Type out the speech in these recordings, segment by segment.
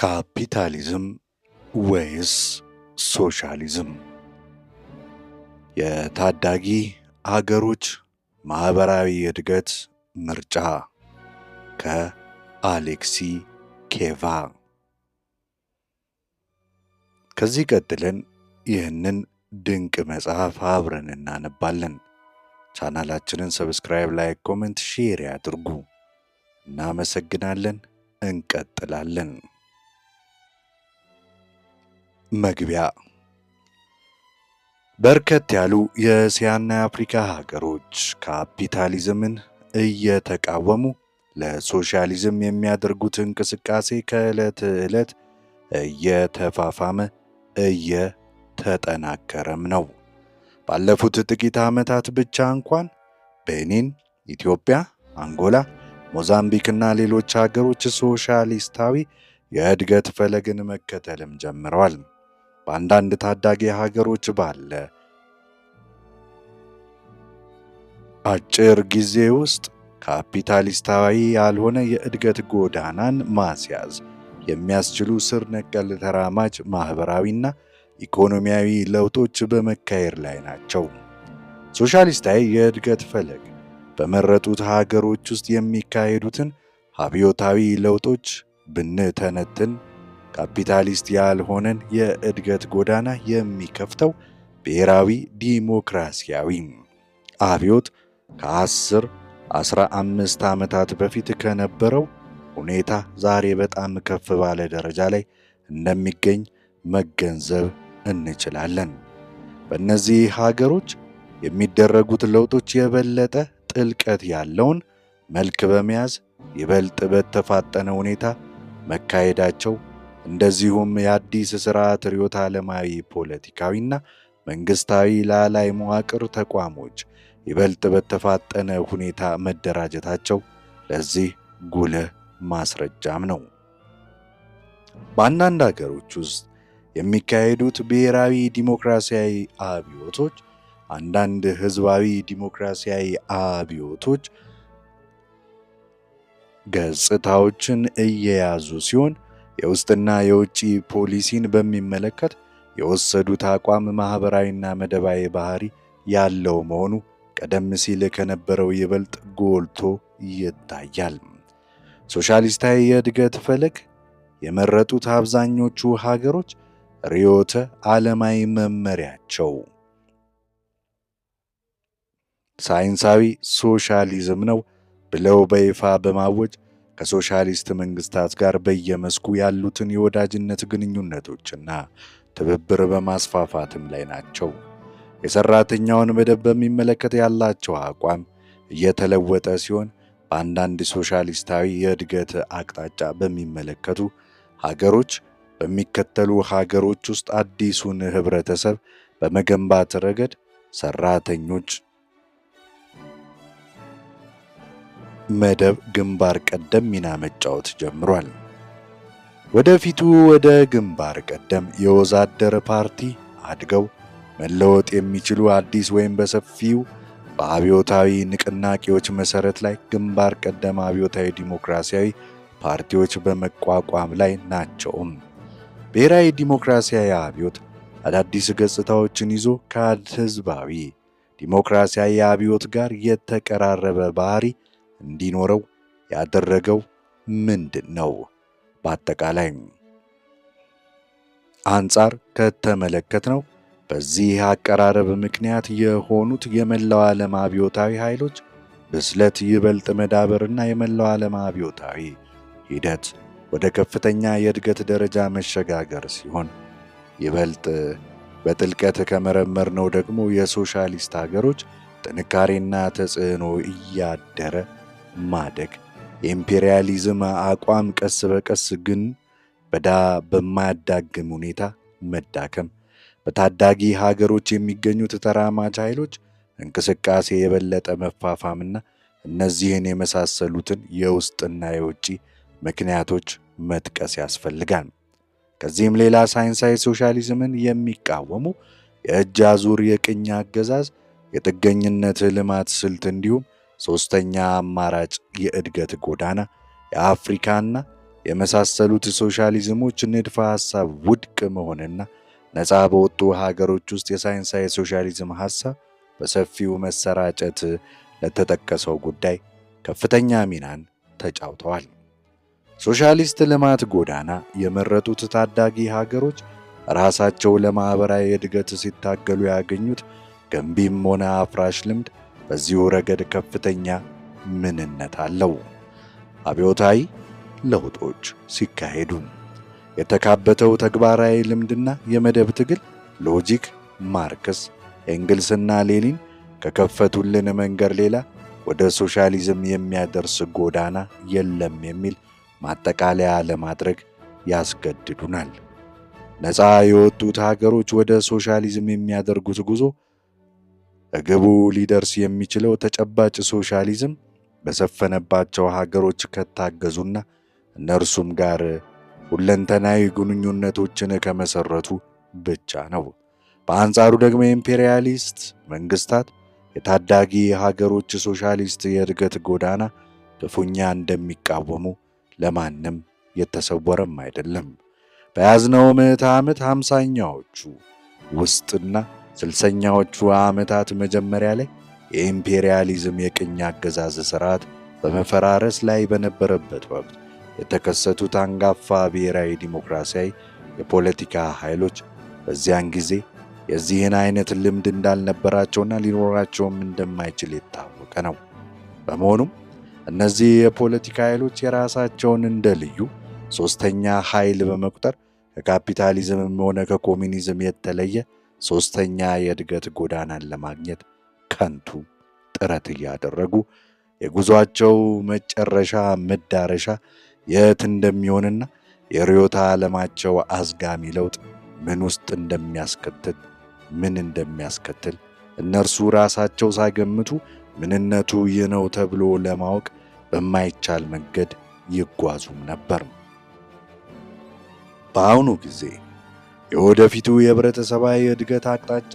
ካፒታሊዝም ወይስ ሶሻሊዝም? የታዳጊ አገሮች ማህበራዊ እድገት ምርጫ ከአሌክሲ ኬቫ። ከዚህ ቀጥለን ይህንን ድንቅ መጽሐፍ አብረን እናነባለን። ቻናላችንን ሰብስክራይብ፣ ላይክ፣ ኮሜንት፣ ሼር ያድርጉ። እናመሰግናለን። እንቀጥላለን። መግቢያ። በርከት ያሉ የእስያና የአፍሪካ ሀገሮች ካፒታሊዝምን እየተቃወሙ ለሶሻሊዝም የሚያደርጉት እንቅስቃሴ ከዕለት ዕለት እየተፋፋመ እየተጠናከረም ነው። ባለፉት ጥቂት ዓመታት ብቻ እንኳን ቤኒን፣ ኢትዮጵያ፣ አንጎላ፣ ሞዛምቢክና ሌሎች ሀገሮች ሶሻሊስታዊ የእድገት ፈለግን መከተልም ጀምረዋል። በአንዳንድ ታዳጊ ሀገሮች ባለ አጭር ጊዜ ውስጥ ካፒታሊስታዊ ያልሆነ የእድገት ጎዳናን ማስያዝ የሚያስችሉ ስር ነቀል ተራማጅ ማህበራዊና ኢኮኖሚያዊ ለውጦች በመካሄድ ላይ ናቸው። ሶሻሊስታዊ የእድገት ፈለግ በመረጡት ሀገሮች ውስጥ የሚካሄዱትን አብዮታዊ ለውጦች ብንተነትን ካፒታሊስት ያልሆነን የእድገት ጎዳና የሚከፍተው ብሔራዊ ዲሞክራሲያዊ አብዮት ከ10-15 ዓመታት በፊት ከነበረው ሁኔታ ዛሬ በጣም ከፍ ባለ ደረጃ ላይ እንደሚገኝ መገንዘብ እንችላለን። በእነዚህ ሀገሮች የሚደረጉት ለውጦች የበለጠ ጥልቀት ያለውን መልክ በመያዝ ይበልጥ በተፋጠነ ሁኔታ መካሄዳቸው፣ እንደዚሁም የአዲስ ስርዓት ርዕዮተ ዓለማዊ ፖለቲካዊና መንግስታዊ ላላይ መዋቅር ተቋሞች ይበልጥ በተፋጠነ ሁኔታ መደራጀታቸው ለዚህ ጉልህ ማስረጃም ነው። በአንዳንድ ሀገሮች ውስጥ የሚካሄዱት ብሔራዊ ዲሞክራሲያዊ አብዮቶች አንዳንድ ህዝባዊ ዲሞክራሲያዊ አብዮቶች ገጽታዎችን እየያዙ ሲሆን የውስጥና የውጭ ፖሊሲን በሚመለከት የወሰዱት አቋም ማህበራዊና መደባዊ ባህሪ ያለው መሆኑ ቀደም ሲል ከነበረው ይበልጥ ጎልቶ ይታያል። ሶሻሊስታዊ የእድገት ፈለግ የመረጡት አብዛኞቹ ሀገሮች ርዕዮተ ዓለማዊ መመሪያቸው ሳይንሳዊ ሶሻሊዝም ነው ብለው በይፋ በማወጅ ከሶሻሊስት መንግስታት ጋር በየመስኩ ያሉትን የወዳጅነት ግንኙነቶችና ትብብር በማስፋፋትም ላይ ናቸው። የሰራተኛውን መደብ በሚመለከት ያላቸው አቋም እየተለወጠ ሲሆን በአንዳንድ ሶሻሊስታዊ የእድገት አቅጣጫ በሚመለከቱ ሀገሮች በሚከተሉ ሀገሮች ውስጥ አዲሱን ህብረተሰብ በመገንባት ረገድ ሰራተኞች መደብ ግንባር ቀደም ሚና መጫወት ጀምሯል። ወደፊቱ ወደ ግንባር ቀደም የወዛደር ፓርቲ አድገው መለወጥ የሚችሉ አዲስ ወይም በሰፊው በአብዮታዊ ንቅናቄዎች መሰረት ላይ ግንባር ቀደም አብዮታዊ ዲሞክራሲያዊ ፓርቲዎች በመቋቋም ላይ ናቸውም። ብሔራዊ ዲሞክራሲያዊ አብዮት አዳዲስ ገጽታዎችን ይዞ ከህዝባዊ ዲሞክራሲያዊ አብዮት ጋር የተቀራረበ ባህሪ እንዲኖረው ያደረገው ምንድን ነው? በአጠቃላይ አንጻር ከተመለከትነው በዚህ አቀራረብ ምክንያት የሆኑት የመላው ዓለም አብዮታዊ ኃይሎች ብስለት ይበልጥ መዳበርና የመላው ዓለም አብዮታዊ ሂደት ወደ ከፍተኛ የእድገት ደረጃ መሸጋገር ሲሆን፣ ይበልጥ በጥልቀት ከመረመርነው ደግሞ የሶሻሊስት ሀገሮች ጥንካሬና ተጽዕኖ እያደረ ማደግ፣ የኢምፔሪያሊዝም አቋም ቀስ በቀስ ግን በማያዳግም ሁኔታ መዳከም፣ በታዳጊ ሀገሮች የሚገኙት ተራማጅ ኃይሎች እንቅስቃሴ የበለጠ መፋፋምና እነዚህን የመሳሰሉትን የውስጥና የውጭ ምክንያቶች መጥቀስ ያስፈልጋል። ከዚህም ሌላ ሳይንሳዊ ሶሻሊዝምን የሚቃወሙ የእጅ አዙር የቅኝ አገዛዝ፣ የጥገኝነት ልማት ስልት እንዲሁም ሶስተኛ አማራጭ የእድገት ጎዳና የአፍሪካና የመሳሰሉት ሶሻሊዝሞች ንድፈ ሐሳብ ውድቅ መሆንና ነፃ በወጡ ሀገሮች ውስጥ የሳይንሳዊ ሶሻሊዝም ሐሳብ በሰፊው መሰራጨት ለተጠቀሰው ጉዳይ ከፍተኛ ሚናን ተጫውተዋል። ሶሻሊስት ልማት ጎዳና የመረጡት ታዳጊ ሀገሮች ራሳቸው ለማኅበራዊ እድገት ሲታገሉ ያገኙት ገንቢም ሆነ አፍራሽ ልምድ በዚሁ ረገድ ከፍተኛ ምንነት አለው። አብዮታዊ ለውጦች ሲካሄዱ የተካበተው ተግባራዊ ልምድና የመደብ ትግል ሎጂክ ማርክስ፣ ኤንግልስና ሌኒን ከከፈቱልን መንገድ ሌላ ወደ ሶሻሊዝም የሚያደርስ ጎዳና የለም የሚል ማጠቃለያ ለማድረግ ያስገድዱናል። ነፃ የወጡት ሀገሮች ወደ ሶሻሊዝም የሚያደርጉት ጉዞ ግቡ ሊደርስ የሚችለው ተጨባጭ ሶሻሊዝም በሰፈነባቸው ሀገሮች ከታገዙና እነርሱም ጋር ሁለንተናዊ ግንኙነቶችን ከመሰረቱ ብቻ ነው። በአንጻሩ ደግሞ የኢምፔሪያሊስት መንግስታት የታዳጊ ሀገሮች ሶሻሊስት የእድገት ጎዳና ክፉኛ እንደሚቃወሙ ለማንም የተሰወረም አይደለም። በያዝነው ምዕተ ዓመት 50ኛዎቹ ውስጥና 60ኛዎቹ ዓመታት መጀመሪያ ላይ የኢምፔሪያሊዝም የቅኝ አገዛዝ ሥርዓት በመፈራረስ ላይ በነበረበት ወቅት የተከሰቱት አንጋፋ ብሔራዊ ዲሞክራሲያዊ የፖለቲካ ኃይሎች በዚያን ጊዜ የዚህን አይነት ልምድ እንዳልነበራቸውና ሊኖራቸውም እንደማይችል የታወቀ ነው። በመሆኑም እነዚህ የፖለቲካ ኃይሎች የራሳቸውን እንደ ልዩ ሶስተኛ ኃይል በመቁጠር ከካፒታሊዝምም ሆነ ከኮሚኒዝም የተለየ ሶስተኛ የእድገት ጎዳናን ለማግኘት ከንቱ ጥረት እያደረጉ የጉዟቸው መጨረሻ መዳረሻ የት እንደሚሆንና የርዕዮተ ዓለማቸው አዝጋሚ ለውጥ ምን እንደሚያስከትል እነርሱ ራሳቸው ሳይገምቱ ምንነቱ ይህ ነው ተብሎ ለማወቅ በማይቻል መንገድ ይጓዙም ነበር። በአሁኑ ጊዜ የወደፊቱ የህብረተሰባዊ እድገት አቅጣጫ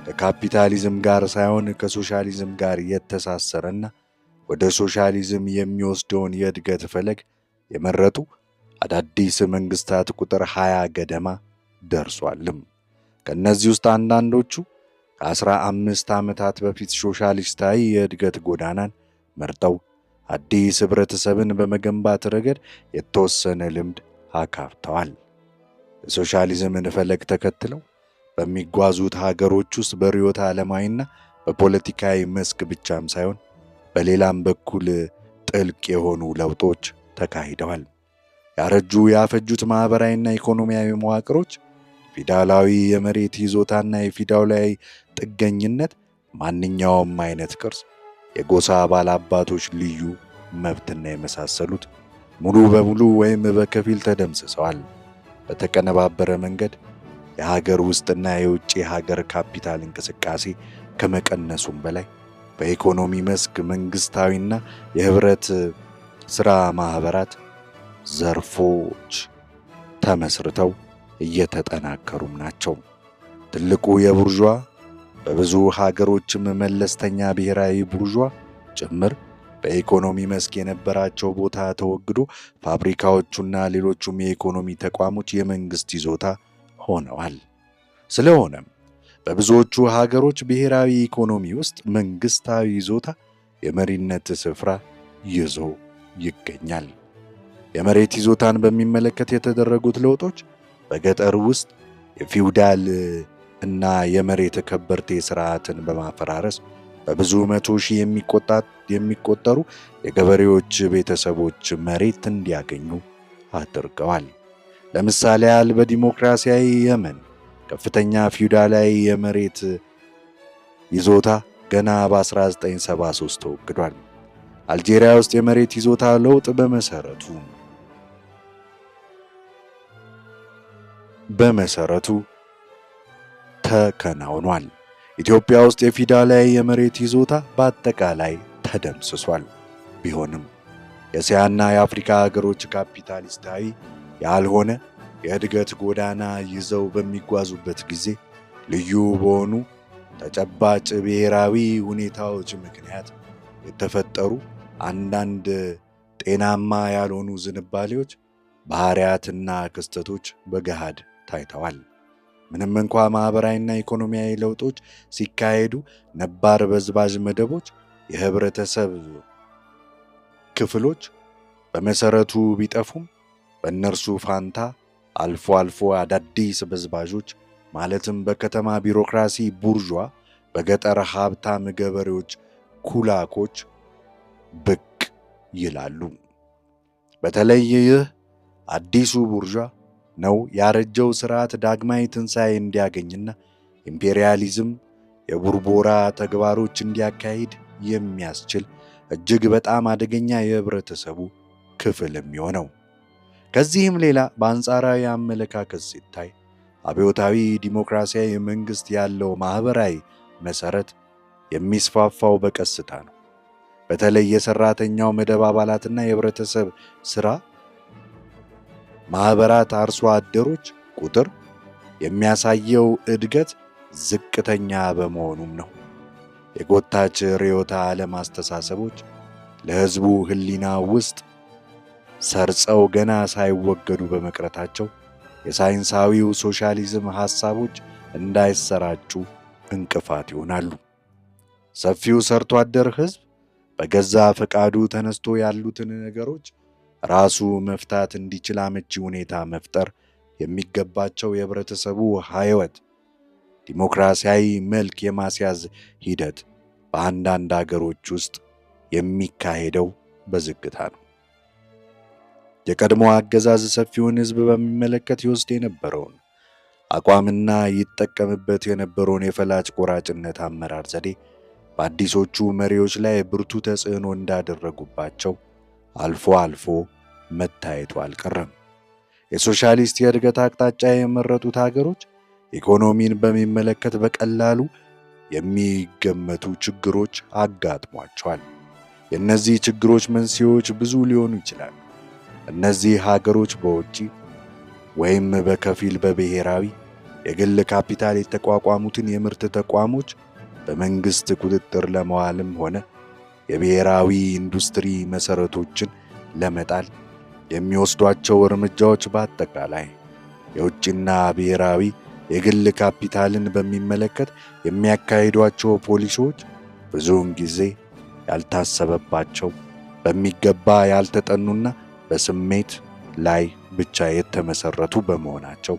ከካፒታሊዝም ጋር ሳይሆን ከሶሻሊዝም ጋር የተሳሰረና ወደ ሶሻሊዝም የሚወስደውን የእድገት ፈለግ የመረጡ አዳዲስ መንግስታት ቁጥር 20 ገደማ ደርሷልም። ከነዚህ ውስጥ አንዳንዶቹ ከ15 ዓመታት በፊት ሶሻሊስታዊ የእድገት ጎዳናን መርጠው አዲስ ህብረተሰብን በመገንባት ረገድ የተወሰነ ልምድ አካብተዋል። የሶሻሊዝምን ፈለግ ተከትለው በሚጓዙት ሀገሮች ውስጥ በርዕዮተ ዓለማዊና በፖለቲካዊ መስክ ብቻም ሳይሆን በሌላም በኩል ጥልቅ የሆኑ ለውጦች ተካሂደዋል። ያረጁ ያፈጁት ማኅበራዊና ኢኮኖሚያዊ መዋቅሮች፣ ፊውዳላዊ የመሬት ይዞታና የፊውዳላዊ ጥገኝነት፣ ማንኛውም አይነት ቅርስ፣ የጎሳ ባላባቶች ልዩ መብትና የመሳሰሉት ሙሉ በሙሉ ወይም በከፊል ተደምስሰዋል። በተቀነባበረ መንገድ የሀገር ውስጥና የውጭ ሀገር ካፒታል እንቅስቃሴ ከመቀነሱም በላይ በኢኮኖሚ መስክ መንግስታዊና የህብረት ሥራ ማኅበራት ዘርፎች ተመስርተው እየተጠናከሩም ናቸው። ትልቁ የቡርዣ በብዙ ሀገሮችም መለስተኛ ብሔራዊ ቡርዣ ጭምር በኢኮኖሚ መስክ የነበራቸው ቦታ ተወግዶ ፋብሪካዎቹና ሌሎቹም የኢኮኖሚ ተቋሞች የመንግስት ይዞታ ሆነዋል። ስለሆነም በብዙዎቹ ሀገሮች ብሔራዊ ኢኮኖሚ ውስጥ መንግስታዊ ይዞታ የመሪነት ስፍራ ይዞ ይገኛል። የመሬት ይዞታን በሚመለከት የተደረጉት ለውጦች በገጠር ውስጥ የፊውዳል እና የመሬት ከበርቴ ስርዓትን በማፈራረስ በብዙ መቶ ሺህ የሚቆጠሩ የገበሬዎች ቤተሰቦች መሬት እንዲያገኙ አድርገዋል። ለምሳሌ ያህል በዲሞክራሲያዊ የመን ከፍተኛ ፊውዳላዊ የመሬት ይዞታ ገና በ1973 ተወግዷል። አልጄሪያ ውስጥ የመሬት ይዞታ ለውጥ በመሰረቱ ተከናውኗል። ኢትዮጵያ ውስጥ የፊውዳላዊ የመሬት ይዞታ በአጠቃላይ ተደምስሷል። ቢሆንም የእስያና የአፍሪካ ሀገሮች ካፒታሊስታዊ ያልሆነ የእድገት ጎዳና ይዘው በሚጓዙበት ጊዜ ልዩ በሆኑ ተጨባጭ ብሔራዊ ሁኔታዎች ምክንያት የተፈጠሩ አንዳንድ ጤናማ ያልሆኑ ዝንባሌዎች ባህሪያትና ክስተቶች በገሃድ ታይተዋል። ምንም እንኳ ማኅበራዊና ኢኮኖሚያዊ ለውጦች ሲካሄዱ ነባር በዝባዥ መደቦች የህብረተሰብ ክፍሎች በመሰረቱ ቢጠፉም በእነርሱ ፋንታ አልፎ አልፎ አዳዲስ በዝባዦች ማለትም በከተማ ቢሮክራሲ ቡርዣ፣ በገጠር ሀብታም ገበሬዎች ኩላኮች ብቅ ይላሉ። በተለይ ይህ አዲሱ ቡርዣ ነው ያረጀው ስርዓት ዳግማዊ ትንሣኤ እንዲያገኝና ኢምፔሪያሊዝም የቡርቦራ ተግባሮች እንዲያካሂድ የሚያስችል እጅግ በጣም አደገኛ የህብረተሰቡ ክፍል የሚሆነው። ከዚህም ሌላ በአንጻራዊ አመለካከት ሲታይ አብዮታዊ ዲሞክራሲያዊ መንግስት ያለው ማህበራዊ መሰረት የሚስፋፋው በቀስታ ነው። በተለይ የሰራተኛው መደብ አባላትና የህብረተሰብ ሥራ ማህበራት አርሶ አደሮች ቁጥር የሚያሳየው እድገት ዝቅተኛ በመሆኑም ነው። የጎታች ርዕዮተ ዓለም አስተሳሰቦች ለህዝቡ ህሊና ውስጥ ሰርጸው ገና ሳይወገዱ በመቅረታቸው የሳይንሳዊው ሶሻሊዝም ሐሳቦች እንዳይሰራጩ እንቅፋት ይሆናሉ። ሰፊው ሰርቶ አደር ህዝብ በገዛ ፈቃዱ ተነስቶ ያሉትን ነገሮች ራሱ መፍታት እንዲችል አመቺ ሁኔታ መፍጠር የሚገባቸው የህብረተሰቡ ህይወት ዲሞክራሲያዊ መልክ የማስያዝ ሂደት በአንዳንድ አገሮች ውስጥ የሚካሄደው በዝግታ ነው። የቀድሞ አገዛዝ ሰፊውን ህዝብ በሚመለከት ይወስድ የነበረውን አቋምና ይጠቀምበት የነበረውን የፈላጭ ቆራጭነት አመራር ዘዴ በአዲሶቹ መሪዎች ላይ ብርቱ ተጽዕኖ እንዳደረጉባቸው አልፎ አልፎ መታየቱ አልቀረም። የሶሻሊስት የእድገት አቅጣጫ የመረጡት ሀገሮች ኢኮኖሚን በሚመለከት በቀላሉ የሚገመቱ ችግሮች አጋጥሟቸዋል። የእነዚህ ችግሮች መንስኤዎች ብዙ ሊሆኑ ይችላሉ። እነዚህ ሀገሮች በውጪ ወይም በከፊል በብሔራዊ የግል ካፒታል የተቋቋሙትን የምርት ተቋሞች በመንግስት ቁጥጥር ለመዋልም ሆነ የብሔራዊ ኢንዱስትሪ መሰረቶችን ለመጣል የሚወስዷቸው እርምጃዎች በአጠቃላይ የውጭና ብሔራዊ የግል ካፒታልን በሚመለከት የሚያካሂዷቸው ፖሊሲዎች ብዙውን ጊዜ ያልታሰበባቸው፣ በሚገባ ያልተጠኑና በስሜት ላይ ብቻ የተመሰረቱ በመሆናቸው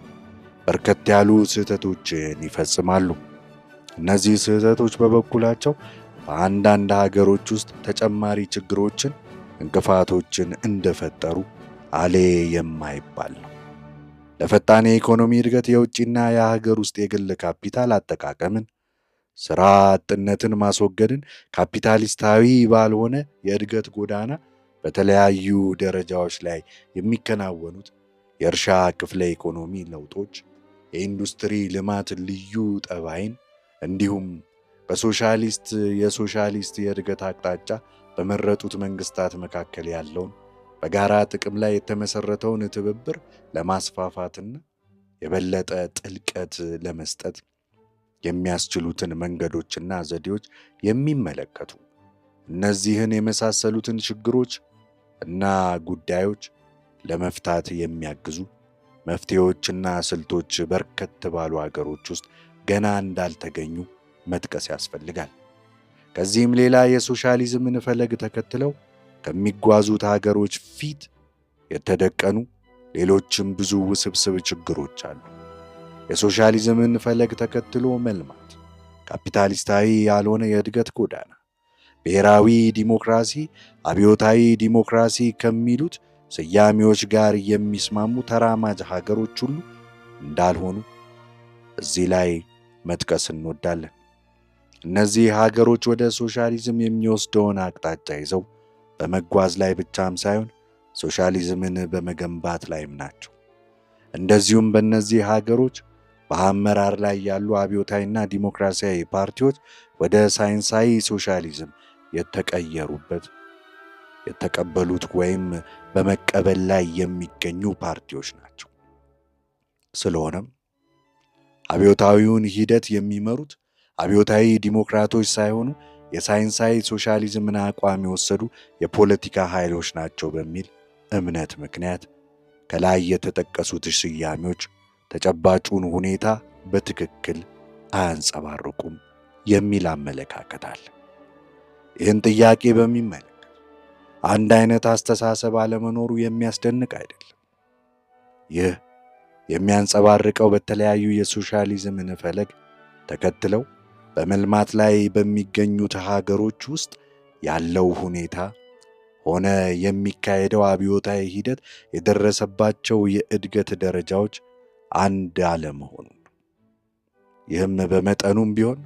በርከት ያሉ ስህተቶችን ይፈጽማሉ። እነዚህ ስህተቶች በበኩላቸው በአንዳንድ ሀገሮች ውስጥ ተጨማሪ ችግሮችን፣ እንቅፋቶችን እንደፈጠሩ አሌ የማይባል ነው። ለፈጣን የኢኮኖሚ እድገት የውጭና የሀገር ውስጥ የግል ካፒታል አጠቃቀምን፣ ሥራ አጥነትን ማስወገድን፣ ካፒታሊስታዊ ባልሆነ የእድገት ጎዳና በተለያዩ ደረጃዎች ላይ የሚከናወኑት የእርሻ ክፍለ ኢኮኖሚ ለውጦች፣ የኢንዱስትሪ ልማት ልዩ ጠባይን እንዲሁም የሶሻሊስት የእድገት አቅጣጫ በመረጡት መንግስታት መካከል ያለውን በጋራ ጥቅም ላይ የተመሰረተውን ትብብር ለማስፋፋትና የበለጠ ጥልቀት ለመስጠት የሚያስችሉትን መንገዶችና ዘዴዎች የሚመለከቱ እነዚህን የመሳሰሉትን ችግሮች እና ጉዳዮች ለመፍታት የሚያግዙ መፍትሄዎችና ስልቶች በርከት ባሉ አገሮች ውስጥ ገና እንዳልተገኙ መጥቀስ ያስፈልጋል። ከዚህም ሌላ የሶሻሊዝምን ፈለግ ተከትለው ከሚጓዙት ሀገሮች ፊት የተደቀኑ ሌሎችም ብዙ ውስብስብ ችግሮች አሉ። የሶሻሊዝምን ፈለግ ተከትሎ መልማት፣ ካፒታሊስታዊ ያልሆነ የእድገት ጎዳና፣ ብሔራዊ ዲሞክራሲ፣ አብዮታዊ ዲሞክራሲ ከሚሉት ስያሜዎች ጋር የሚስማሙ ተራማጅ ሀገሮች ሁሉ እንዳልሆኑ እዚህ ላይ መጥቀስ እንወዳለን። እነዚህ ሀገሮች ወደ ሶሻሊዝም የሚወስደውን አቅጣጫ ይዘው በመጓዝ ላይ ብቻም ሳይሆን ሶሻሊዝምን በመገንባት ላይም ናቸው። እንደዚሁም በእነዚህ ሀገሮች በአመራር ላይ ያሉ አብዮታዊና ዲሞክራሲያዊ ፓርቲዎች ወደ ሳይንሳዊ ሶሻሊዝም የተቀበሉት ወይም በመቀበል ላይ የሚገኙ ፓርቲዎች ናቸው። ስለሆነም አብዮታዊውን ሂደት የሚመሩት አብዮታዊ ዲሞክራቶች ሳይሆኑ የሳይንሳዊ ሶሻሊዝምን አቋም የወሰዱ የፖለቲካ ኃይሎች ናቸው በሚል እምነት ምክንያት ከላይ የተጠቀሱት ስያሜዎች ተጨባጩን ሁኔታ በትክክል አያንጸባርቁም የሚል አመለካከት አለ። ይህን ጥያቄ በሚመለከት አንድ አይነት አስተሳሰብ አለመኖሩ የሚያስደንቅ አይደለም። ይህ የሚያንጸባርቀው በተለያዩ የሶሻሊዝምን ፈለግ ተከትለው በመልማት ላይ በሚገኙት ሀገሮች ውስጥ ያለው ሁኔታ ሆነ የሚካሄደው አብዮታዊ ሂደት የደረሰባቸው የእድገት ደረጃዎች አንድ አለመሆኑን ነው። ይህም በመጠኑም ቢሆን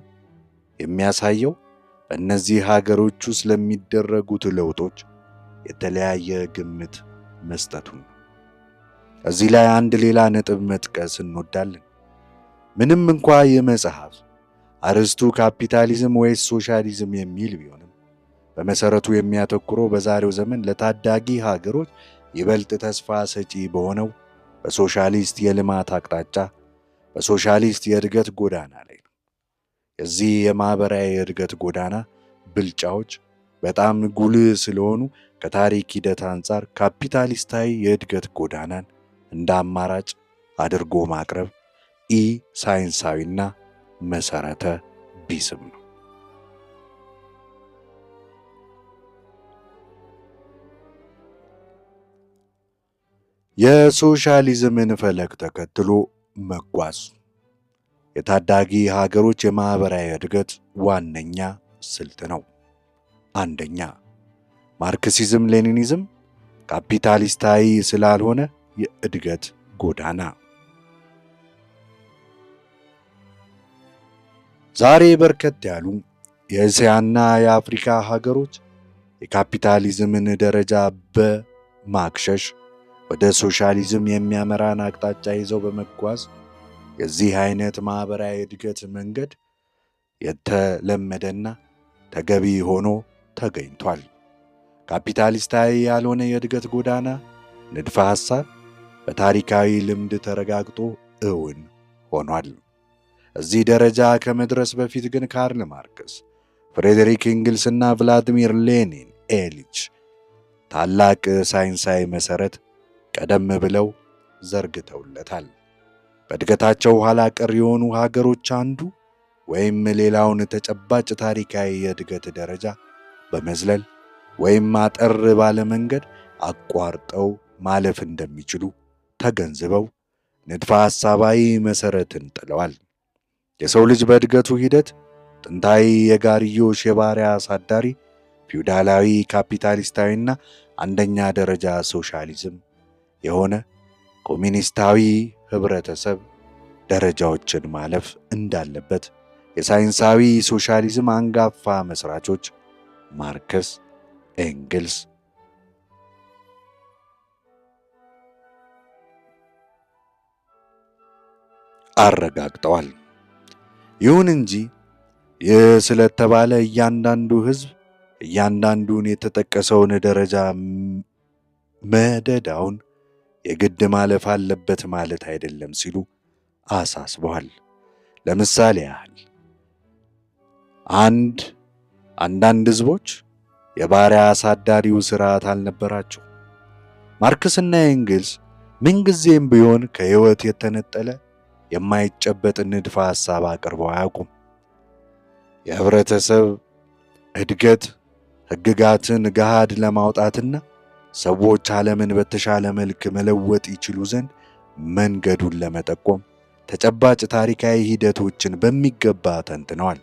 የሚያሳየው በእነዚህ ሀገሮች ውስጥ ለሚደረጉት ለውጦች የተለያየ ግምት መስጠቱን ነው። እዚህ ላይ አንድ ሌላ ነጥብ መጥቀስ እንወዳለን። ምንም እንኳ ይህ መጽሐፍ አርዕስቱ ካፒታሊዝም ወይስ ሶሻሊዝም የሚል ቢሆንም በመሰረቱ የሚያተኩረው በዛሬው ዘመን ለታዳጊ ሀገሮች ይበልጥ ተስፋ ሰጪ በሆነው በሶሻሊስት የልማት አቅጣጫ፣ በሶሻሊስት የእድገት ጎዳና ላይ ነው። የዚህ የማህበራዊ የእድገት ጎዳና ብልጫዎች በጣም ጉልህ ስለሆኑ ከታሪክ ሂደት አንጻር ካፒታሊስታዊ የእድገት ጎዳናን እንደ አማራጭ አድርጎ ማቅረብ ኢ ሳይንሳዊና መሰረተ ቢስም ነው። የሶሻሊዝምን ፈለግ ተከትሎ መጓዝ የታዳጊ ሀገሮች የማህበራዊ እድገት ዋነኛ ስልት ነው። አንደኛ፣ ማርክሲዝም ሌኒኒዝም ካፒታሊስታዊ ስላልሆነ የእድገት ጎዳና። ዛሬ በርከት ያሉ የእስያና የአፍሪካ ሀገሮች የካፒታሊዝምን ደረጃ በማክሸሽ ወደ ሶሻሊዝም የሚያመራን አቅጣጫ ይዘው በመጓዝ የዚህ አይነት ማህበራዊ እድገት መንገድ የተለመደና ተገቢ ሆኖ ተገኝቷል። ካፒታሊስታዊ ያልሆነ የእድገት ጎዳና ንድፈ ሐሳብ በታሪካዊ ልምድ ተረጋግጦ እውን ሆኗል። እዚህ ደረጃ ከመድረስ በፊት ግን ካርል ማርክስ፣ ፍሬዴሪክ ኤንግልስና ቭላዲሚር ሌኒን ኤሊች ታላቅ ሳይንሳዊ መሠረት ቀደም ብለው ዘርግተውለታል። በእድገታቸው ኋላ ቀር የሆኑ ሀገሮች አንዱ ወይም ሌላውን ተጨባጭ ታሪካዊ የእድገት ደረጃ በመዝለል ወይም አጠር ባለ መንገድ አቋርጠው ማለፍ እንደሚችሉ ተገንዝበው ንድፈ ሐሳባዊ መሠረትን ጥለዋል። የሰው ልጅ በእድገቱ ሂደት ጥንታዊ የጋርዮሽ የባሪያ አሳዳሪ ፊውዳላዊ ካፒታሊስታዊና አንደኛ ደረጃ ሶሻሊዝም የሆነ ኮሚኒስታዊ ህብረተሰብ ደረጃዎችን ማለፍ እንዳለበት የሳይንሳዊ ሶሻሊዝም አንጋፋ መስራቾች ማርክስ፣ ኤንግልስ አረጋግጠዋል። ይሁን እንጂ ይህ ስለተባለ እያንዳንዱ ህዝብ እያንዳንዱን የተጠቀሰውን ደረጃ መደዳውን የግድ ማለፍ አለበት ማለት አይደለም ሲሉ አሳስበዋል። ለምሳሌ ያህል አንዳንድ ህዝቦች የባሪያ አሳዳሪው ስርዓት አልነበራቸው። ማርክስና ኤንግልስ ምንጊዜም ቢሆን ከህይወት የተነጠለ የማይጨበጥ ንድፈ ሐሳብ አቅርበው አያውቁም። የህብረተሰብ እድገት ህግጋትን ገሃድ ለማውጣትና ሰዎች ዓለምን በተሻለ መልክ መለወጥ ይችሉ ዘንድ መንገዱን ለመጠቆም ተጨባጭ ታሪካዊ ሂደቶችን በሚገባ ተንትነዋል።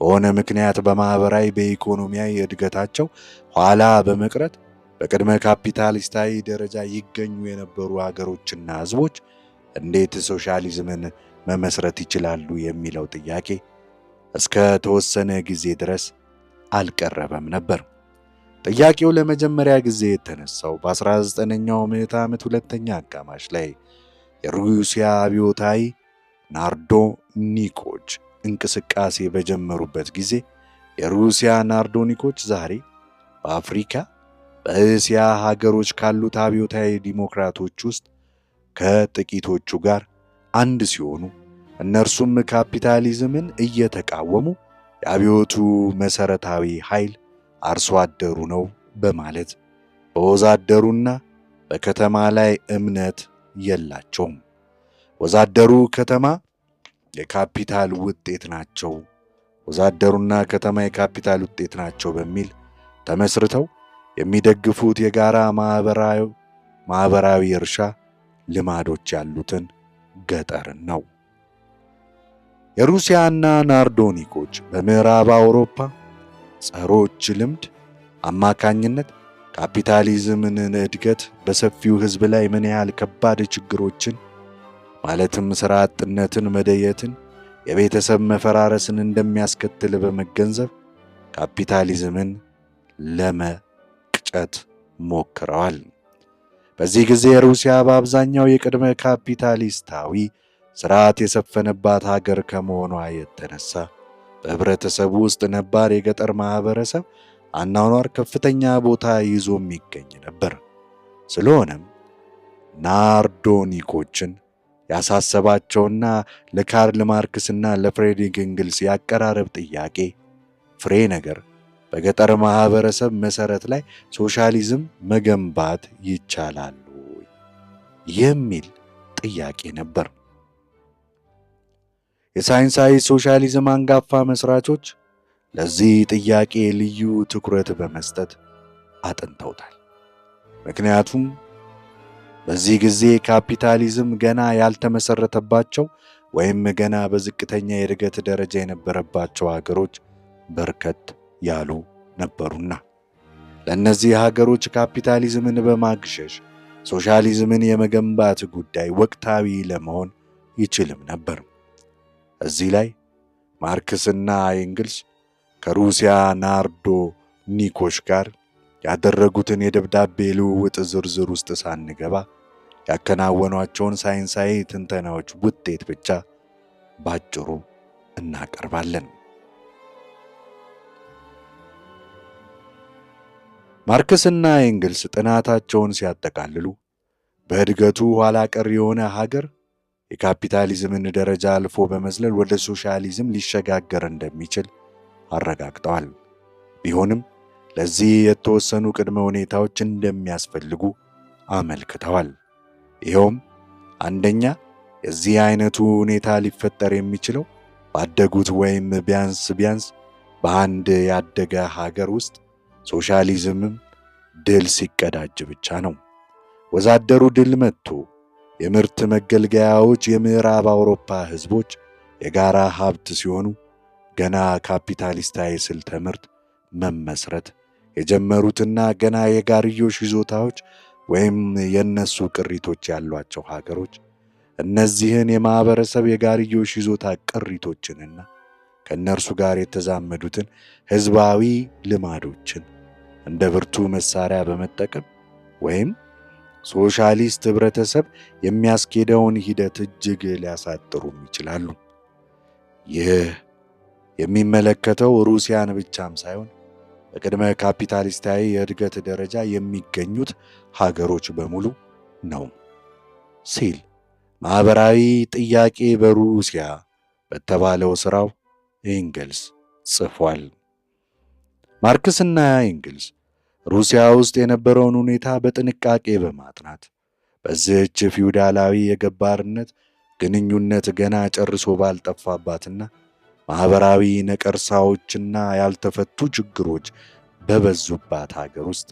በሆነ ምክንያት በማህበራዊ በኢኮኖሚያዊ እድገታቸው ኋላ በመቅረት በቅድመ ካፒታሊስታዊ ደረጃ ይገኙ የነበሩ ሀገሮችና ህዝቦች እንዴት ሶሻሊዝምን መመስረት ይችላሉ የሚለው ጥያቄ እስከ ተወሰነ ጊዜ ድረስ አልቀረበም ነበር። ጥያቄው ለመጀመሪያ ጊዜ የተነሳው በ19ኛው ምዕተ ዓመት ሁለተኛ አጋማሽ ላይ የሩሲያ አብዮታዊ ናርዶኒኮች እንቅስቃሴ በጀመሩበት ጊዜ የሩሲያ ናርዶኒኮች ዛሬ በአፍሪካ በእስያ ሀገሮች ካሉት አብዮታዊ ዲሞክራቶች ውስጥ ከጥቂቶቹ ጋር አንድ ሲሆኑ እነርሱም ካፒታሊዝምን እየተቃወሙ የአብዮቱ መሰረታዊ ኃይል አርሶ አደሩ ነው በማለት በወዛደሩና በከተማ ላይ እምነት የላቸውም። ወዛደሩ ከተማ የካፒታል ውጤት ናቸው፣ ወዛደሩና ከተማ የካፒታል ውጤት ናቸው በሚል ተመስርተው የሚደግፉት የጋራ ማህበራዊ እርሻ ልማዶች ያሉትን ገጠርን ነው። የሩሲያና ናርዶኒኮች በምዕራብ አውሮፓ ጸሮች ልምድ አማካኝነት ካፒታሊዝምን እድገት በሰፊው ሕዝብ ላይ ምን ያህል ከባድ ችግሮችን ማለትም ሥራ አጥነትን፣ መደየትን፣ የቤተሰብ መፈራረስን እንደሚያስከትል በመገንዘብ ካፒታሊዝምን ለመቅጨት ሞክረዋል። በዚህ ጊዜ ሩሲያ በአብዛኛው የቅድመ ካፒታሊስታዊ ስርዓት የሰፈነባት ሀገር ከመሆኗ የተነሳ በህብረተሰቡ ውስጥ ነባር የገጠር ማህበረሰብ አኗኗር ከፍተኛ ቦታ ይዞ የሚገኝ ነበር። ስለሆነም ናርዶኒኮችን ያሳሰባቸውና ለካርል ማርክስና ለፍሬድሪክ ኤንግልስ ያቀራረብ ጥያቄ ፍሬ ነገር በገጠር ማህበረሰብ መሰረት ላይ ሶሻሊዝም መገንባት ይቻላል የሚል ጥያቄ ነበር። የሳይንሳዊ ሶሻሊዝም አንጋፋ መስራቾች ለዚህ ጥያቄ ልዩ ትኩረት በመስጠት አጥንተውታል። ምክንያቱም በዚህ ጊዜ ካፒታሊዝም ገና ያልተመሰረተባቸው ወይም ገና በዝቅተኛ የእድገት ደረጃ የነበረባቸው ሀገሮች በርከት ያሉ ነበሩና ለእነዚህ ሀገሮች ካፒታሊዝምን በማግሸሽ ሶሻሊዝምን የመገንባት ጉዳይ ወቅታዊ ለመሆን ይችልም ነበር። እዚህ ላይ ማርክስና ኤንግልስ ከሩሲያ ናርዶኒኮች ጋር ያደረጉትን የደብዳቤ ልውውጥ ዝርዝር ውስጥ ሳንገባ ያከናወኗቸውን ሳይንሳዊ ትንተናዎች ውጤት ብቻ ባጭሩ እናቀርባለን። ማርክስና ኤንግልስ ጥናታቸውን ሲያጠቃልሉ በእድገቱ ኋላ ቀር የሆነ ሀገር የካፒታሊዝምን ደረጃ አልፎ በመዝለል ወደ ሶሻሊዝም ሊሸጋገር እንደሚችል አረጋግጠዋል። ቢሆንም ለዚህ የተወሰኑ ቅድመ ሁኔታዎች እንደሚያስፈልጉ አመልክተዋል። ይኸውም አንደኛ፣ የዚህ አይነቱ ሁኔታ ሊፈጠር የሚችለው ባደጉት ወይም ቢያንስ በአንድ ያደገ ሀገር ውስጥ ሶሻሊዝምም ድል ሲቀዳጅ ብቻ ነው። ወዛደሩ ድል መጥቶ የምርት መገልገያዎች የምዕራብ አውሮፓ ህዝቦች የጋራ ሀብት ሲሆኑ ገና ካፒታሊስታዊ ስልተ ምርት መመስረት የጀመሩትና ገና የጋርዮሽ ይዞታዎች ወይም የነሱ ቅሪቶች ያሏቸው ሀገሮች እነዚህን የማህበረሰብ የጋርዮሽ ይዞታ ቅሪቶችንና ከእነርሱ ጋር የተዛመዱትን ህዝባዊ ልማዶችን እንደ ብርቱ መሳሪያ በመጠቀም ወይም ሶሻሊስት ህብረተሰብ የሚያስኬደውን ሂደት እጅግ ሊያሳጥሩም ይችላሉ። ይህ የሚመለከተው ሩሲያን ብቻም ሳይሆን በቅድመ ካፒታሊስታዊ የእድገት ደረጃ የሚገኙት ሀገሮች በሙሉ ነው ሲል ማህበራዊ ጥያቄ በሩሲያ በተባለው ስራው ኤንግልስ ጽፏል። ማርክስና ኤንግልስ ሩሲያ ውስጥ የነበረውን ሁኔታ በጥንቃቄ በማጥናት በዚህች ፊውዳላዊ የገባርነት ግንኙነት ገና ጨርሶ ባልጠፋባትና ማህበራዊ ነቀርሳዎችና ያልተፈቱ ችግሮች በበዙባት ሀገር ውስጥ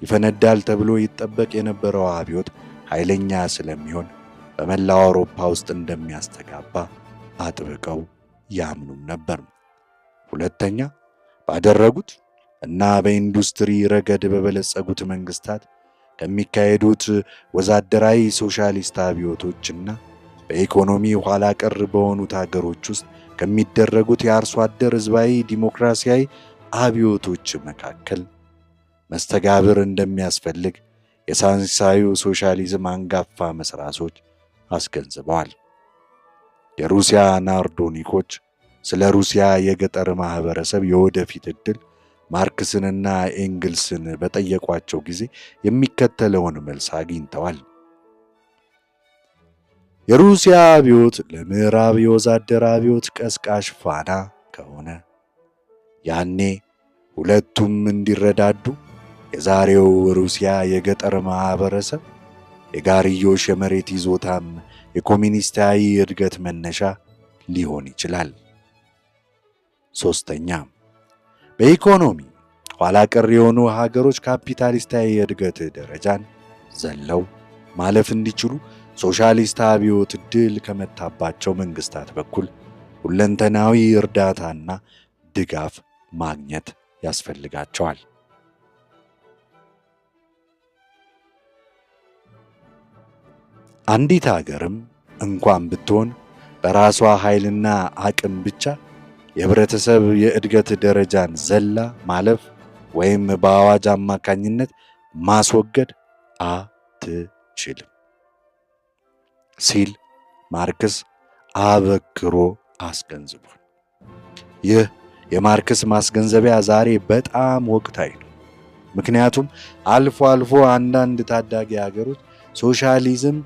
ይፈነዳል ተብሎ ይጠበቅ የነበረው አብዮት ኃይለኛ ስለሚሆን በመላው አውሮፓ ውስጥ እንደሚያስተጋባ አጥብቀው ያምኑም ነበር። ሁለተኛ፣ ባደረጉት እና በኢንዱስትሪ ረገድ በበለጸጉት መንግስታት ከሚካሄዱት ወዛደራዊ ሶሻሊስት አብዮቶችና በኢኮኖሚ ኋላ ቀር በሆኑት ሀገሮች ውስጥ ከሚደረጉት የአርሶ አደር ህዝባዊ ዲሞክራሲያዊ አብዮቶች መካከል መስተጋብር እንደሚያስፈልግ የሳይንሳዊ ሶሻሊዝም አንጋፋ መስራቾች አስገንዝበዋል። የሩሲያ ናርዶኒኮች ስለ ሩሲያ የገጠር ማህበረሰብ የወደፊት ዕድል ማርክስንና ኤንግልስን በጠየቋቸው ጊዜ የሚከተለውን መልስ አግኝተዋል። የሩሲያ አብዮት ለምዕራብ የወዛደር አብዮት ቀስቃሽ ፋና ከሆነ ያኔ ሁለቱም እንዲረዳዱ የዛሬው ሩሲያ የገጠር ማህበረሰብ የጋርዮሽ የመሬት ይዞታም የኮሚኒስታዊ እድገት መነሻ ሊሆን ይችላል። ሶስተኛ፣ በኢኮኖሚ ኋላ ቀር የሆኑ ሀገሮች ካፒታሊስታዊ የእድገት ደረጃን ዘለው ማለፍ እንዲችሉ ሶሻሊስት አብዮት ድል ከመታባቸው መንግስታት በኩል ሁለንተናዊ እርዳታና ድጋፍ ማግኘት ያስፈልጋቸዋል። አንዲት ሀገርም እንኳን ብትሆን በራሷ ኃይልና አቅም ብቻ የህብረተሰብ የእድገት ደረጃን ዘላ ማለፍ ወይም በአዋጅ አማካኝነት ማስወገድ አትችልም ሲል ማርክስ አበክሮ አስገንዝቧል። ይህ የማርክስ ማስገንዘቢያ ዛሬ በጣም ወቅታዊ ነው። ምክንያቱም አልፎ አልፎ አንዳንድ ታዳጊ ሀገሮች ሶሻሊዝም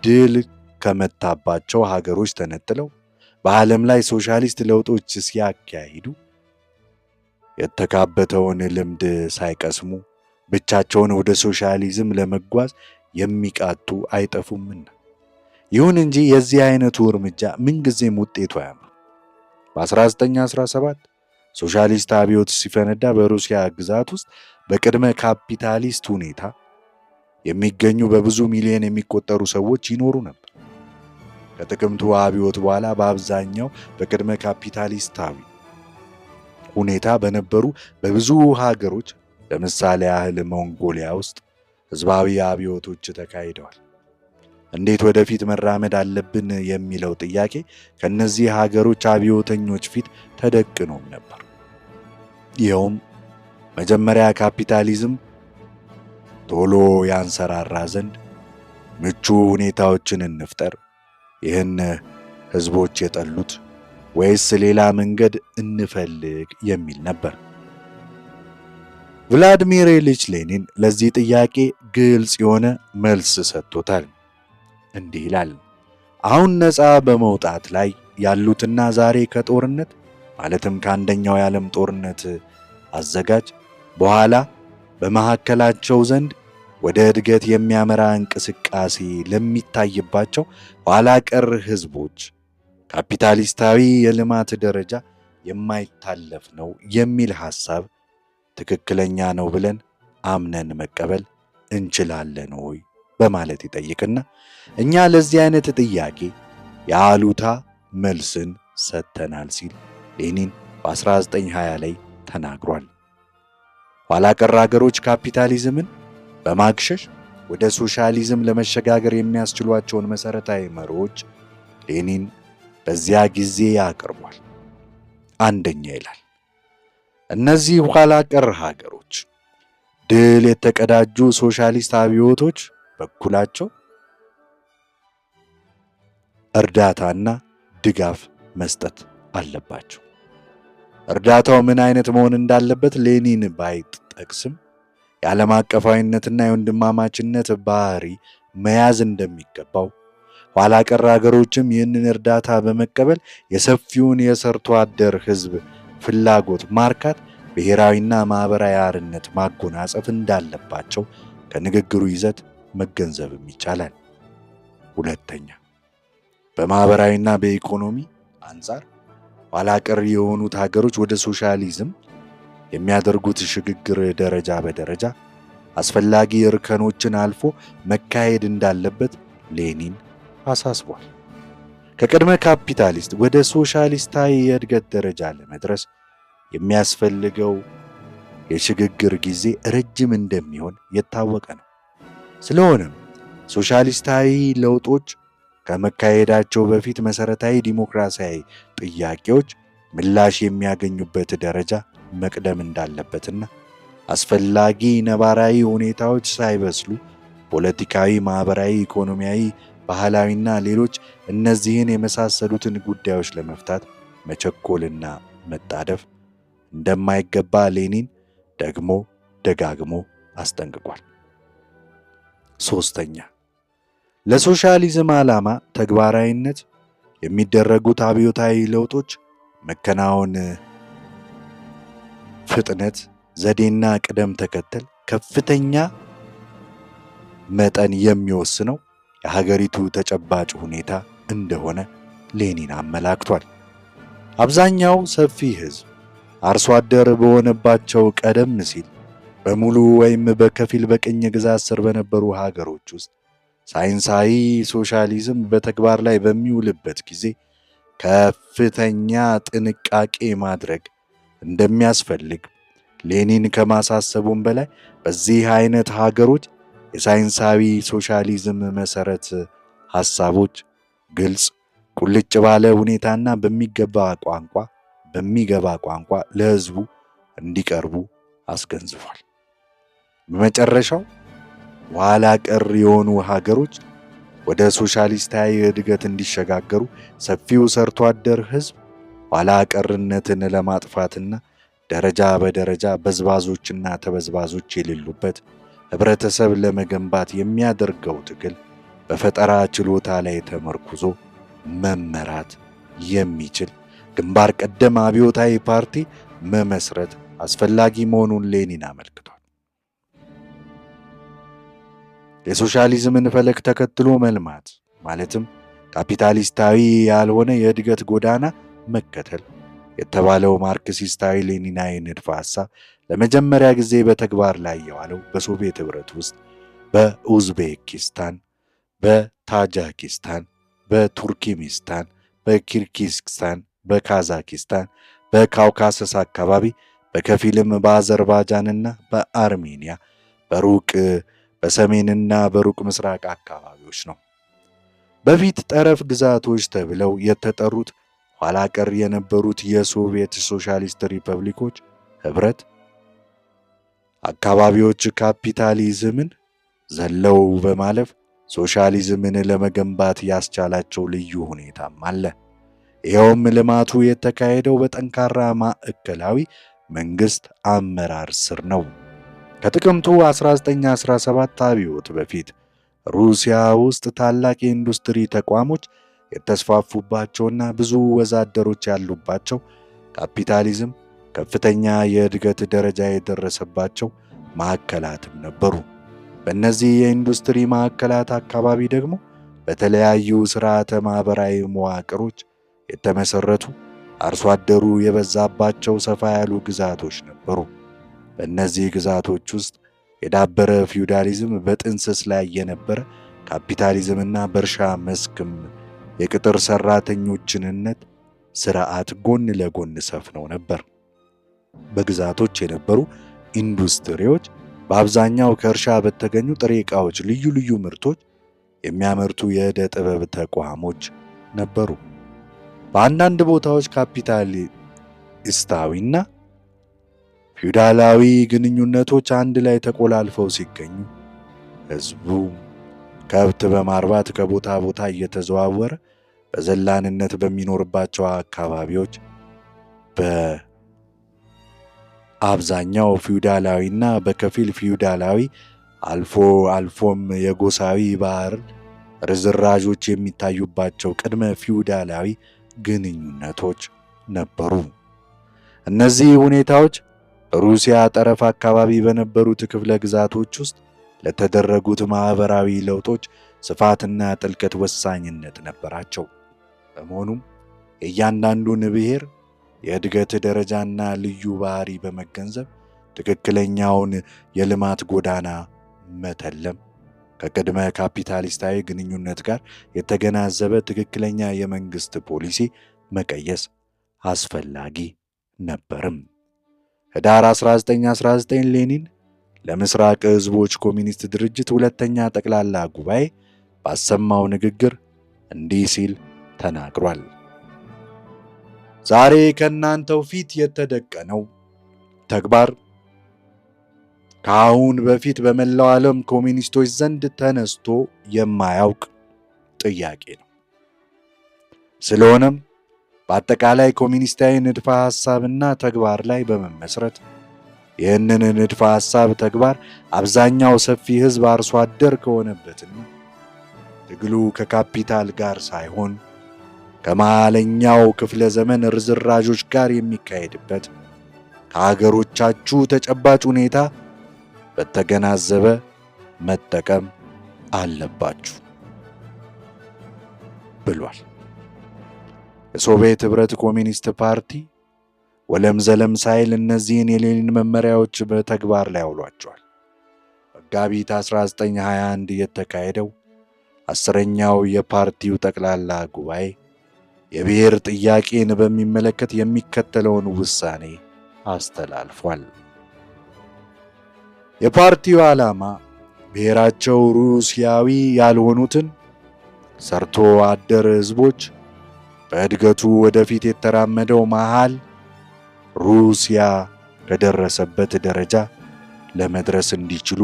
ድል ከመታባቸው ሀገሮች ተነጥለው በዓለም ላይ ሶሻሊስት ለውጦች ሲያካሂዱ የተካበተውን ልምድ ሳይቀስሙ ብቻቸውን ወደ ሶሻሊዝም ለመጓዝ የሚቃጡ አይጠፉምና። ይሁን እንጂ የዚህ አይነቱ እርምጃ ምንጊዜም ውጤቱ አያምርም። በ1917 ሶሻሊስት አብዮት ሲፈነዳ በሩሲያ ግዛት ውስጥ በቅድመ ካፒታሊስት ሁኔታ የሚገኙ በብዙ ሚሊዮን የሚቆጠሩ ሰዎች ይኖሩ ነበር። ከጥቅምቱ አብዮት በኋላ በአብዛኛው በቅድመ ካፒታሊስታዊ ሁኔታ በነበሩ በብዙ ሀገሮች ለምሳሌ ያህል ሞንጎሊያ ውስጥ ህዝባዊ አብዮቶች ተካሂደዋል። እንዴት ወደፊት መራመድ አለብን የሚለው ጥያቄ ከነዚህ ሀገሮች አብዮተኞች ፊት ተደቅኖም ነበር። ይኸውም መጀመሪያ ካፒታሊዝም ቶሎ ያንሰራራ ዘንድ ምቹ ሁኔታዎችን እንፍጠር፣ ይህን ህዝቦች የጠሉት ወይስ ሌላ መንገድ እንፈልግ የሚል ነበር። ቭላድሚር ኢሊች ሌኒን ለዚህ ጥያቄ ግልጽ የሆነ መልስ ሰጥቶታል። እንዲህ ይላል: አሁን ነፃ በመውጣት ላይ ያሉትና ዛሬ ከጦርነት ማለትም ከአንደኛው የዓለም ጦርነት አዘጋጅ በኋላ በመካከላቸው ዘንድ ወደ እድገት የሚያመራ እንቅስቃሴ ለሚታይባቸው ኋላ ቀር ህዝቦች ካፒታሊስታዊ የልማት ደረጃ የማይታለፍ ነው የሚል ሐሳብ ትክክለኛ ነው ብለን አምነን መቀበል እንችላለን ወይ በማለት ይጠይቅና እኛ ለዚህ አይነት ጥያቄ የአሉታ መልስን ሰጥተናል ሲል ሌኒን በ1920 ላይ ተናግሯል። ኋላ ቀር ሀገሮች ካፒታሊዝምን በማግሸሽ ወደ ሶሻሊዝም ለመሸጋገር የሚያስችሏቸውን መሰረታዊ መርሆች ሌኒን በዚያ ጊዜ ያቀርቧል። አንደኛ ይላል፣ እነዚህ ኋላ ቀር ሀገሮች ድል የተቀዳጁ ሶሻሊስት አብዮቶች በኩላቸው እርዳታና ድጋፍ መስጠት አለባቸው። እርዳታው ምን አይነት መሆን እንዳለበት ሌኒን ባይጠቅስም የዓለም አቀፋዊነትና የወንድማማችነት ባህሪ መያዝ እንደሚገባው ኋላ ቀር ሀገሮችም ይህንን እርዳታ በመቀበል የሰፊውን የሰርቶ አደር ህዝብ ፍላጎት ማርካት፣ ብሔራዊና ማህበራዊ አርነት ማጎናጸፍ እንዳለባቸው ከንግግሩ ይዘት መገንዘብም ይቻላል። ሁለተኛ፣ በማህበራዊና በኢኮኖሚ አንጻር ኋላ ቀር የሆኑት ሀገሮች ወደ ሶሻሊዝም የሚያደርጉት ሽግግር ደረጃ በደረጃ አስፈላጊ እርከኖችን አልፎ መካሄድ እንዳለበት ሌኒን አሳስቧል። ከቅድመ ካፒታሊስት ወደ ሶሻሊስታዊ የእድገት ደረጃ ለመድረስ የሚያስፈልገው የሽግግር ጊዜ ረጅም እንደሚሆን የታወቀ ነው። ስለሆነም ሶሻሊስታዊ ለውጦች ከመካሄዳቸው በፊት መሰረታዊ ዲሞክራሲያዊ ጥያቄዎች ምላሽ የሚያገኙበት ደረጃ መቅደም እንዳለበትና አስፈላጊ ነባራዊ ሁኔታዎች ሳይበስሉ ፖለቲካዊ፣ ማህበራዊ፣ ኢኮኖሚያዊ፣ ባህላዊና ሌሎች እነዚህን የመሳሰሉትን ጉዳዮች ለመፍታት መቸኮልና መጣደፍ እንደማይገባ ሌኒን ደግሞ ደጋግሞ አስጠንቅቋል። ሶስተኛ፣ ለሶሻሊዝም ዓላማ ተግባራዊነት የሚደረጉት አብዮታዊ ለውጦች መከናወን ፍጥነት፣ ዘዴና ቅደም ተከተል ከፍተኛ መጠን የሚወስነው የሀገሪቱ ተጨባጭ ሁኔታ እንደሆነ ሌኒን አመላክቷል። አብዛኛው ሰፊ ሕዝብ አርሶ አደር በሆነባቸው ቀደም ሲል በሙሉ ወይም በከፊል በቅኝ ግዛት ስር በነበሩ ሀገሮች ውስጥ ሳይንሳዊ ሶሻሊዝም በተግባር ላይ በሚውልበት ጊዜ ከፍተኛ ጥንቃቄ ማድረግ እንደሚያስፈልግ ሌኒን ከማሳሰቡም በላይ በዚህ አይነት ሀገሮች የሳይንሳዊ ሶሻሊዝም መሰረት ሐሳቦች ግልጽ ቁልጭ ባለ ሁኔታና በሚገባ ቋንቋ ለሕዝቡ እንዲቀርቡ አስገንዝቧል። በመጨረሻው ኋላ ቀር የሆኑ ሀገሮች ወደ ሶሻሊስታዊ እድገት እንዲሸጋገሩ ሰፊው ሰርቶ አደር ሕዝብ ኋላ ቀርነትን ለማጥፋትና ደረጃ በደረጃ በዝባዞችና ተበዝባዞች የሌሉበት ህብረተሰብ ለመገንባት የሚያደርገው ትግል በፈጠራ ችሎታ ላይ ተመርኩዞ መመራት የሚችል ግንባር ቀደም አብዮታዊ ፓርቲ መመስረት አስፈላጊ መሆኑን ሌኒን አመልክቷል። የሶሻሊዝምን ፈለግ ተከትሎ መልማት ማለትም ካፒታሊስታዊ ያልሆነ የእድገት ጎዳና መከተል የተባለው ማርክሲስታዊ ሌኒናዊ ንድፈ ሐሳብ ለመጀመሪያ ጊዜ በተግባር ላይ የዋለው በሶቪየት ህብረት ውስጥ በኡዝቤኪስታን፣ በታጂኪስታን፣ በቱርክሜኒስታን፣ በኪርጊዝስታን፣ በካዛኪስታን፣ በካውካሰስ አካባቢ በከፊልም በአዘርባይጃንና በአርሜኒያ በሰሜንና በሩቅ ምስራቅ አካባቢዎች ነው። በፊት ጠረፍ ግዛቶች ተብለው የተጠሩት ኋላ ቀር የነበሩት የሶቪየት ሶሻሊስት ሪፐብሊኮች ህብረት አካባቢዎች ካፒታሊዝምን ዘለው በማለፍ ሶሻሊዝምን ለመገንባት ያስቻላቸው ልዩ ሁኔታም አለ። ይኸውም ልማቱ የተካሄደው በጠንካራ ማዕከላዊ መንግስት አመራር ስር ነው። ከጥቅምቱ 1917 አብዮት በፊት ሩሲያ ውስጥ ታላቅ የኢንዱስትሪ ተቋሞች የተስፋፉባቸውና ብዙ ወዛደሮች ያሉባቸው፣ ካፒታሊዝም ከፍተኛ የእድገት ደረጃ የደረሰባቸው ማዕከላትም ነበሩ። በእነዚህ የኢንዱስትሪ ማዕከላት አካባቢ ደግሞ በተለያዩ ስርዓተ ማህበራዊ መዋቅሮች የተመሰረቱ አርሶ አደሩ የበዛባቸው ሰፋ ያሉ ግዛቶች ነበሩ። በእነዚህ ግዛቶች ውስጥ የዳበረ ፊውዳሊዝም በጥንስስ ላይ የነበረ ካፒታሊዝምና በእርሻ መስክም የቅጥር ሰራተኞችንነት ስርዓት ጎን ለጎን ሰፍነው ነበር። በግዛቶች የነበሩ ኢንዱስትሪዎች በአብዛኛው ከእርሻ በተገኙ ጥሬ ዕቃዎች ልዩ ልዩ ምርቶች የሚያመርቱ የዕደ ጥበብ ተቋሞች ነበሩ። በአንዳንድ ቦታዎች ካፒታሊስታዊና ፊውዳላዊ ግንኙነቶች አንድ ላይ ተቆላልፈው ሲገኙ ሕዝቡ ከብት በማርባት ከቦታ ቦታ እየተዘዋወረ በዘላንነት በሚኖርባቸው አካባቢዎች በአብዛኛው ፊውዳላዊና በከፊል ፊውዳላዊ አልፎም የጎሳዊ ባህል ርዝራዦች የሚታዩባቸው ቅድመ ፊውዳላዊ ግንኙነቶች ነበሩ። እነዚህ ሁኔታዎች በሩሲያ ጠረፍ አካባቢ በነበሩት ክፍለ ግዛቶች ውስጥ ለተደረጉት ማህበራዊ ለውጦች ስፋትና ጥልቀት ወሳኝነት ነበራቸው። በመሆኑም የእያንዳንዱን ብሔር የእድገት ደረጃና ልዩ ባህሪ በመገንዘብ ትክክለኛውን የልማት ጎዳና መተለም፣ ከቅድመ ካፒታሊስታዊ ግንኙነት ጋር የተገናዘበ ትክክለኛ የመንግስት ፖሊሲ መቀየስ አስፈላጊ ነበርም። ህዳር 1919 ሌኒን ለምስራቅ ህዝቦች ኮሚኒስት ድርጅት ሁለተኛ ጠቅላላ ጉባኤ ባሰማው ንግግር እንዲህ ሲል ተናግሯል። ዛሬ ከእናንተው ፊት የተደቀነው ተግባር ከአሁን በፊት በመላው ዓለም ኮሚኒስቶች ዘንድ ተነስቶ የማያውቅ ጥያቄ ነው። ስለሆነም በአጠቃላይ ኮሚኒስታዊ ንድፈ ሐሳብና ተግባር ላይ በመመስረት ይህንን ንድፈ ሐሳብ ተግባር አብዛኛው ሰፊ ህዝብ አርሶ አደር ከሆነበትና ትግሉ ከካፒታል ጋር ሳይሆን ከመሃለኛው ክፍለ ዘመን ርዝራዦች ጋር የሚካሄድበት ከሀገሮቻችሁ ተጨባጭ ሁኔታ በተገናዘበ መጠቀም አለባችሁ ብሏል። የሶቪየት ኅብረት ኮሚኒስት ፓርቲ ወለም ዘለም ሳይል እነዚህን የሌኒን መመሪያዎች በተግባር ላይ አውሏቸዋል። መጋቢት 1921 የተካሄደው 10ኛው የፓርቲው ጠቅላላ ጉባኤ የብሔር ጥያቄን በሚመለከት የሚከተለውን ውሳኔ አስተላልፏል። የፓርቲው ዓላማ ብሔራቸው ሩሲያዊ ያልሆኑትን ሰርቶ አደር ሕዝቦች በእድገቱ ወደፊት የተራመደው መሃል ሩሲያ ከደረሰበት ደረጃ ለመድረስ እንዲችሉ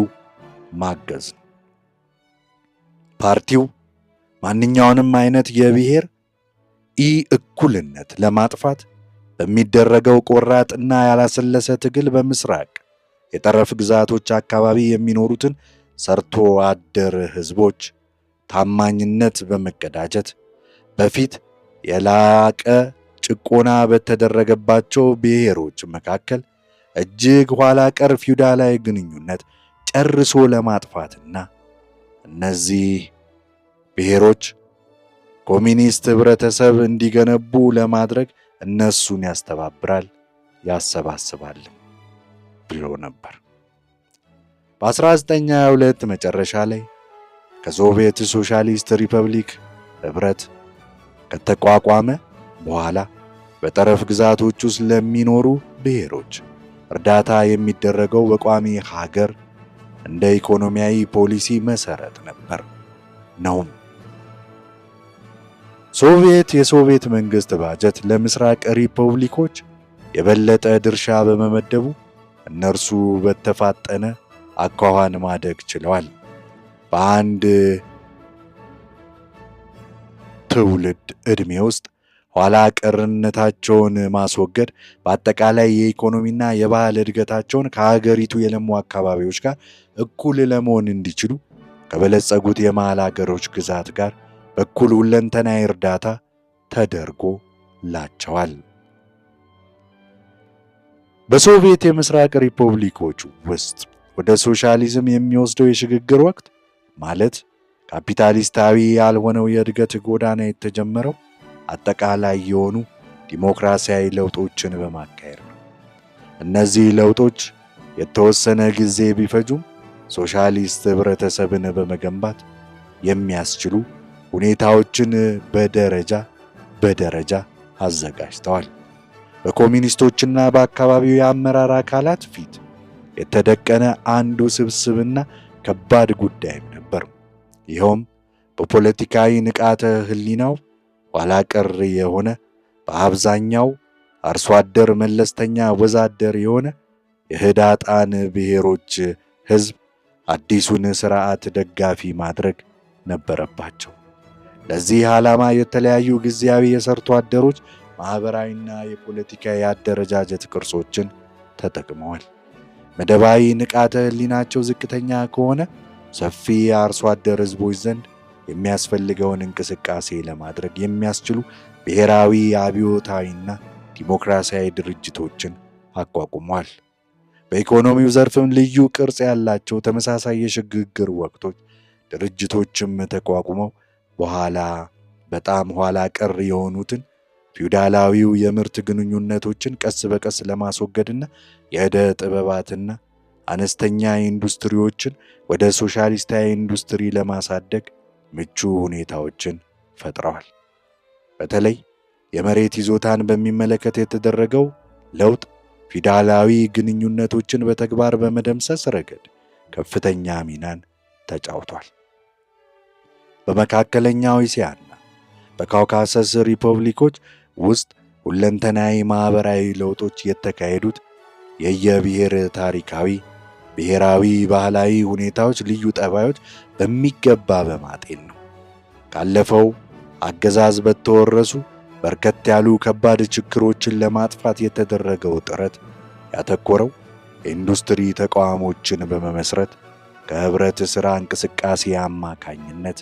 ማገዝ ነው። ፓርቲው ማንኛውንም አይነት የብሔር እኩልነት ለማጥፋት በሚደረገው ቆራጥና ያላሰለሰ ትግል በምስራቅ የጠረፍ ግዛቶች አካባቢ የሚኖሩትን ሰርቶ አደር ሕዝቦች ታማኝነት በመቀዳጀት በፊት የላቀ ጭቆና በተደረገባቸው ብሔሮች መካከል እጅግ ኋላ ቀር ፊውዳላዊ ግንኙነት ጨርሶ ለማጥፋትና እነዚህ ብሔሮች ኮሚኒስት ህብረተሰብ እንዲገነቡ ለማድረግ እነሱን ያስተባብራል፣ ያሰባስባል ብሎ ነበር። በ1922 መጨረሻ ላይ ከሶቪየት ሶሻሊስት ሪፐብሊክ ህብረት ከተቋቋመ በኋላ በጠረፍ ግዛቶች ውስጥ ለሚኖሩ ብሔሮች እርዳታ የሚደረገው በቋሚ ሀገር እንደ ኢኮኖሚያዊ ፖሊሲ መሰረት ነበር ነውም። የሶቪየት መንግስት ባጀት ለምስራቅ ሪፐብሊኮች የበለጠ ድርሻ በመመደቡ እነርሱ በተፋጠነ አኳኋን ማደግ ችለዋል። በአንድ ትውልድ ዕድሜ ውስጥ ኋላ ቀርነታቸውን ማስወገድ በአጠቃላይ የኢኮኖሚና የባህል እድገታቸውን ከሀገሪቱ የለሙ አካባቢዎች ጋር እኩል ለመሆን እንዲችሉ ከበለጸጉት የመሃል ሀገሮች ግዛት ጋር በኩል ሁለንተናዊ እርዳታ ተደርጎላቸዋል። በሶቪየት የምስራቅ ሪፐብሊኮች ውስጥ ወደ ሶሻሊዝም የሚወስደው የሽግግር ወቅት ማለት ካፒታሊስታዊ ያልሆነው የእድገት ጎዳና የተጀመረው አጠቃላይ የሆኑ ዲሞክራሲያዊ ለውጦችን በማካሄድ ነው። እነዚህ ለውጦች የተወሰነ ጊዜ ቢፈጁም ሶሻሊስት ህብረተሰብን በመገንባት የሚያስችሉ ሁኔታዎችን በደረጃ አዘጋጅተዋል። በኮሚኒስቶችና በአካባቢው የአመራር አካላት ፊት የተደቀነ አንዱ ውስብስብና ከባድ ጉዳይም ነበር። ይኸውም በፖለቲካዊ ንቃተ ህሊናው ኋላ ቀር የሆነ በአብዛኛው አርሶ አደር መለስተኛ ወዛደር የሆነ የህዳጣን ብሔሮች ህዝብ አዲሱን ስርዓት ደጋፊ ማድረግ ነበረባቸው። ለዚህ ዓላማ የተለያዩ ጊዜያዊ የሰርቶ አደሮች ማህበራዊና የፖለቲካዊ አደረጃጀት ቅርጾችን ተጠቅመዋል። መደባዊ ንቃተ ህሊናቸው ዝቅተኛ ከሆነ ሰፊ የአርሶ አደር ህዝቦች ዘንድ የሚያስፈልገውን እንቅስቃሴ ለማድረግ የሚያስችሉ ብሔራዊ አብዮታዊና ዲሞክራሲያዊ ድርጅቶችን አቋቁሟል። በኢኮኖሚው ዘርፍም ልዩ ቅርጽ ያላቸው ተመሳሳይ የሽግግር ወቅቶች ድርጅቶችም ተቋቁመው በኋላ በጣም ኋላ ቀር የሆኑትን ፊውዳላዊው የምርት ግንኙነቶችን ቀስ በቀስ ለማስወገድና የዕደ ጥበባትና አነስተኛ ኢንዱስትሪዎችን ወደ ሶሻሊስታዊ ኢንዱስትሪ ለማሳደግ ምቹ ሁኔታዎችን ፈጥረዋል። በተለይ የመሬት ይዞታን በሚመለከት የተደረገው ለውጥ ፊውዳላዊ ግንኙነቶችን በተግባር በመደምሰስ ረገድ ከፍተኛ ሚናን ተጫውቷል። በመካከለኛው እስያና በካውካሰስ ሪፐብሊኮች ውስጥ ሁለንተናዊ ማህበራዊ ለውጦች የተካሄዱት የየብሔር ታሪካዊ፣ ብሔራዊ፣ ባህላዊ ሁኔታዎች ልዩ ጠባዮች በሚገባ በማጤን ነው። ካለፈው አገዛዝ በተወረሱ በርከት ያሉ ከባድ ችግሮችን ለማጥፋት የተደረገው ጥረት ያተኮረው የኢንዱስትሪ ተቋሞችን በመመስረት ከህብረት ሥራ እንቅስቃሴ አማካኝነት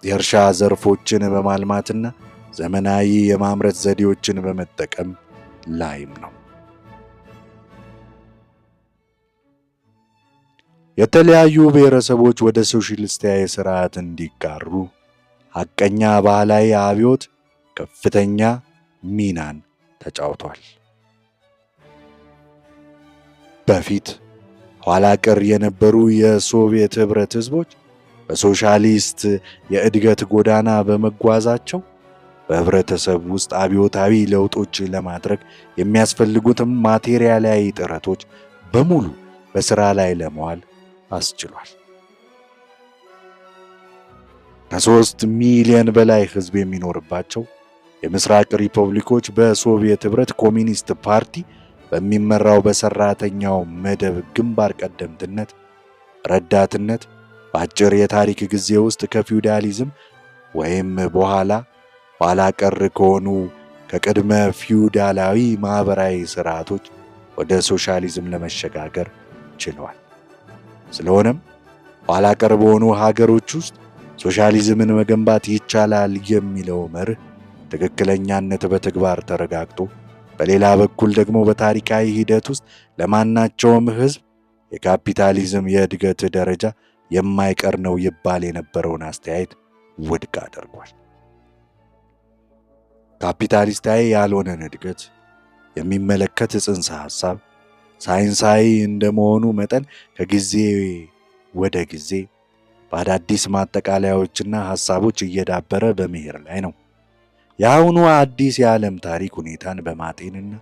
የእርሻ ዘርፎችን በማልማትና ዘመናዊ የማምረት ዘዴዎችን በመጠቀም ላይም ነው። የተለያዩ ብሔረሰቦች ወደ ሶሻሊስታዊ ስርዓት እንዲጋሩ ሐቀኛ ባህላዊ አብዮት ከፍተኛ ሚናን ተጫውቷል። በፊት ኋላ ቀር የነበሩ የሶቪየት ኅብረት ሕዝቦች በሶሻሊስት የእድገት ጎዳና በመጓዛቸው በህብረተሰብ ውስጥ አብዮታዊ ለውጦች ለማድረግ የሚያስፈልጉትም ማቴሪያላዊ ጥረቶች በሙሉ በሥራ ላይ ለመዋል አስችሏል። ከ3 ሚሊዮን በላይ ሕዝብ የሚኖርባቸው የምስራቅ ሪፐብሊኮች በሶቪየት ኅብረት ኮሚኒስት ፓርቲ በሚመራው በሰራተኛው መደብ ግንባር ቀደምትነት ረዳትነት በአጭር የታሪክ ጊዜ ውስጥ ከፊውዳሊዝም ወይም ኋላ ቀር ከሆኑ ከቅድመ ፊውዳላዊ ማኅበራዊ ሥርዓቶች ወደ ሶሻሊዝም ለመሸጋገር ችለዋል። ስለሆነም ኋላ ቀር በሆኑ ሀገሮች ውስጥ ሶሻሊዝምን መገንባት ይቻላል የሚለው መርህ ትክክለኛነት በተግባር ተረጋግጦ፣ በሌላ በኩል ደግሞ በታሪካዊ ሂደት ውስጥ ለማናቸውም ሕዝብ የካፒታሊዝም የእድገት ደረጃ የማይቀር ነው ይባል የነበረውን አስተያየት ውድቅ አድርጓል። ካፒታሊስታዊ ያልሆነን እድገት የሚመለከት ጽንሰ ሐሳብ ሳይንሳዊ እንደመሆኑ መጠን ከጊዜ ወደ ጊዜ በአዳዲስ ማጠቃለያዎችና ሐሳቦች እየዳበረ በመሄድ ላይ ነው። የአሁኑ አዲስ የዓለም ታሪክ ሁኔታን በማጤንና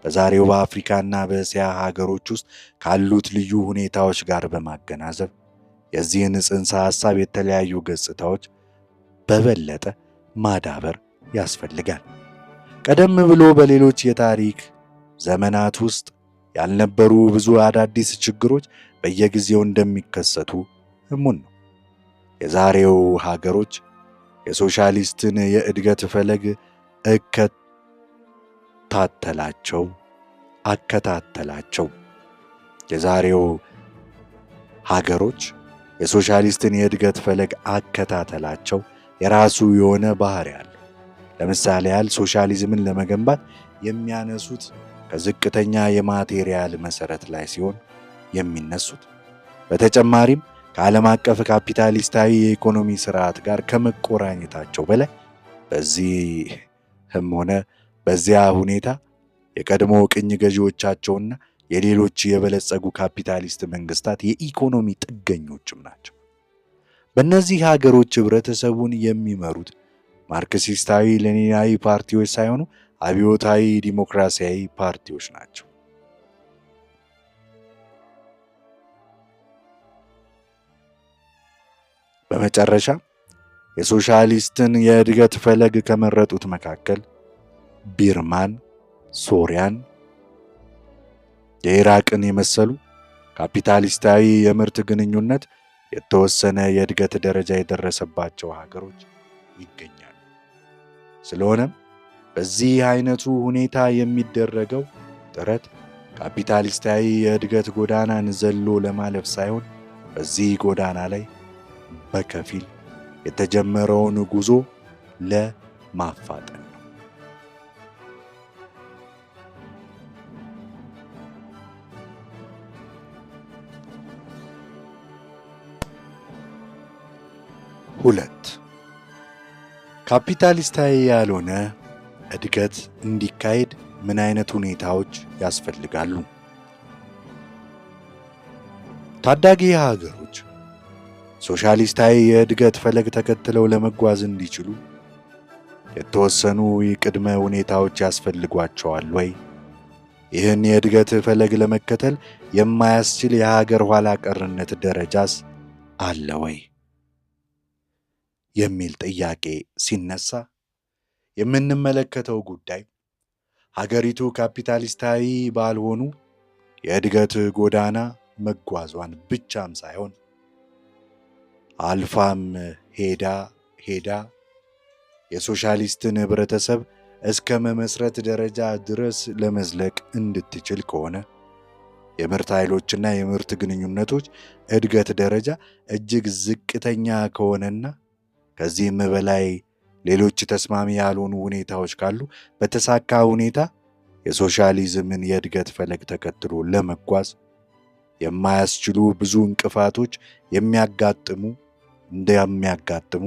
በዛሬው በአፍሪካና በእስያ ሀገሮች ውስጥ ካሉት ልዩ ሁኔታዎች ጋር በማገናዘብ የዚህን ጽንሰ ሐሳብ የተለያዩ ገጽታዎች በበለጠ ማዳበር ያስፈልጋል። ቀደም ብሎ በሌሎች የታሪክ ዘመናት ውስጥ ያልነበሩ ብዙ አዳዲስ ችግሮች በየጊዜው እንደሚከሰቱ እሙን ነው። የዛሬው ሀገሮች የሶሻሊስትን የእድገት ፈለግ አከታተላቸው። የዛሬው ሀገሮች የሶሻሊስትን የእድገት ፈለግ አከታተላቸው የራሱ የሆነ ባህሪ አለ። ለምሳሌ ያህል ሶሻሊዝምን ለመገንባት የሚያነሱት ከዝቅተኛ የማቴሪያል መሰረት ላይ ሲሆን የሚነሱት በተጨማሪም ከዓለም አቀፍ ካፒታሊስታዊ የኢኮኖሚ ስርዓት ጋር ከመቆራኘታቸው በላይ በዚህም ሆነ በዚያ ሁኔታ የቀድሞ ቅኝ ገዢዎቻቸውና የሌሎች የበለጸጉ ካፒታሊስት መንግስታት የኢኮኖሚ ጥገኞችም ናቸው። በእነዚህ ሀገሮች ህብረተሰቡን የሚመሩት ማርክሲስታዊ ሌኒናዊ ፓርቲዎች ሳይሆኑ አብዮታዊ ዲሞክራሲያዊ ፓርቲዎች ናቸው። በመጨረሻ የሶሻሊስትን የእድገት ፈለግ ከመረጡት መካከል ቢርማን፣ ሶሪያን፣ የኢራቅን የመሰሉ ካፒታሊስታዊ የምርት ግንኙነት የተወሰነ የእድገት ደረጃ የደረሰባቸው ሀገሮች ይገኛሉ። ስለሆነም በዚህ አይነቱ ሁኔታ የሚደረገው ጥረት ካፒታሊስታዊ የእድገት ጎዳናን ዘሎ ለማለፍ ሳይሆን በዚህ ጎዳና ላይ በከፊል የተጀመረውን ጉዞ ለማፋጠን ነው። ሁለት ካፒታሊስታዊ ያልሆነ እድገት እንዲካሄድ ምን አይነት ሁኔታዎች ያስፈልጋሉ? ታዳጊ ሀገሮች ሶሻሊስታዊ የእድገት ፈለግ ተከትለው ለመጓዝ እንዲችሉ የተወሰኑ የቅድመ ሁኔታዎች ያስፈልጓቸዋል ወይ? ይህን የእድገት ፈለግ ለመከተል የማያስችል የሀገር ኋላ ቀርነት ደረጃስ አለ ወይ የሚል ጥያቄ ሲነሳ የምንመለከተው ጉዳይ ሀገሪቱ ካፒታሊስታዊ ባልሆኑ የእድገት ጎዳና መጓዟን ብቻም ሳይሆን አልፋም ሄዳ የሶሻሊስትን ህብረተሰብ እስከ መመስረት ደረጃ ድረስ ለመዝለቅ እንድትችል ከሆነ የምርት ኃይሎችና የምርት ግንኙነቶች እድገት ደረጃ እጅግ ዝቅተኛ ከሆነና ከዚህም በላይ ሌሎች ተስማሚ ያልሆኑ ሁኔታዎች ካሉ በተሳካ ሁኔታ የሶሻሊዝምን የእድገት ፈለግ ተከትሎ ለመጓዝ የማያስችሉ ብዙ እንቅፋቶች እንደሚያጋጥሙ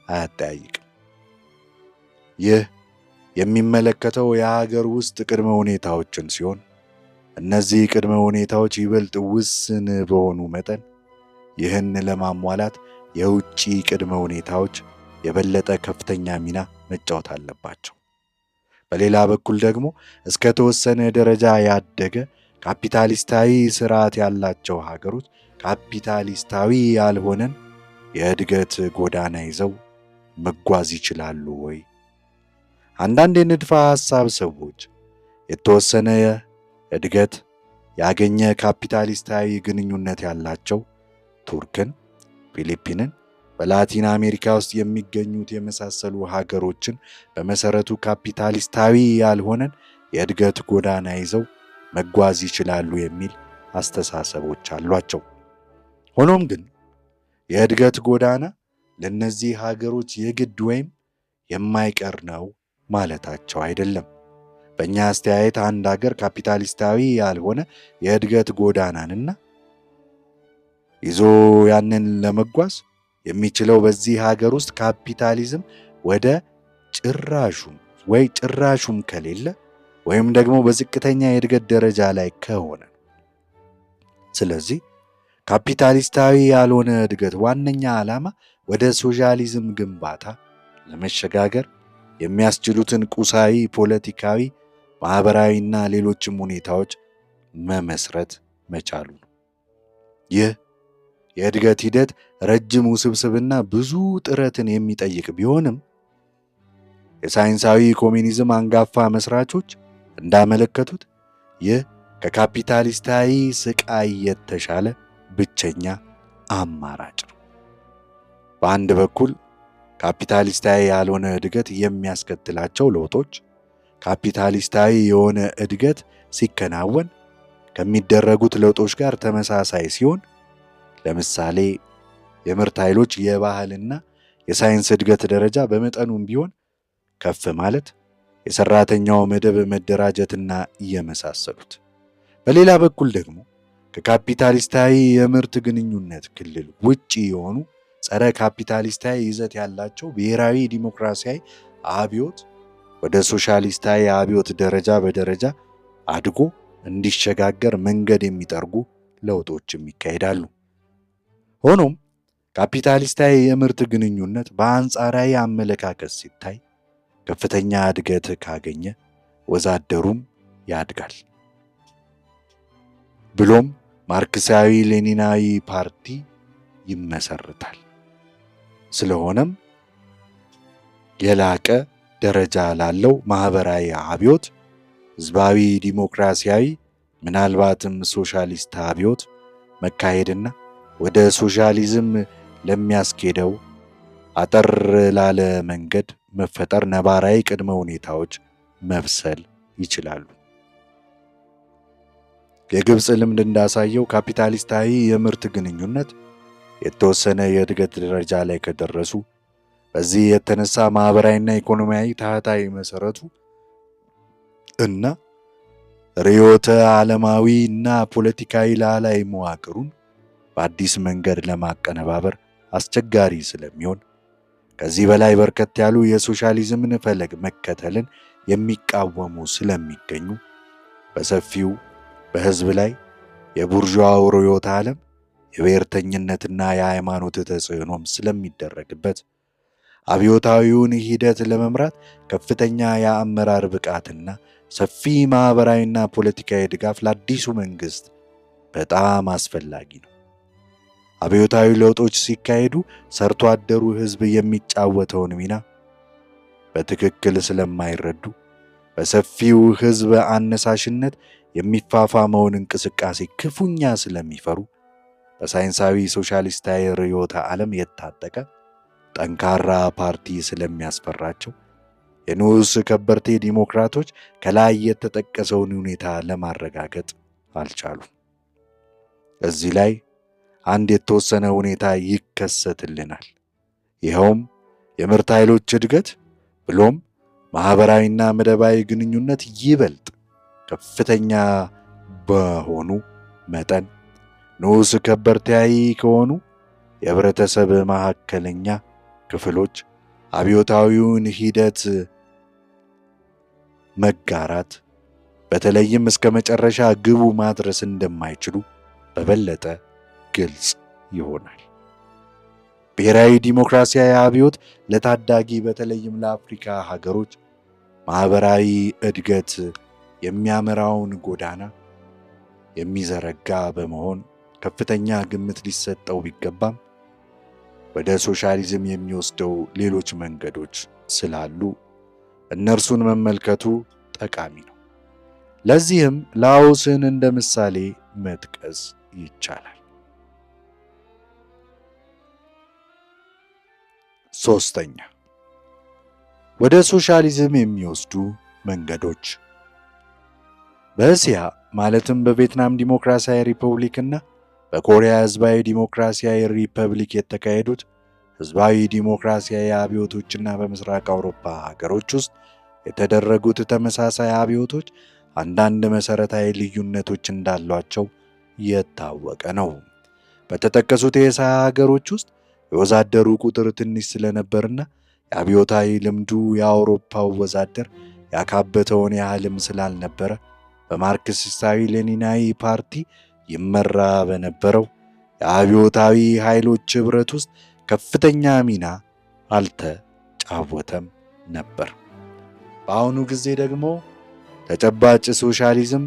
አያጠያይቅም። ይህ የሚመለከተው የሀገር ውስጥ ቅድመ ሁኔታዎችን ሲሆን እነዚህ ቅድመ ሁኔታዎች ይበልጥ ውስን በሆኑ መጠን ይህን ለማሟላት የውጭ ቅድመ ሁኔታዎች የበለጠ ከፍተኛ ሚና መጫወት አለባቸው። በሌላ በኩል ደግሞ እስከ ተወሰነ ደረጃ ያደገ ካፒታሊስታዊ ስርዓት ያላቸው ሀገሮች ካፒታሊስታዊ ያልሆነን የእድገት ጎዳና ይዘው መጓዝ ይችላሉ ወይ? አንዳንድ የንድፈ ሐሳብ ሰዎች የተወሰነ እድገት ያገኘ ካፒታሊስታዊ ግንኙነት ያላቸው ቱርክን፣ ፊሊፒንን፣ በላቲን አሜሪካ ውስጥ የሚገኙት የመሳሰሉ ሀገሮችን በመሰረቱ ካፒታሊስታዊ ያልሆነን የእድገት ጎዳና ይዘው መጓዝ ይችላሉ የሚል አስተሳሰቦች አሏቸው። ሆኖም ግን የእድገት ጎዳና ለነዚህ ሀገሮች የግድ ወይም የማይቀር ነው ማለታቸው አይደለም። በእኛ አስተያየት አንድ ሀገር ካፒታሊስታዊ ያልሆነ የእድገት ጎዳናንና ይዞ ያንን ለመጓዝ የሚችለው በዚህ ሀገር ውስጥ ካፒታሊዝም ወደ ጭራሹም ከሌለ ወይም ደግሞ በዝቅተኛ የእድገት ደረጃ ላይ ከሆነ። ስለዚህ ካፒታሊስታዊ ያልሆነ እድገት ዋነኛ ዓላማ ወደ ሶሻሊዝም ግንባታ ለመሸጋገር የሚያስችሉትን ቁሳዊ፣ ፖለቲካዊ፣ ማህበራዊና ሌሎችም ሁኔታዎች መመስረት መቻሉ ነው። ይህ የእድገት ሂደት ረጅም፣ ውስብስብና ብዙ ጥረትን የሚጠይቅ ቢሆንም የሳይንሳዊ ኮሚኒዝም አንጋፋ መስራቾች እንዳመለከቱት ይህ ከካፒታሊስታዊ ስቃይ የተሻለ ብቸኛ አማራጭ ነው። በአንድ በኩል ካፒታሊስታዊ ያልሆነ እድገት የሚያስከትላቸው ለውጦች ካፒታሊስታዊ የሆነ እድገት ሲከናወን ከሚደረጉት ለውጦች ጋር ተመሳሳይ ሲሆን፣ ለምሳሌ የምርት ኃይሎች የባህልና የሳይንስ እድገት ደረጃ በመጠኑም ቢሆን ከፍ ማለት፣ የሰራተኛው መደብ መደራጀትና የመሳሰሉት። በሌላ በኩል ደግሞ ከካፒታሊስታዊ የምርት ግንኙነት ክልል ውጪ የሆኑ ጸረ ካፒታሊስታዊ ይዘት ያላቸው ብሔራዊ ዲሞክራሲያዊ አብዮት ወደ ሶሻሊስታዊ አብዮት ደረጃ በደረጃ አድጎ እንዲሸጋገር መንገድ የሚጠርጉ ለውጦችም ይካሄዳሉ። ሆኖም ካፒታሊስታዊ የምርት ግንኙነት በአንጻራዊ አመለካከት ሲታይ ከፍተኛ እድገት ካገኘ ወዛደሩም ያድጋል፣ ብሎም ማርክሳዊ ሌኒናዊ ፓርቲ ይመሰርታል። ስለሆነም የላቀ ደረጃ ላለው ማህበራዊ አብዮት፣ ህዝባዊ ዲሞክራሲያዊ ምናልባትም ሶሻሊስት አብዮት መካሄድና ወደ ሶሻሊዝም ለሚያስኬደው አጠር ላለ መንገድ መፈጠር ነባራዊ ቅድመ ሁኔታዎች መብሰል ይችላሉ። የግብፅ ልምድ እንዳሳየው ካፒታሊስታዊ የምርት ግንኙነት የተወሰነ የእድገት ደረጃ ላይ ከደረሱ በዚህ የተነሳ ማህበራዊና ኢኮኖሚያዊ ታህታይ መሰረቱ እና ርዕዮተ ዓለማዊ እና ፖለቲካዊ ላዕላይ መዋቅሩን በአዲስ መንገድ ለማቀነባበር አስቸጋሪ ስለሚሆን ከዚህ በላይ በርከት ያሉ የሶሻሊዝምን ፈለግ መከተልን የሚቃወሙ ስለሚገኙ በሰፊው በህዝብ ላይ የቡርዥዋው ርዕዮተ ዓለም የብሔርተኝነትና የሃይማኖት ተጽዕኖም ስለሚደረግበት አብዮታዊውን ሂደት ለመምራት ከፍተኛ የአመራር ብቃትና ሰፊ ማህበራዊና ፖለቲካዊ ድጋፍ ለአዲሱ መንግስት በጣም አስፈላጊ ነው። አብዮታዊ ለውጦች ሲካሄዱ ሰርቶ አደሩ ህዝብ የሚጫወተውን ሚና በትክክል ስለማይረዱ በሰፊው ህዝብ አነሳሽነት የሚፋፋመውን እንቅስቃሴ ክፉኛ ስለሚፈሩ በሳይንሳዊ ሶሻሊስታዊ ርዕዮተ ዓለም የታጠቀ ጠንካራ ፓርቲ ስለሚያስፈራቸው የንዑስ ከበርቴ ዲሞክራቶች ከላይ የተጠቀሰውን ሁኔታ ለማረጋገጥ አልቻሉም። እዚህ ላይ አንድ የተወሰነ ሁኔታ ይከሰትልናል። ይኸውም የምርት ኃይሎች እድገት ብሎም ማህበራዊና መደባዊ ግንኙነት ይበልጥ ከፍተኛ በሆኑ መጠን ንዑስ ከበርቴያዊ ከሆኑ የህብረተሰብ መካከለኛ ክፍሎች አብዮታዊውን ሂደት መጋራት በተለይም እስከ መጨረሻ ግቡ ማድረስ እንደማይችሉ በበለጠ ግልጽ ይሆናል። ብሔራዊ ዲሞክራሲያዊ አብዮት ለታዳጊ በተለይም ለአፍሪካ ሀገሮች ማህበራዊ እድገት የሚያመራውን ጎዳና የሚዘረጋ በመሆን ከፍተኛ ግምት ሊሰጠው ቢገባም ወደ ሶሻሊዝም የሚወስደው ሌሎች መንገዶች ስላሉ እነርሱን መመልከቱ ጠቃሚ ነው። ለዚህም ላኦስን እንደ ምሳሌ መጥቀስ ይቻላል። ሶስተኛ፣ ወደ ሶሻሊዝም የሚወስዱ መንገዶች። በእስያ ማለትም በቪየትናም ዲሞክራሲያዊ ሪፐብሊክና በኮሪያ ህዝባዊ ዲሞክራሲያዊ ሪፐብሊክ የተካሄዱት ህዝባዊ ዲሞክራሲያዊ አብዮቶችና በምስራቅ አውሮፓ ሀገሮች ውስጥ የተደረጉት ተመሳሳይ አብዮቶች አንዳንድ መሰረታዊ ልዩነቶች እንዳሏቸው የታወቀ ነው። በተጠቀሱት የእስያ ሀገሮች ውስጥ የወዛደሩ ቁጥር ትንሽ ስለነበርና የአብዮታዊ ልምዱ የአውሮፓው ወዛደር ያካበተውን ያህልም ስላልነበረ በማርክሲስታዊ ሌኒናዊ ፓርቲ ይመራ በነበረው የአብዮታዊ ኃይሎች ኅብረት ውስጥ ከፍተኛ ሚና አልተጫወተም ነበር። በአሁኑ ጊዜ ደግሞ ተጨባጭ ሶሻሊዝም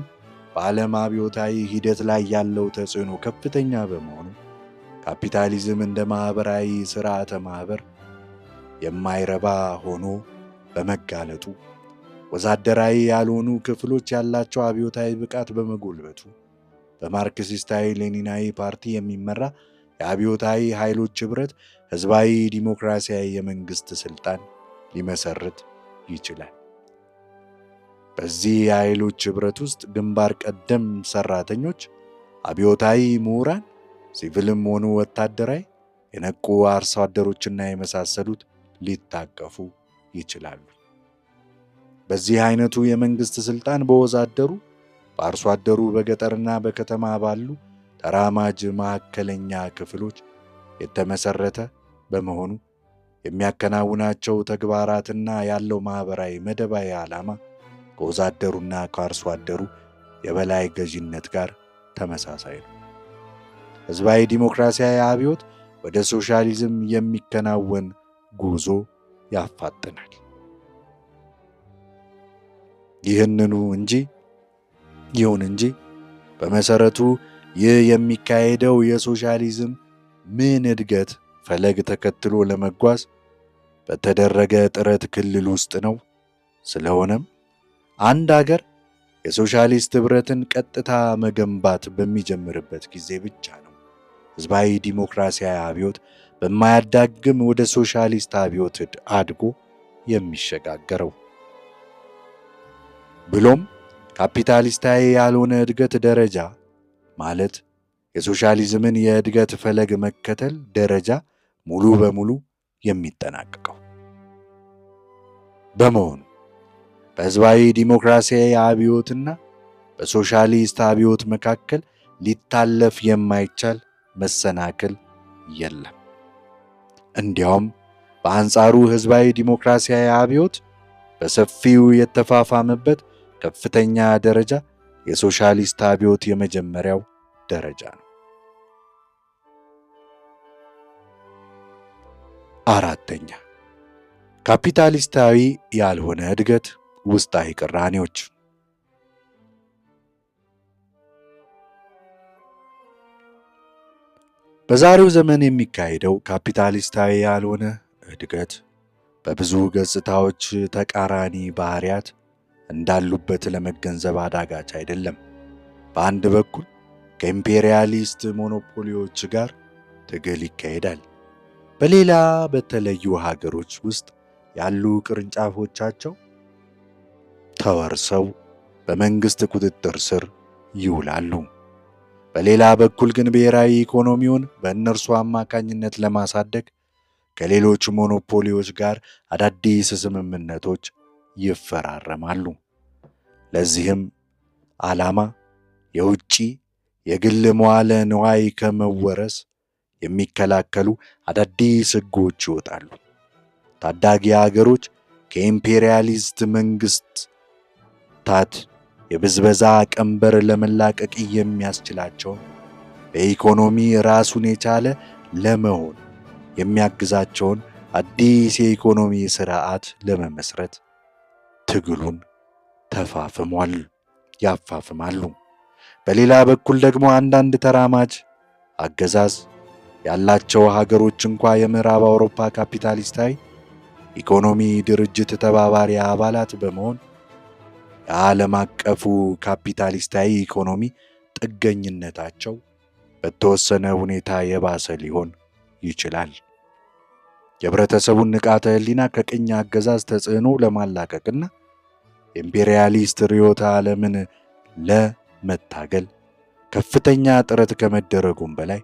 በዓለም አብዮታዊ ሂደት ላይ ያለው ተጽዕኖ ከፍተኛ በመሆኑ ካፒታሊዝም እንደ ማኅበራዊ ሥርዓተ ማኅበር የማይረባ ሆኖ በመጋለጡ ወዛደራዊ ያልሆኑ ክፍሎች ያላቸው አብዮታዊ ብቃት በመጎልበቱ በማርክሲስታዊ ሌኒናዊ ፓርቲ የሚመራ የአብዮታዊ ኃይሎች ኅብረት ሕዝባዊ ዲሞክራሲያዊ የመንግሥት ሥልጣን ሊመሰርት ይችላል። በዚህ የኃይሎች ኅብረት ውስጥ ግንባር ቀደም ሠራተኞች፣ አብዮታዊ ምሁራን፣ ሲቪልም ሆኑ ወታደራዊ፣ የነቁ አርሶ አደሮችና የመሳሰሉት ሊታቀፉ ይችላሉ። በዚህ አይነቱ የመንግሥት ሥልጣን በወዛደሩ፣ በአርሶ አደሩ፣ በገጠርና በከተማ ባሉ ተራማጅ መካከለኛ ክፍሎች የተመሠረተ በመሆኑ የሚያከናውናቸው ተግባራትና ያለው ማኅበራዊ መደባዊ ዓላማ ከወዛደሩና ከአርሶ አደሩ የበላይ ገዥነት ጋር ተመሳሳይ ነው። ሕዝባዊ ዲሞክራሲያዊ አብዮት ወደ ሶሻሊዝም የሚከናወን ጉዞ ያፋጥናል። ይሁን እንጂ በመሰረቱ ይህ የሚካሄደው የሶሻሊዝም ምን እድገት ፈለግ ተከትሎ ለመጓዝ በተደረገ ጥረት ክልል ውስጥ ነው። ስለሆነም አንድ አገር የሶሻሊስት ኅብረትን ቀጥታ መገንባት በሚጀምርበት ጊዜ ብቻ ነው ሕዝባዊ ዲሞክራሲያዊ አብዮት በማያዳግም ወደ ሶሻሊስት አብዮት አድጎ የሚሸጋገረው። ብሎም ካፒታሊስታዊ ያልሆነ እድገት ደረጃ ማለት የሶሻሊዝምን የእድገት ፈለግ መከተል ደረጃ ሙሉ በሙሉ የሚጠናቀቀው በመሆኑ በሕዝባዊ ዲሞክራሲያዊ አብዮትና በሶሻሊስት አብዮት መካከል ሊታለፍ የማይቻል መሰናክል የለም። እንዲያውም በአንጻሩ ሕዝባዊ ዲሞክራሲያዊ አብዮት በሰፊው የተፋፋመበት ከፍተኛ ደረጃ የሶሻሊስት አብዮት የመጀመሪያው ደረጃ ነው። አራተኛ፣ ካፒታሊስታዊ ያልሆነ እድገት ውስጣዊ ቅራኔዎች። በዛሬው ዘመን የሚካሄደው ካፒታሊስታዊ ያልሆነ እድገት በብዙ ገጽታዎች ተቃራኒ ባህሪያት እንዳሉበት ለመገንዘብ አዳጋች አይደለም። በአንድ በኩል ከኢምፔሪያሊስት ሞኖፖሊዎች ጋር ትግል ይካሄዳል። በሌላ በተለዩ ሀገሮች ውስጥ ያሉ ቅርንጫፎቻቸው ተወርሰው በመንግስት ቁጥጥር ስር ይውላሉ። በሌላ በኩል ግን ብሔራዊ ኢኮኖሚውን በእነርሱ አማካኝነት ለማሳደግ ከሌሎች ሞኖፖሊዎች ጋር አዳዲስ ስምምነቶች ይፈራረማሉ። ለዚህም ዓላማ የውጭ የግል መዋለ ንዋይ ከመወረስ የሚከላከሉ አዳዲስ ሕጎች ይወጣሉ። ታዳጊ አገሮች ከኢምፔሪያሊስት መንግስታት የብዝበዛ ቀንበር ለመላቀቅ የሚያስችላቸውን በኢኮኖሚ ራሱን የቻለ ለመሆን የሚያግዛቸውን አዲስ የኢኮኖሚ ስርዓት ለመመስረት ትግሉን ያፋፍማሉ። በሌላ በኩል ደግሞ አንዳንድ ተራማጅ አገዛዝ ያላቸው ሀገሮች እንኳ የምዕራብ አውሮፓ ካፒታሊስታዊ ኢኮኖሚ ድርጅት ተባባሪ አባላት በመሆን የዓለም አቀፉ ካፒታሊስታዊ ኢኮኖሚ ጥገኝነታቸው በተወሰነ ሁኔታ የባሰ ሊሆን ይችላል። የህብረተሰቡን ንቃተ ህሊና ከቅኝ አገዛዝ ተጽዕኖ ለማላቀቅና ኢምፔሪያሊስት ርዕዮተ ዓለምን ለመታገል ከፍተኛ ጥረት ከመደረጉም በላይ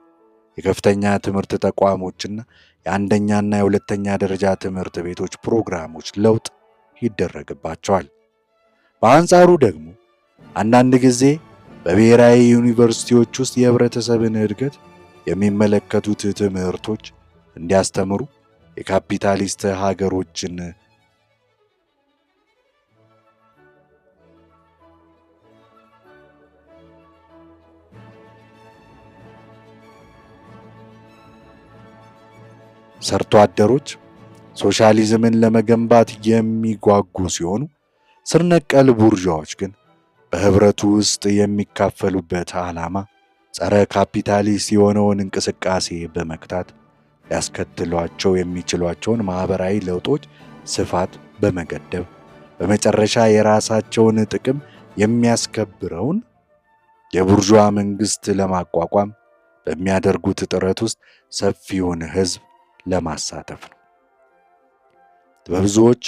የከፍተኛ ትምህርት ተቋሞችና የአንደኛና የሁለተኛ ደረጃ ትምህርት ቤቶች ፕሮግራሞች ለውጥ ይደረግባቸዋል። በአንጻሩ ደግሞ አንዳንድ ጊዜ በብሔራዊ ዩኒቨርሲቲዎች ውስጥ የህብረተሰብን እድገት የሚመለከቱት ትምህርቶች እንዲያስተምሩ የካፒታሊስት ሀገሮችን ሰርቶ አደሮች ሶሻሊዝምን ለመገንባት የሚጓጉ ሲሆኑ ስር ነቀል ቡርዣዎች ግን በህብረቱ ውስጥ የሚካፈሉበት ዓላማ ጸረ ካፒታሊስት የሆነውን እንቅስቃሴ በመክታት ሊያስከትሏቸው የሚችሏቸውን ማህበራዊ ለውጦች ስፋት በመገደብ በመጨረሻ የራሳቸውን ጥቅም የሚያስከብረውን የቡርዣ መንግስት ለማቋቋም በሚያደርጉት ጥረት ውስጥ ሰፊውን ህዝብ ለማሳተፍ ነው። በብዙዎች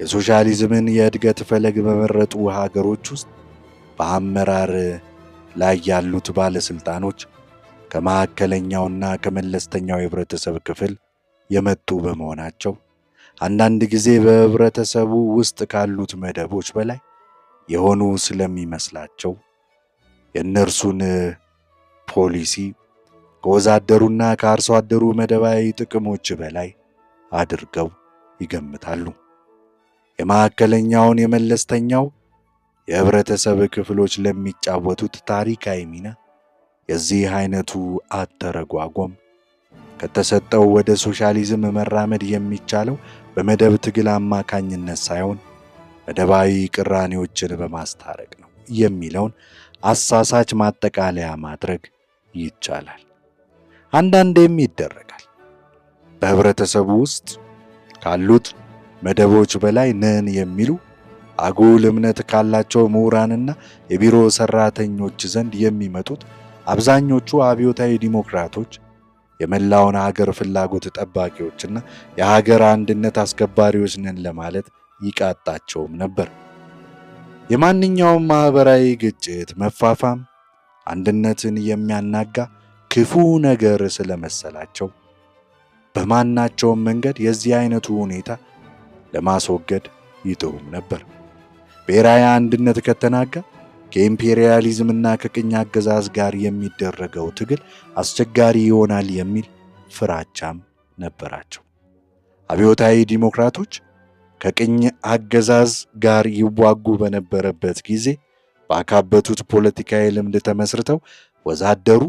የሶሻሊዝምን የእድገት ፈለግ በመረጡ ሀገሮች ውስጥ በአመራር ላይ ያሉት ባለስልጣኖች ከመካከለኛውና ከመለስተኛው የህብረተሰብ ክፍል የመጡ በመሆናቸው አንዳንድ ጊዜ በህብረተሰቡ ውስጥ ካሉት መደቦች በላይ የሆኑ ስለሚመስላቸው የእነርሱን ፖሊሲ ከወዛደሩና ከአርሶ አደሩ መደባዊ ጥቅሞች በላይ አድርገው ይገምታሉ። የመካከለኛውን የመለስተኛው የህብረተሰብ ክፍሎች ለሚጫወቱት ታሪካዊ ሚና የዚህ አይነቱ አተረጓጎም ከተሰጠው ወደ ሶሻሊዝም መራመድ የሚቻለው በመደብ ትግል አማካኝነት ሳይሆን መደባዊ ቅራኔዎችን በማስታረቅ ነው የሚለውን አሳሳች ማጠቃለያ ማድረግ ይቻላል። አንዳንዴም ይደረጋል። በህብረተሰቡ ውስጥ ካሉት መደቦች በላይ ነን የሚሉ አጉል እምነት ካላቸው ምሁራንና የቢሮ ሰራተኞች ዘንድ የሚመጡት አብዛኞቹ አብዮታዊ ዲሞክራቶች የመላውን ሀገር ፍላጎት ጠባቂዎችና የሀገር አንድነት አስከባሪዎች ነን ለማለት ይቃጣቸውም ነበር። የማንኛውም ማህበራዊ ግጭት መፋፋም አንድነትን የሚያናጋ ክፉ ነገር ስለመሰላቸው በማናቸውም መንገድ የዚህ አይነቱ ሁኔታ ለማስወገድ ይጥሩም ነበር። ብሔራዊ አንድነት ከተናጋ ከኢምፔሪያሊዝምና ከቅኝ አገዛዝ ጋር የሚደረገው ትግል አስቸጋሪ ይሆናል የሚል ፍራቻም ነበራቸው። አብዮታዊ ዲሞክራቶች ከቅኝ አገዛዝ ጋር ይዋጉ በነበረበት ጊዜ ባካበቱት ፖለቲካዊ ልምድ ተመስርተው ወዛደሩ፣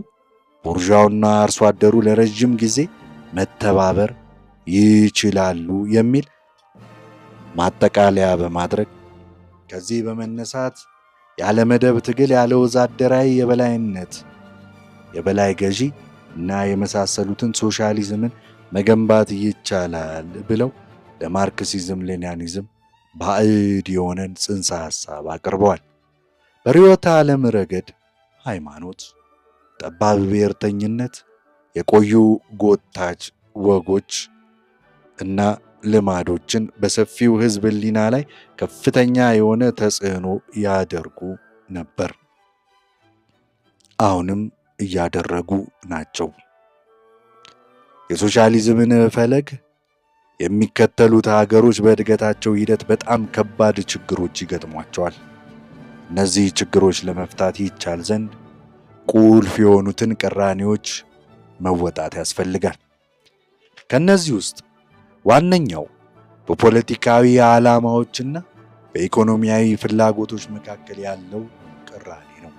ቡርዣውና አርሶ አደሩ ለረጅም ጊዜ መተባበር ይችላሉ የሚል ማጠቃለያ በማድረግ ከዚህ በመነሳት ያለ መደብ ትግል ያለ ወዛደራዊ የበላይነት የበላይ ገዢ እና የመሳሰሉትን ሶሻሊዝምን መገንባት ይቻላል ብለው ለማርክሲዝም ሌኒኒዝም ባዕድ የሆነን ጽንሰ ሐሳብ አቅርበዋል። በርዕዮተ ዓለም ረገድ ሃይማኖት፣ ጠባብ ብሔርተኝነት፣ የቆዩ ጎታች ወጎች እና ልማዶችን በሰፊው ሕዝብ ሕሊና ላይ ከፍተኛ የሆነ ተጽዕኖ ያደርጉ ነበር። አሁንም እያደረጉ ናቸው። የሶሻሊዝምን ፈለግ የሚከተሉት ሀገሮች በእድገታቸው ሂደት በጣም ከባድ ችግሮች ይገጥሟቸዋል። እነዚህ ችግሮች ለመፍታት ይቻል ዘንድ ቁልፍ የሆኑትን ቅራኔዎች መወጣት ያስፈልጋል። ከነዚህ ውስጥ ዋነኛው በፖለቲካዊ ዓላማዎችና በኢኮኖሚያዊ ፍላጎቶች መካከል ያለው ቅራኔ ነው።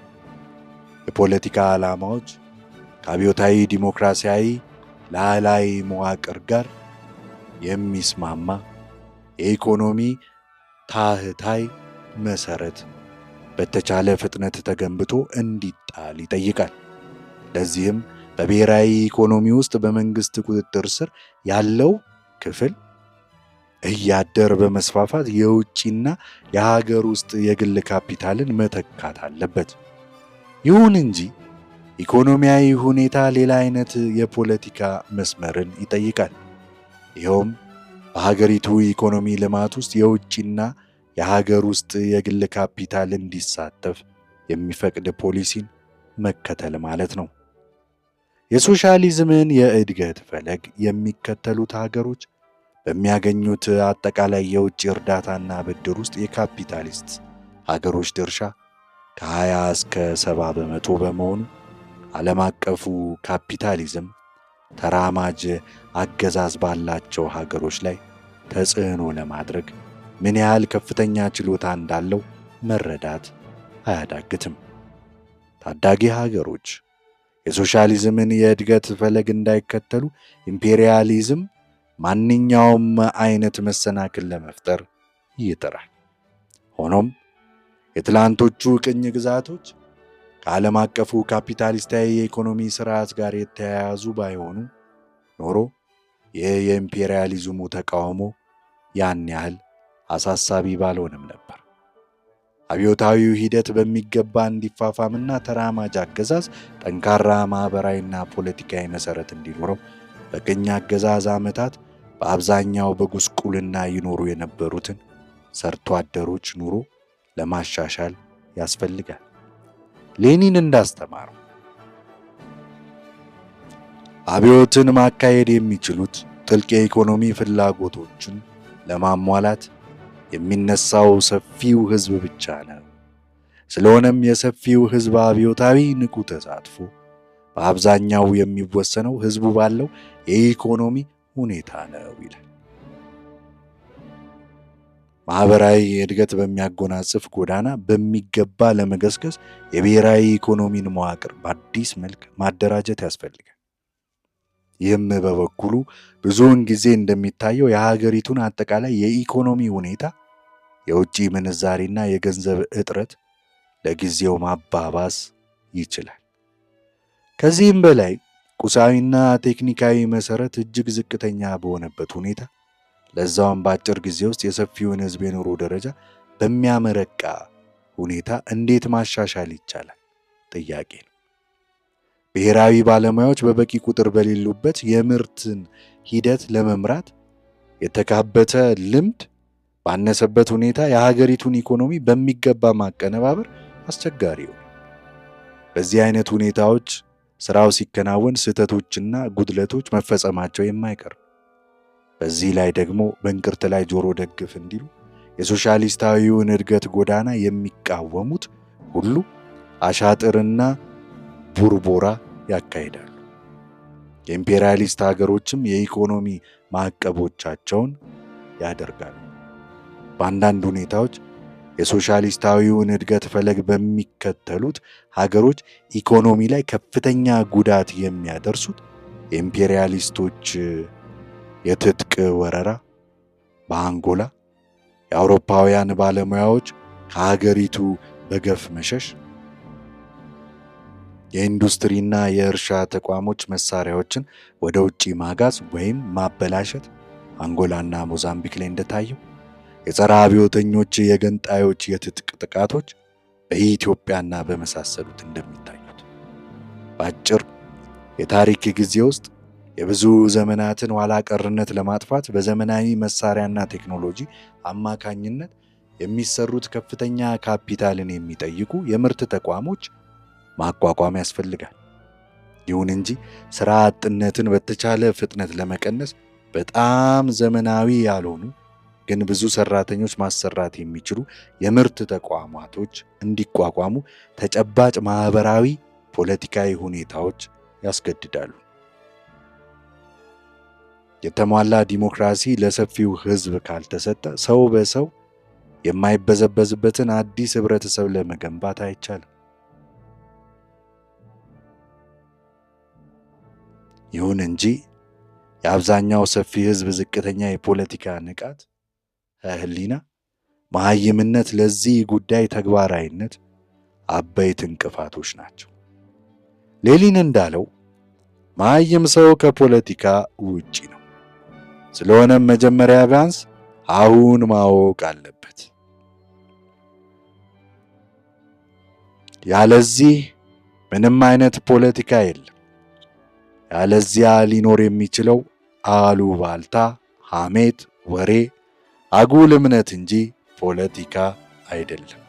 የፖለቲካ ዓላማዎች ከአብዮታዊ ዲሞክራሲያዊ ላዕላይ መዋቅር ጋር የሚስማማ የኢኮኖሚ ታህታይ መሰረት በተቻለ ፍጥነት ተገንብቶ እንዲጣል ይጠይቃል። ለዚህም በብሔራዊ ኢኮኖሚ ውስጥ በመንግስት ቁጥጥር ስር ያለው ክፍል እያደር በመስፋፋት የውጭና የሀገር ውስጥ የግል ካፒታልን መተካት አለበት። ይሁን እንጂ ኢኮኖሚያዊ ሁኔታ ሌላ አይነት የፖለቲካ መስመርን ይጠይቃል። ይኸውም በሀገሪቱ ኢኮኖሚ ልማት ውስጥ የውጭና የሀገር ውስጥ የግል ካፒታል እንዲሳተፍ የሚፈቅድ ፖሊሲን መከተል ማለት ነው። የሶሻሊዝምን የእድገት ፈለግ የሚከተሉት ሀገሮች በሚያገኙት አጠቃላይ የውጭ እርዳታና ብድር ውስጥ የካፒታሊስት ሀገሮች ድርሻ ከ20 እስከ 70 በመቶ በመሆኑ ዓለም አቀፉ ካፒታሊዝም ተራማጅ አገዛዝ ባላቸው ሀገሮች ላይ ተጽዕኖ ለማድረግ ምን ያህል ከፍተኛ ችሎታ እንዳለው መረዳት አያዳግትም። ታዳጊ ሀገሮች የሶሻሊዝምን የእድገት ፈለግ እንዳይከተሉ ኢምፔሪያሊዝም ማንኛውም አይነት መሰናክል ለመፍጠር ይጥራል። ሆኖም የትላንቶቹ ቅኝ ግዛቶች ከዓለም አቀፉ ካፒታሊስታዊ የኢኮኖሚ ስርዓት ጋር የተያያዙ ባይሆኑ ኖሮ ይህ የኢምፔሪያሊዝሙ ተቃውሞ ያን ያህል አሳሳቢ ባልሆነም ነበር። አብዮታዊው ሂደት በሚገባ እንዲፋፋምና ተራማጅ አገዛዝ ጠንካራ ማኅበራዊና ፖለቲካዊ መሠረት እንዲኖረው በቅኝ አገዛዝ ዓመታት በአብዛኛው በጉስቁልና ይኖሩ የነበሩትን ሰርቶ አደሮች ኑሮ ለማሻሻል ያስፈልጋል። ሌኒን እንዳስተማረው አብዮትን ማካሄድ የሚችሉት ጥልቅ የኢኮኖሚ ፍላጎቶችን ለማሟላት የሚነሳው ሰፊው ሕዝብ ብቻ ነው። ስለሆነም የሰፊው ሕዝብ አብዮታዊ ንቁ ተሳትፎ በአብዛኛው የሚወሰነው ሕዝቡ ባለው የኢኮኖሚ ሁኔታ ነው ይላል። ማኅበራዊ እድገት በሚያጎናጽፍ ጎዳና በሚገባ ለመገስገስ የብሔራዊ ኢኮኖሚን መዋቅር በአዲስ መልክ ማደራጀት ያስፈልጋል። ይህም በበኩሉ ብዙውን ጊዜ እንደሚታየው የሀገሪቱን አጠቃላይ የኢኮኖሚ ሁኔታ፣ የውጭ ምንዛሪና የገንዘብ እጥረት ለጊዜው ማባባስ ይችላል። ከዚህም በላይ ቁሳዊና ቴክኒካዊ መሰረት እጅግ ዝቅተኛ በሆነበት ሁኔታ ለዛውም በአጭር ጊዜ ውስጥ የሰፊውን ሕዝብ የኑሮ ደረጃ በሚያመረቃ ሁኔታ እንዴት ማሻሻል ይቻላል ጥያቄ ነው። ብሔራዊ ባለሙያዎች በበቂ ቁጥር በሌሉበት የምርትን ሂደት ለመምራት የተካበተ ልምድ ባነሰበት ሁኔታ የሀገሪቱን ኢኮኖሚ በሚገባ ማቀነባበር አስቸጋሪ ነው። በዚህ አይነት ሁኔታዎች ስራው ሲከናወን ስህተቶችና ጉድለቶች መፈጸማቸው የማይቀር። በዚህ ላይ ደግሞ በእንቅርት ላይ ጆሮ ደግፍ እንዲሉ የሶሻሊስታዊውን እድገት ጎዳና የሚቃወሙት ሁሉ አሻጥርና ቡርቦራ ያካሂዳሉ። የኢምፔሪያሊስት ሀገሮችም የኢኮኖሚ ማዕቀቦቻቸውን ያደርጋሉ። በአንዳንድ ሁኔታዎች የሶሻሊስታዊውን እድገት ፈለግ በሚከተሉት ሀገሮች ኢኮኖሚ ላይ ከፍተኛ ጉዳት የሚያደርሱት የኢምፔሪያሊስቶች የትጥቅ ወረራ በአንጎላ፣ የአውሮፓውያን ባለሙያዎች ከሀገሪቱ በገፍ መሸሽ፣ የኢንዱስትሪና የእርሻ ተቋሞች መሳሪያዎችን ወደ ውጪ ማጋዝ ወይም ማበላሸት አንጎላና ሞዛምቢክ ላይ እንደታየው፣ የጸረ አብዮተኞች የገንጣዮች የትጥቅ ጥቃቶች በኢትዮጵያና በመሳሰሉት እንደሚታዩት በአጭር የታሪክ ጊዜ ውስጥ የብዙ ዘመናትን ኋላ ቀርነት ለማጥፋት በዘመናዊ መሳሪያና ቴክኖሎጂ አማካኝነት የሚሰሩት ከፍተኛ ካፒታልን የሚጠይቁ የምርት ተቋሞች ማቋቋም ያስፈልጋል። ይሁን እንጂ ስራ አጥነትን በተቻለ ፍጥነት ለመቀነስ በጣም ዘመናዊ ያልሆኑ ግን ብዙ ሰራተኞች ማሰራት የሚችሉ የምርት ተቋማቶች እንዲቋቋሙ ተጨባጭ ማህበራዊ፣ ፖለቲካዊ ሁኔታዎች ያስገድዳሉ። የተሟላ ዲሞክራሲ ለሰፊው ሕዝብ ካልተሰጠ ሰው በሰው የማይበዘበዝበትን አዲስ ህብረተሰብ ለመገንባት አይቻልም። ይሁን እንጂ የአብዛኛው ሰፊ ሕዝብ ዝቅተኛ የፖለቲካ ንቃት፣ ህሊና፣ መሃይምነት ለዚህ ጉዳይ ተግባራዊነት አበይት እንቅፋቶች ናቸው። ሌኒን እንዳለው መሃይም ሰው ከፖለቲካ ውጪ ነው። ስለሆነም መጀመሪያ ቢያንስ አሁን ማወቅ አለበት። ያለዚህ ምንም አይነት ፖለቲካ የለም። ያለዚያ ሊኖር የሚችለው አሉባልታ፣ ሐሜት፣ ወሬ፣ አጉል እምነት እንጂ ፖለቲካ አይደለም።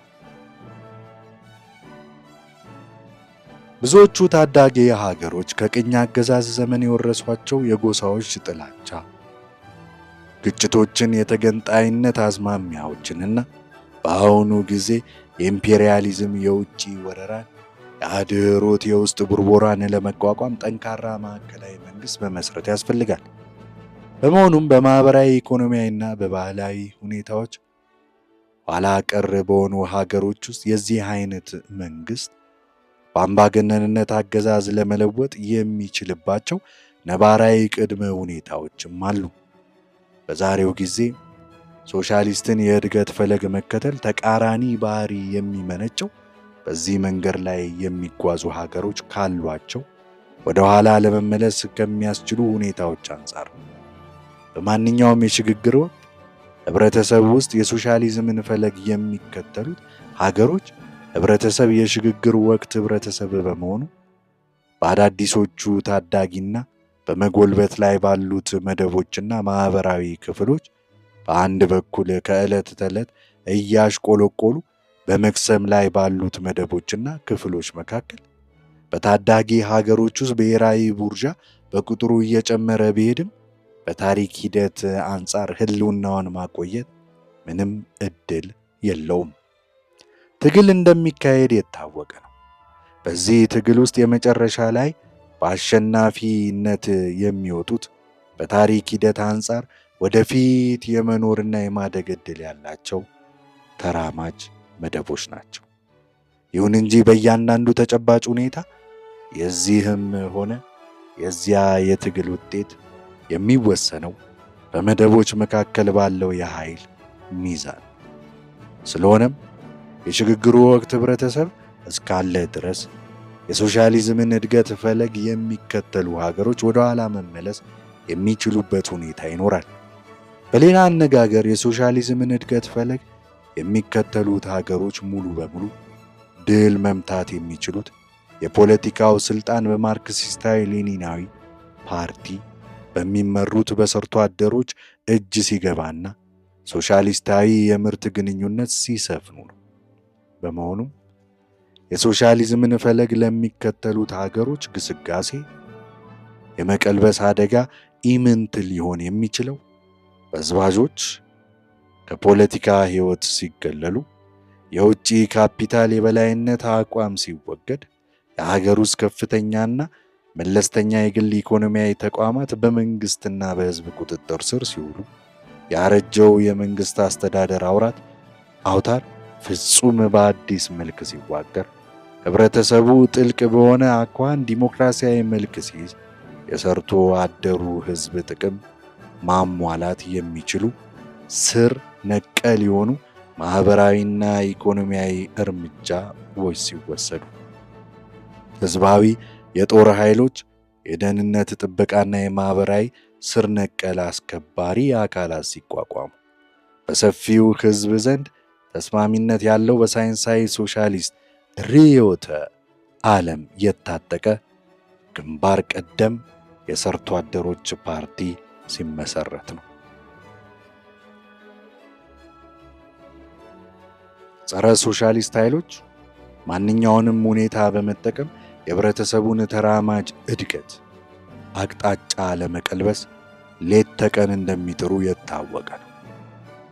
ብዙዎቹ ታዳጊ ሀገሮች ከቅኝ አገዛዝ ዘመን የወረሷቸው የጎሳዎች ጥላቻ፣ ግጭቶችን፣ የተገንጣይነት አዝማሚያዎችንና በአሁኑ ጊዜ የኢምፔሪያሊዝም የውጭ ወረራን፣ የአድህሮት የውስጥ ቡርቦራን ለመቋቋም ጠንካራ ማዕከላዊ መንግስት መመስረት ያስፈልጋል። በመሆኑም በማህበራዊ ኢኮኖሚያዊና በባህላዊ ሁኔታዎች ኋላ ቀር በሆኑ ሀገሮች ውስጥ የዚህ አይነት መንግስት በአምባገነንነት አገዛዝ ለመለወጥ የሚችልባቸው ነባራዊ ቅድመ ሁኔታዎችም አሉ። በዛሬው ጊዜ ሶሻሊስትን የእድገት ፈለግ መከተል ተቃራኒ ባህሪ የሚመነጨው በዚህ መንገድ ላይ የሚጓዙ ሀገሮች ካሏቸው ወደ ኋላ ለመመለስ ከሚያስችሉ ሁኔታዎች አንጻር ነው። በማንኛውም የሽግግር ወቅት ህብረተሰብ ውስጥ የሶሻሊዝምን ፈለግ የሚከተሉት ሀገሮች ህብረተሰብ የሽግግር ወቅት ህብረተሰብ በመሆኑ በአዳዲሶቹ ታዳጊና በመጎልበት ላይ ባሉት መደቦችና ማህበራዊ ክፍሎች በአንድ በኩል ከዕለት ተዕለት እያሽቆለቆሉ በመክሰም ላይ ባሉት መደቦችና ክፍሎች መካከል በታዳጊ ሀገሮች ውስጥ ብሔራዊ ቡርዣ በቁጥሩ እየጨመረ ቢሄድም በታሪክ ሂደት አንጻር ህልውናውን ማቆየት ምንም እድል የለውም። ትግል እንደሚካሄድ የታወቀ ነው። በዚህ ትግል ውስጥ የመጨረሻ ላይ በአሸናፊነት የሚወጡት በታሪክ ሂደት አንጻር ወደፊት የመኖርና የማደግ ዕድል ያላቸው ተራማጅ መደቦች ናቸው። ይሁን እንጂ በእያንዳንዱ ተጨባጭ ሁኔታ የዚህም ሆነ የዚያ የትግል ውጤት የሚወሰነው በመደቦች መካከል ባለው የኃይል ሚዛን። ስለሆነም የሽግግሩ ወቅት ህብረተሰብ እስካለ ድረስ የሶሻሊዝምን እድገት ፈለግ የሚከተሉ ሀገሮች ወደ ኋላ መመለስ የሚችሉበት ሁኔታ ይኖራል። በሌላ አነጋገር የሶሻሊዝምን እድገት ፈለግ የሚከተሉት ሀገሮች ሙሉ በሙሉ ድል መምታት የሚችሉት የፖለቲካው ስልጣን በማርክሲስታዊ ሌኒናዊ ፓርቲ በሚመሩት በሰርቶ አደሮች እጅ ሲገባና ሶሻሊስታዊ የምርት ግንኙነት ሲሰፍኑ ነው። በመሆኑም የሶሻሊዝምን ፈለግ ለሚከተሉት ሀገሮች ግስጋሴ የመቀልበስ አደጋ ኢምንት ሊሆን የሚችለው በዝባዦች ከፖለቲካ ህይወት ሲገለሉ፣ የውጭ ካፒታል የበላይነት አቋም ሲወገድ፣ የሀገር ውስጥ ከፍተኛና መለስተኛ የግል ኢኮኖሚያዊ ተቋማት በመንግስትና በህዝብ ቁጥጥር ስር ሲውሉ፣ ያረጀው የመንግስት አስተዳደር አውታር ፍጹም በአዲስ መልክ ሲዋቀር፣ ህብረተሰቡ ጥልቅ በሆነ አኳኋን ዲሞክራሲያዊ መልክ ሲይዝ፣ የሰርቶ አደሩ ህዝብ ጥቅም ማሟላት የሚችሉ ስር ነቀል የሆኑ ማህበራዊና ኢኮኖሚያዊ እርምጃዎች ሲወሰዱ፣ ህዝባዊ የጦር ኃይሎች፣ የደህንነት ጥበቃና የማህበራዊ ስር ነቀል አስከባሪ አካላት ሲቋቋሙ፣ በሰፊው ህዝብ ዘንድ ተስማሚነት ያለው በሳይንሳዊ ሶሻሊስት ርዕዮተ ዓለም የታጠቀ ግንባር ቀደም የሰርቶ አደሮች ፓርቲ ሲመሰረት ነው። ጸረ ሶሻሊስት ኃይሎች ማንኛውንም ሁኔታ በመጠቀም የህብረተሰቡን ተራማጅ እድገት አቅጣጫ ለመቀልበስ ሌት ተቀን እንደሚጥሩ የታወቀ ነው።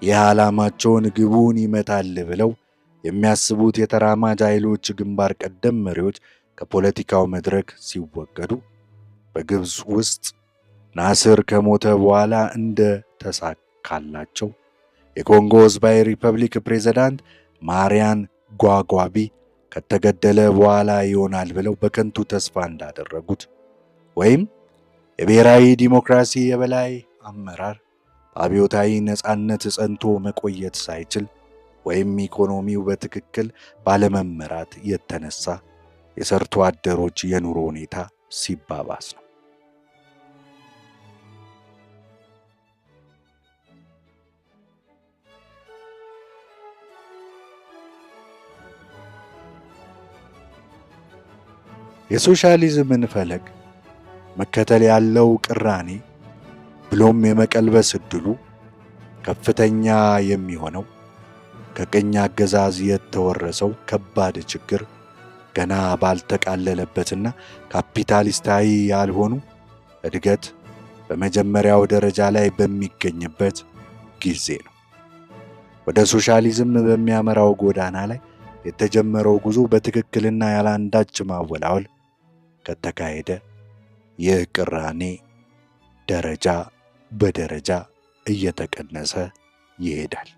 ይህ ዓላማቸውን ግቡን ይመታል ብለው የሚያስቡት የተራማጅ ኃይሎች ግንባር ቀደም መሪዎች ከፖለቲካው መድረክ ሲወገዱ በግብፅ ውስጥ ናስር ከሞተ በኋላ እንደ ተሳካላቸው የኮንጎ ሕዝባዊ ሪፐብሊክ ፕሬዝዳንት ማሪያን ጓጓቢ ከተገደለ በኋላ ይሆናል ብለው በከንቱ ተስፋ እንዳደረጉት ወይም የብሔራዊ ዲሞክራሲ የበላይ አመራር በአብዮታዊ ነፃነት ጸንቶ መቆየት ሳይችል ወይም ኢኮኖሚው በትክክል ባለመመራት የተነሳ የሰርቶ አደሮች የኑሮ ሁኔታ ሲባባስ ነው። የሶሻሊዝምን ፈለግ መከተል ያለው ቅራኔ ብሎም የመቀልበስ ዕድሉ ከፍተኛ የሚሆነው ከቅኝ አገዛዝ የተወረሰው ከባድ ችግር ገና ባልተቃለለበትና ካፒታሊስታዊ ያልሆኑ እድገት በመጀመሪያው ደረጃ ላይ በሚገኝበት ጊዜ ነው። ወደ ሶሻሊዝም በሚያመራው ጎዳና ላይ የተጀመረው ጉዞ በትክክልና ያላንዳች ማወላወል ከተካሄደ ይህ ቅራኔ ደረጃ በደረጃ እየተቀነሰ ይሄዳል።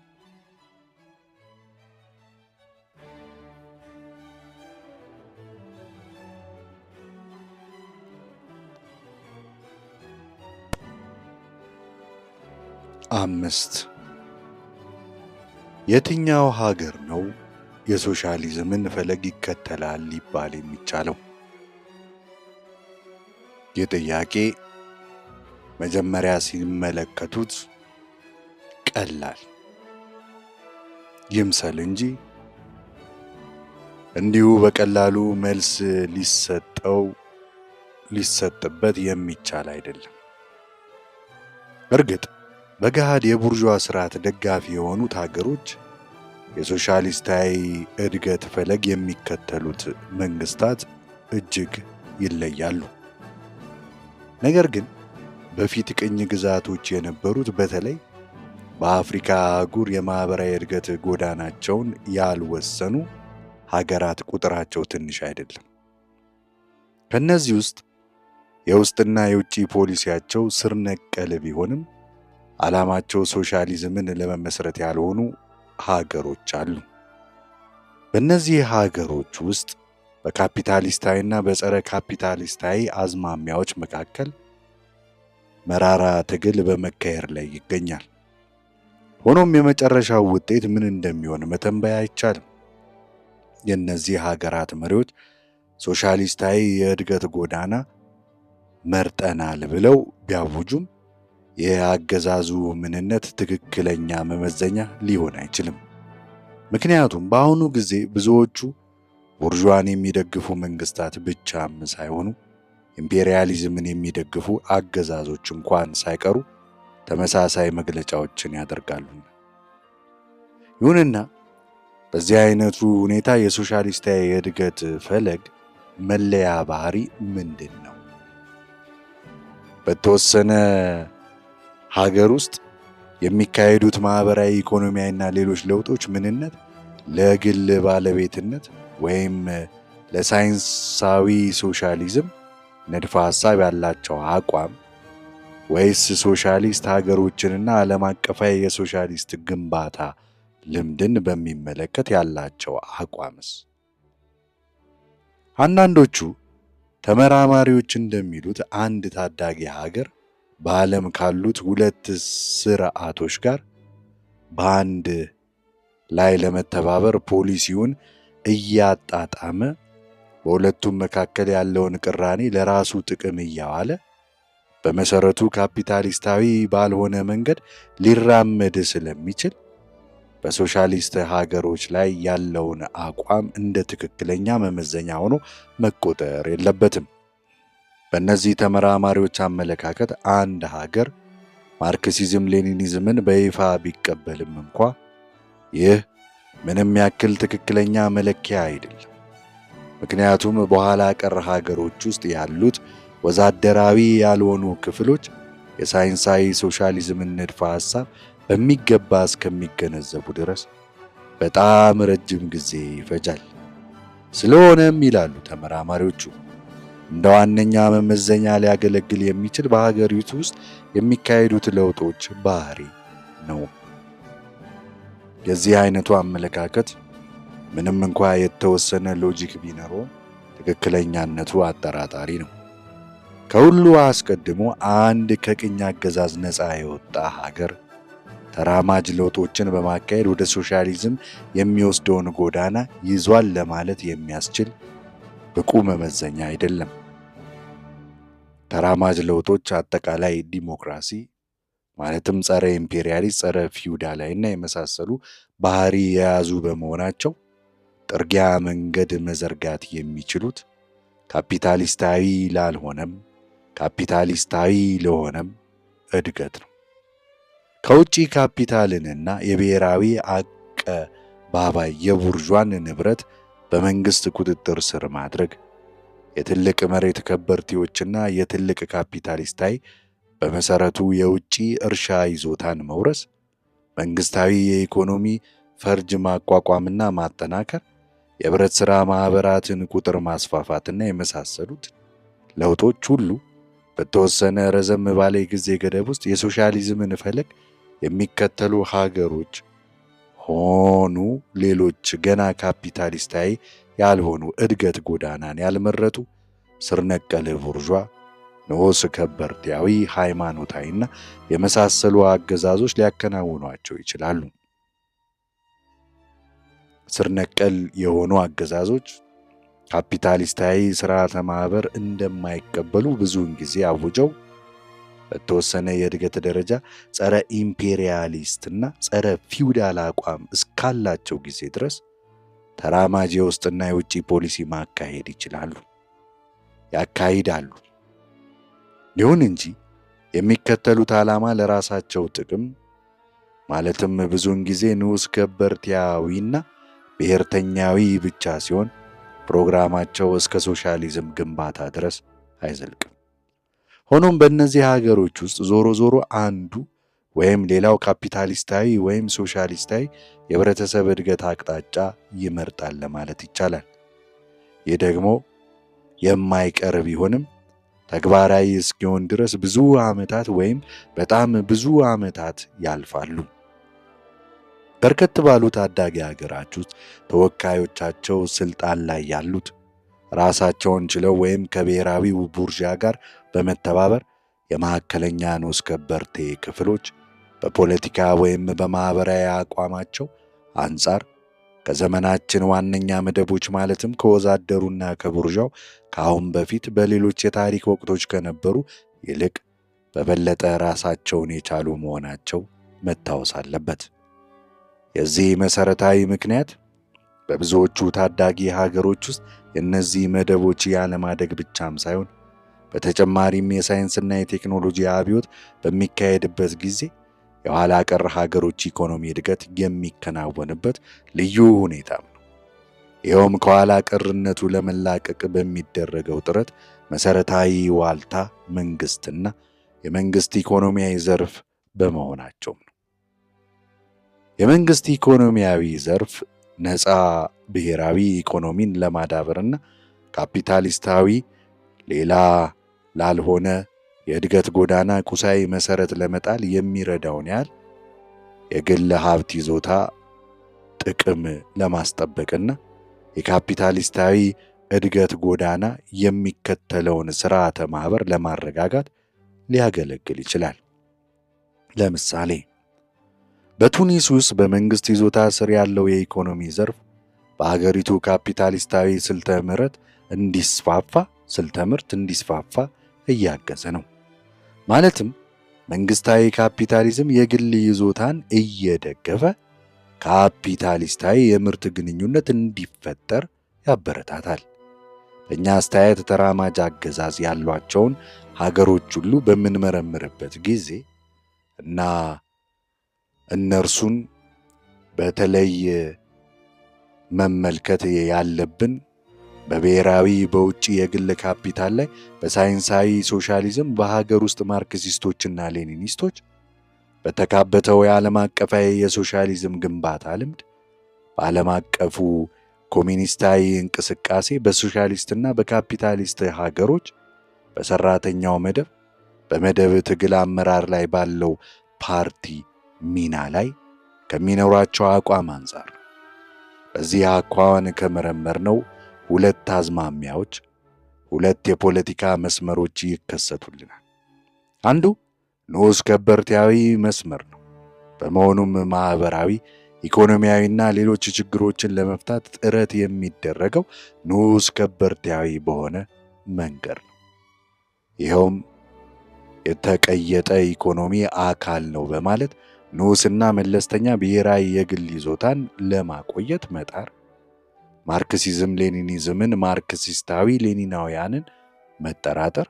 አምስት የትኛው ሀገር ነው የሶሻሊዝምን ፈለግ ይከተላል ሊባል የሚቻለው? ይህ ጥያቄ መጀመሪያ ሲመለከቱት ቀላል ይምሰል እንጂ እንዲሁ በቀላሉ መልስ ሊሰጥበት የሚቻል አይደለም። እርግጥ በገሃድ የቡርዥዋ ስርዓት ደጋፊ የሆኑት ሀገሮች የሶሻሊስታዊ እድገት ፈለግ የሚከተሉት መንግስታት እጅግ ይለያሉ። ነገር ግን በፊት ቅኝ ግዛቶች የነበሩት በተለይ በአፍሪካ አህጉር የማህበራዊ እድገት ጎዳናቸውን ያልወሰኑ ሀገራት ቁጥራቸው ትንሽ አይደለም። ከነዚህ ውስጥ የውስጥና የውጭ ፖሊሲያቸው ስር ነቀል ቢሆንም ዓላማቸው ሶሻሊዝምን ለመመስረት ያልሆኑ ሀገሮች አሉ። በእነዚህ ሀገሮች ውስጥ በካፒታሊስታዊና በጸረ ካፒታሊስታዊ አዝማሚያዎች መካከል መራራ ትግል በመካሄድ ላይ ይገኛል። ሆኖም የመጨረሻው ውጤት ምን እንደሚሆን መተንበይ አይቻልም። የእነዚህ ሀገራት መሪዎች ሶሻሊስታዊ የእድገት ጎዳና መርጠናል ብለው ቢያውጁም የአገዛዙ ምንነት ትክክለኛ መመዘኛ ሊሆን አይችልም። ምክንያቱም በአሁኑ ጊዜ ብዙዎቹ ቡርዥዋን የሚደግፉ መንግስታት ብቻም ሳይሆኑ ኢምፔሪያሊዝምን የሚደግፉ አገዛዞች እንኳን ሳይቀሩ ተመሳሳይ መግለጫዎችን ያደርጋሉ። ይሁንና በዚህ አይነቱ ሁኔታ የሶሻሊስታዊ የእድገት ፈለግ መለያ ባህሪ ምንድን ነው? በተወሰነ ሀገር ውስጥ የሚካሄዱት ማህበራዊ፣ ኢኮኖሚያዊና ሌሎች ለውጦች ምንነት ለግል ባለቤትነት ወይም ለሳይንሳዊ ሶሻሊዝም ንድፈ ሐሳብ ያላቸው አቋም ወይስ ሶሻሊስት ሀገሮችንና ዓለም አቀፋዊ የሶሻሊስት ግንባታ ልምድን በሚመለከት ያላቸው አቋምስ? አንዳንዶቹ ተመራማሪዎች እንደሚሉት አንድ ታዳጊ ሀገር በዓለም ካሉት ሁለት ስርዓቶች ጋር በአንድ ላይ ለመተባበር ፖሊሲውን እያጣጣመ በሁለቱም መካከል ያለውን ቅራኔ ለራሱ ጥቅም እያዋለ በመሰረቱ ካፒታሊስታዊ ባልሆነ መንገድ ሊራመድ ስለሚችል በሶሻሊስት ሀገሮች ላይ ያለውን አቋም እንደ ትክክለኛ መመዘኛ ሆኖ መቆጠር የለበትም። በእነዚህ ተመራማሪዎች አመለካከት አንድ ሀገር ማርክሲዝም ሌኒኒዝምን በይፋ ቢቀበልም እንኳ ይህ ምንም ያክል ትክክለኛ መለኪያ አይደለም። ምክንያቱም በኋላ ቀር ሀገሮች ውስጥ ያሉት ወዛደራዊ ያልሆኑ ክፍሎች የሳይንሳዊ ሶሻሊዝምን ንድፈ ሐሳብ በሚገባ እስከሚገነዘቡ ድረስ በጣም ረጅም ጊዜ ይፈጃል። ስለሆነም ይላሉ ተመራማሪዎቹ እንደ ዋነኛ መመዘኛ ሊያገለግል የሚችል በሀገሪቱ ውስጥ የሚካሄዱት ለውጦች ባህሪ ነው። የዚህ አይነቱ አመለካከት ምንም እንኳ የተወሰነ ሎጂክ ቢኖረውም ትክክለኛነቱ አጠራጣሪ ነው። ከሁሉ አስቀድሞ አንድ ከቅኝ አገዛዝ ነፃ የወጣ ሀገር ተራማጅ ለውጦችን በማካሄድ ወደ ሶሻሊዝም የሚወስደውን ጎዳና ይዟል ለማለት የሚያስችል ብቁ መመዘኛ አይደለም። ተራማጅ ለውጦች አጠቃላይ ዲሞክራሲ ማለትም ጸረ ኢምፔሪያሊስት፣ ጸረ ፊውዳላዊና የመሳሰሉ ባህሪ የያዙ በመሆናቸው ጥርጊያ መንገድ መዘርጋት የሚችሉት ካፒታሊስታዊ ላልሆነም ካፒታሊስታዊ ለሆነም እድገት ነው። ከውጪ ካፒታልንና የብሔራዊ አቀባባይ የቡርዣን ንብረት በመንግስት ቁጥጥር ስር ማድረግ፣ የትልቅ መሬት ከበርቴዎችና የትልቅ ካፒታሊስታዊ በመሰረቱ የውጪ እርሻ ይዞታን መውረስ፣ መንግስታዊ የኢኮኖሚ ፈርጅ ማቋቋምና ማጠናከር፣ የህብረት ሥራ ማኅበራትን ቁጥር ማስፋፋትና የመሳሰሉት ለውጦች ሁሉ በተወሰነ ረዘም ባለ ጊዜ ገደብ ውስጥ የሶሻሊዝምን ፈለግ የሚከተሉ ሀገሮች ሆኑ ሌሎች ገና ካፒታሊስታዊ ያልሆኑ እድገት ጎዳናን ያልመረጡ ስር ነቀል ቡርዣ፣ ንዑስ ከበርቴያዊ፣ ሃይማኖታዊና የመሳሰሉ አገዛዞች ሊያከናውኗቸው ይችላሉ። ስር ነቀል የሆኑ አገዛዞች ካፒታሊስታዊ ስርዓተ ማህበር እንደማይቀበሉ ብዙውን ጊዜ አውጀው በተወሰነ የእድገት ደረጃ ጸረ ኢምፔሪያሊስትና ጸረ ፊውዳል አቋም እስካላቸው ጊዜ ድረስ ተራማጅ የውስጥና የውጭ ፖሊሲ ማካሄድ ይችላሉ፣ ያካሂዳሉ። ይሁን እንጂ የሚከተሉት ዓላማ ለራሳቸው ጥቅም ማለትም ብዙውን ጊዜ ንዑስ ከበርቴያዊና ብሔርተኛዊ ብቻ ሲሆን ፕሮግራማቸው እስከ ሶሻሊዝም ግንባታ ድረስ አይዘልቅም። ሆኖም በእነዚህ ሀገሮች ውስጥ ዞሮ ዞሮ አንዱ ወይም ሌላው ካፒታሊስታዊ ወይም ሶሻሊስታዊ የህብረተሰብ እድገት አቅጣጫ ይመርጣል ለማለት ይቻላል። ይህ ደግሞ የማይቀር ቢሆንም ተግባራዊ እስኪሆን ድረስ ብዙ ዓመታት ወይም በጣም ብዙ ዓመታት ያልፋሉ። በርከት ባሉ ታዳጊ ሀገራት ውስጥ ተወካዮቻቸው ስልጣን ላይ ያሉት ራሳቸውን ችለው ወይም ከብሔራዊው ቡርዣ ጋር በመተባበር የመካከለኛ ንዑስ ከበርቴ ክፍሎች በፖለቲካ ወይም በማኅበራዊ አቋማቸው አንጻር ከዘመናችን ዋነኛ መደቦች ማለትም ከወዛደሩና ከቡርዣው ከአሁን በፊት በሌሎች የታሪክ ወቅቶች ከነበሩ ይልቅ በበለጠ ራሳቸውን የቻሉ መሆናቸው መታወስ አለበት። የዚህ መሠረታዊ ምክንያት በብዙዎቹ ታዳጊ ሀገሮች ውስጥ የእነዚህ መደቦች ያለማደግ ብቻም ሳይሆን በተጨማሪም የሳይንስና የቴክኖሎጂ አብዮት በሚካሄድበት ጊዜ የኋላ ቀር ሀገሮች ኢኮኖሚ እድገት የሚከናወንበት ልዩ ሁኔታም ነው። ይኸውም ከኋላ ቀርነቱ ለመላቀቅ በሚደረገው ጥረት መሠረታዊ ዋልታ መንግስትና የመንግስት ኢኮኖሚያዊ ዘርፍ በመሆናቸውም ነው። የመንግስት ኢኮኖሚያዊ ዘርፍ ነፃ ብሔራዊ ኢኮኖሚን ለማዳበርና ካፒታሊስታዊ ሌላ ላልሆነ የእድገት ጎዳና ቁሳዊ መሰረት ለመጣል የሚረዳውን ያህል የግል ሀብት ይዞታ ጥቅም ለማስጠበቅና የካፒታሊስታዊ እድገት ጎዳና የሚከተለውን ስርዓተ ማህበር ለማረጋጋት ሊያገለግል ይችላል። ለምሳሌ በቱኒስ ውስጥ በመንግስት ይዞታ ስር ያለው የኢኮኖሚ ዘርፍ በሀገሪቱ ካፒታሊስታዊ ስልተ ምርት እንዲስፋፋ እያገዘ ነው። ማለትም መንግስታዊ ካፒታሊዝም የግል ይዞታን እየደገፈ ካፒታሊስታዊ የምርት ግንኙነት እንዲፈጠር ያበረታታል። በእኛ አስተያየት ተራማጅ አገዛዝ ያሏቸውን ሀገሮች ሁሉ በምንመረምርበት ጊዜ እና እነርሱን በተለይ መመልከት ያለብን በብሔራዊ በውጭ የግል ካፒታል ላይ በሳይንሳዊ ሶሻሊዝም በሀገር ውስጥ ማርክሲስቶችና ሌኒኒስቶች በተካበተው የዓለም አቀፋዊ የሶሻሊዝም ግንባታ ልምድ በዓለም አቀፉ ኮሚኒስታዊ እንቅስቃሴ በሶሻሊስትና በካፒታሊስት ሀገሮች በሰራተኛው መደብ በመደብ ትግል አመራር ላይ ባለው ፓርቲ ሚና ላይ ከሚኖራቸው አቋም አንጻር በዚህ አኳኋን ከመረመርነው ሁለት አዝማሚያዎች ሁለት የፖለቲካ መስመሮች ይከሰቱልናል። አንዱ ንዑስ ከበርቴያዊ መስመር ነው። በመሆኑም ማህበራዊ፣ ኢኮኖሚያዊና ሌሎች ችግሮችን ለመፍታት ጥረት የሚደረገው ንዑስ ከበርቴያዊ በሆነ መንገድ ነው። ይኸውም የተቀየጠ ኢኮኖሚ አካል ነው በማለት ንዑስና መለስተኛ ብሔራዊ የግል ይዞታን ለማቆየት መጣር፣ ማርክሲዝም ሌኒኒዝምን፣ ማርክሲስታዊ ሌኒናውያንን መጠራጠር፣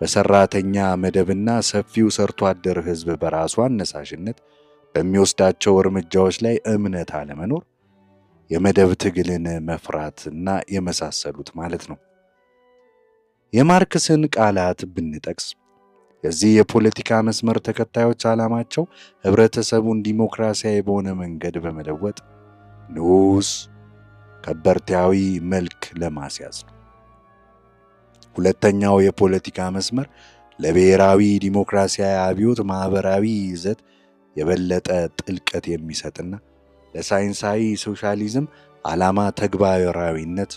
በሰራተኛ መደብና ሰፊው ሰርቶ አደር ሕዝብ በራሱ አነሳሽነት በሚወስዳቸው እርምጃዎች ላይ እምነት አለመኖር፣ የመደብ ትግልን መፍራትና የመሳሰሉት ማለት ነው። የማርክስን ቃላት ብንጠቅስ የዚህ የፖለቲካ መስመር ተከታዮች ዓላማቸው ህብረተሰቡን ዲሞክራሲያዊ በሆነ መንገድ በመለወጥ ንዑስ ከበርቴያዊ መልክ ለማስያዝ ነው። ሁለተኛው የፖለቲካ መስመር ለብሔራዊ ዲሞክራሲያዊ አብዮት ማህበራዊ ይዘት የበለጠ ጥልቀት የሚሰጥና ለሳይንሳዊ ሶሻሊዝም ዓላማ ተግባራዊነት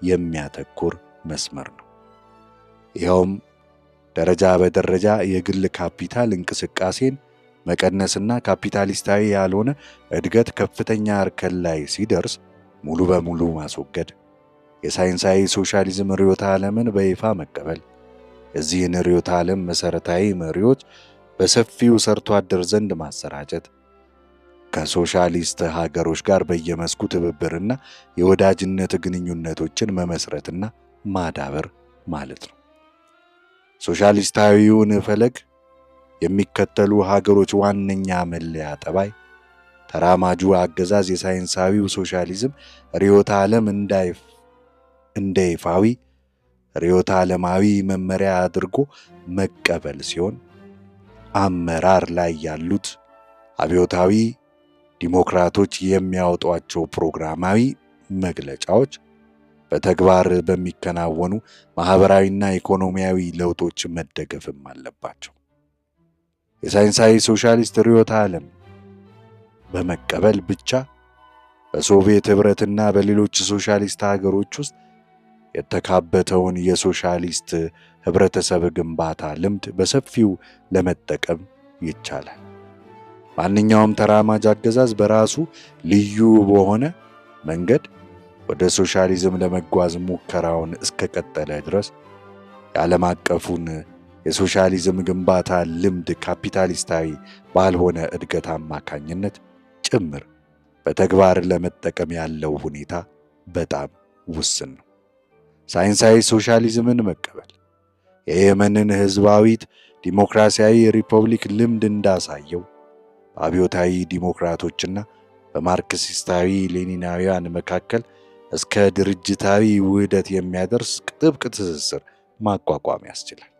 የሚያተኩር መስመር ነው። ይኸውም ደረጃ በደረጃ የግል ካፒታል እንቅስቃሴን መቀነስና ካፒታሊስታዊ ያልሆነ እድገት ከፍተኛ እርከን ላይ ሲደርስ ሙሉ በሙሉ ማስወገድ፣ የሳይንሳዊ ሶሻሊዝም ርዕዮተ ዓለምን በይፋ መቀበል፣ የዚህን ርዕዮተ ዓለም መሠረታዊ መሪዎች በሰፊው ሰርቶ አደር ዘንድ ማሰራጨት፣ ከሶሻሊስት ሀገሮች ጋር በየመስኩ ትብብርና የወዳጅነት ግንኙነቶችን መመስረትና ማዳበር ማለት ነው። ሶሻሊስታዊውን ፈለግ የሚከተሉ ሀገሮች ዋነኛ መለያ ጠባይ ተራማጁ አገዛዝ የሳይንሳዊው ሶሻሊዝም ርዕዮተ ዓለም እንደ ይፋዊ ርዕዮተ ዓለማዊ መመሪያ አድርጎ መቀበል ሲሆን አመራር ላይ ያሉት አብዮታዊ ዲሞክራቶች የሚያወጧቸው ፕሮግራማዊ መግለጫዎች በተግባር በሚከናወኑ ማህበራዊና ኢኮኖሚያዊ ለውጦች መደገፍም አለባቸው። የሳይንሳዊ ሶሻሊስት ርዕዮተ ዓለም በመቀበል ብቻ በሶቪየት ኅብረትና በሌሎች ሶሻሊስት ሀገሮች ውስጥ የተካበተውን የሶሻሊስት ህብረተሰብ ግንባታ ልምድ በሰፊው ለመጠቀም ይቻላል። ማንኛውም ተራማጅ አገዛዝ በራሱ ልዩ በሆነ መንገድ ወደ ሶሻሊዝም ለመጓዝ ሙከራውን እስከቀጠለ ድረስ የዓለም አቀፉን የሶሻሊዝም ግንባታ ልምድ ካፒታሊስታዊ ባልሆነ እድገት አማካኝነት ጭምር በተግባር ለመጠቀም ያለው ሁኔታ በጣም ውስን ነው። ሳይንሳዊ ሶሻሊዝምን መቀበል የየመንን ህዝባዊት ዲሞክራሲያዊ ሪፐብሊክ ልምድ እንዳሳየው በአብዮታዊ ዲሞክራቶችና በማርክሲስታዊ ሌኒናውያን መካከል እስከ ድርጅታዊ ውህደት የሚያደርስ ጥብቅ ትስስር ማቋቋም ያስችላል።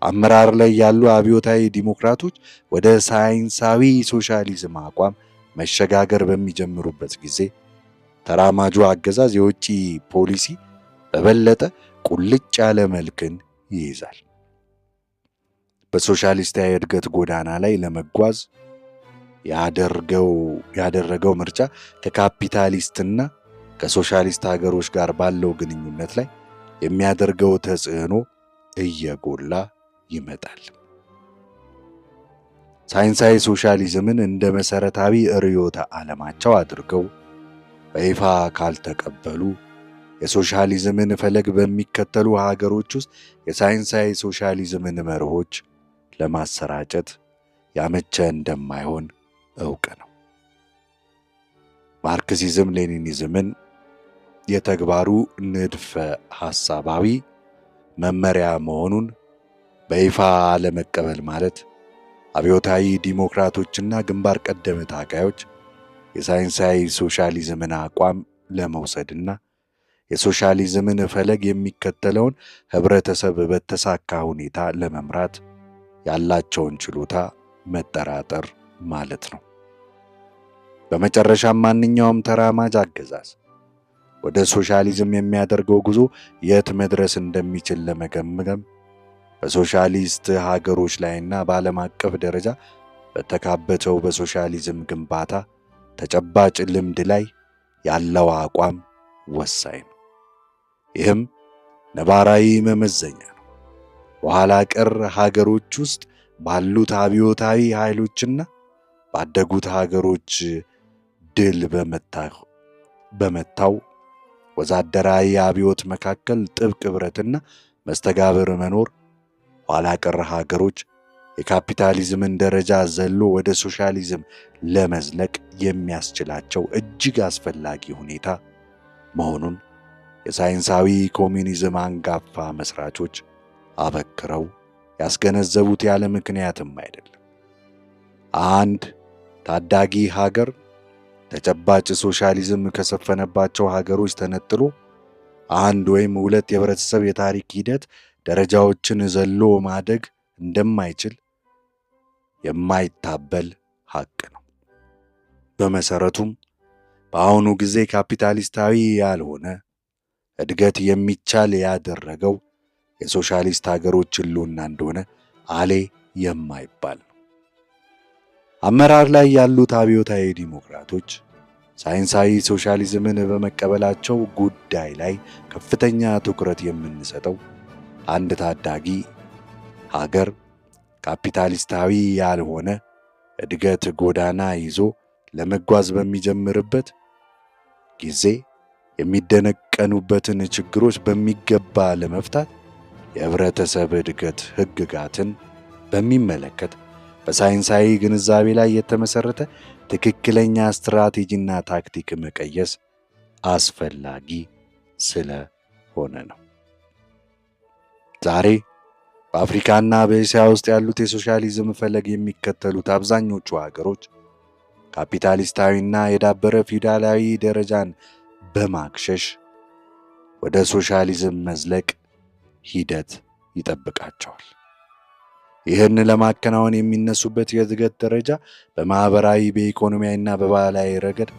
አመራር ላይ ያሉ አብዮታዊ ዲሞክራቶች ወደ ሳይንሳዊ ሶሻሊዝም አቋም መሸጋገር በሚጀምሩበት ጊዜ ተራማጁ አገዛዝ የውጭ ፖሊሲ በበለጠ ቁልጭ ያለ መልክን ይይዛል። በሶሻሊስታዊ እድገት ጎዳና ላይ ለመጓዝ ያደረገው ምርጫ ከካፒታሊስትና ከሶሻሊስት ሀገሮች ጋር ባለው ግንኙነት ላይ የሚያደርገው ተጽዕኖ እየጎላ ይመጣል። ሳይንሳዊ ሶሻሊዝምን እንደ መሰረታዊ ርዕዮተ ዓለማቸው አድርገው በይፋ ካልተቀበሉ የሶሻሊዝምን ፈለግ በሚከተሉ ሀገሮች ውስጥ የሳይንሳዊ ሶሻሊዝምን መርሆች ለማሰራጨት ያመቸ እንደማይሆን እውቅ ነው። ማርክሲዝም ሌኒኒዝምን የተግባሩ ንድፈ ሐሳባዊ መመሪያ መሆኑን በይፋ አለመቀበል ማለት አብዮታዊ ዲሞክራቶችና ግንባር ቀደም ታጋዮች የሳይንሳዊ ሶሻሊዝምን አቋም ለመውሰድና የሶሻሊዝምን ፈለግ የሚከተለውን ህብረተሰብ በተሳካ ሁኔታ ለመምራት ያላቸውን ችሎታ መጠራጠር ማለት ነው። በመጨረሻም ማንኛውም ተራማጅ አገዛዝ ወደ ሶሻሊዝም የሚያደርገው ጉዞ የት መድረስ እንደሚችል ለመገምገም በሶሻሊስት ሀገሮች ላይና በዓለም አቀፍ ደረጃ በተካበተው በሶሻሊዝም ግንባታ ተጨባጭ ልምድ ላይ ያለው አቋም ወሳኝ ነው። ይህም ነባራዊ መመዘኛ ነው። በኋላ ቀር ሀገሮች ውስጥ ባሉት አብዮታዊ ኃይሎችና ባደጉት ሀገሮች ድል በመታው ወዛደራዊ አብዮት መካከል ጥብቅ ኅብረትና መስተጋብር መኖር ኋላ ቀር ሀገሮች የካፒታሊዝምን ደረጃ ዘሎ ወደ ሶሻሊዝም ለመዝለቅ የሚያስችላቸው እጅግ አስፈላጊ ሁኔታ መሆኑን የሳይንሳዊ ኮሚኒዝም አንጋፋ መስራቾች አበክረው ያስገነዘቡት ያለ ምክንያትም አይደለም። አንድ ታዳጊ ሀገር ተጨባጭ ሶሻሊዝም ከሰፈነባቸው ሀገሮች ተነጥሎ አንድ ወይም ሁለት የህብረተሰብ የታሪክ ሂደት ደረጃዎችን ዘሎ ማደግ እንደማይችል የማይታበል ሐቅ ነው። በመሰረቱም በአሁኑ ጊዜ ካፒታሊስታዊ ያልሆነ እድገት የሚቻል ያደረገው የሶሻሊስት ሀገሮች ህልውና እንደሆነ አሌ የማይባል ነው። አመራር ላይ ያሉት አብዮታዊ ዲሞክራቶች ሳይንሳዊ ሶሻሊዝምን በመቀበላቸው ጉዳይ ላይ ከፍተኛ ትኩረት የምንሰጠው አንድ ታዳጊ ሀገር ካፒታሊስታዊ ያልሆነ እድገት ጎዳና ይዞ ለመጓዝ በሚጀምርበት ጊዜ የሚደነቀኑበትን ችግሮች በሚገባ ለመፍታት የህብረተሰብ እድገት ህግጋትን በሚመለከት በሳይንሳዊ ግንዛቤ ላይ የተመሰረተ ትክክለኛ ስትራቴጂና ታክቲክ መቀየስ አስፈላጊ ስለሆነ ነው። ዛሬ በአፍሪካና በእስያ ውስጥ ያሉት የሶሻሊዝም ፈለግ የሚከተሉት አብዛኞቹ ሀገሮች ካፒታሊስታዊና የዳበረ ፊውዳላዊ ደረጃን በማክሸሽ ወደ ሶሻሊዝም መዝለቅ ሂደት ይጠብቃቸዋል። ይህን ለማከናወን የሚነሱበት የእድገት ደረጃ በማህበራዊ፣ በኢኮኖሚያዊና በባህላዊ ረገድ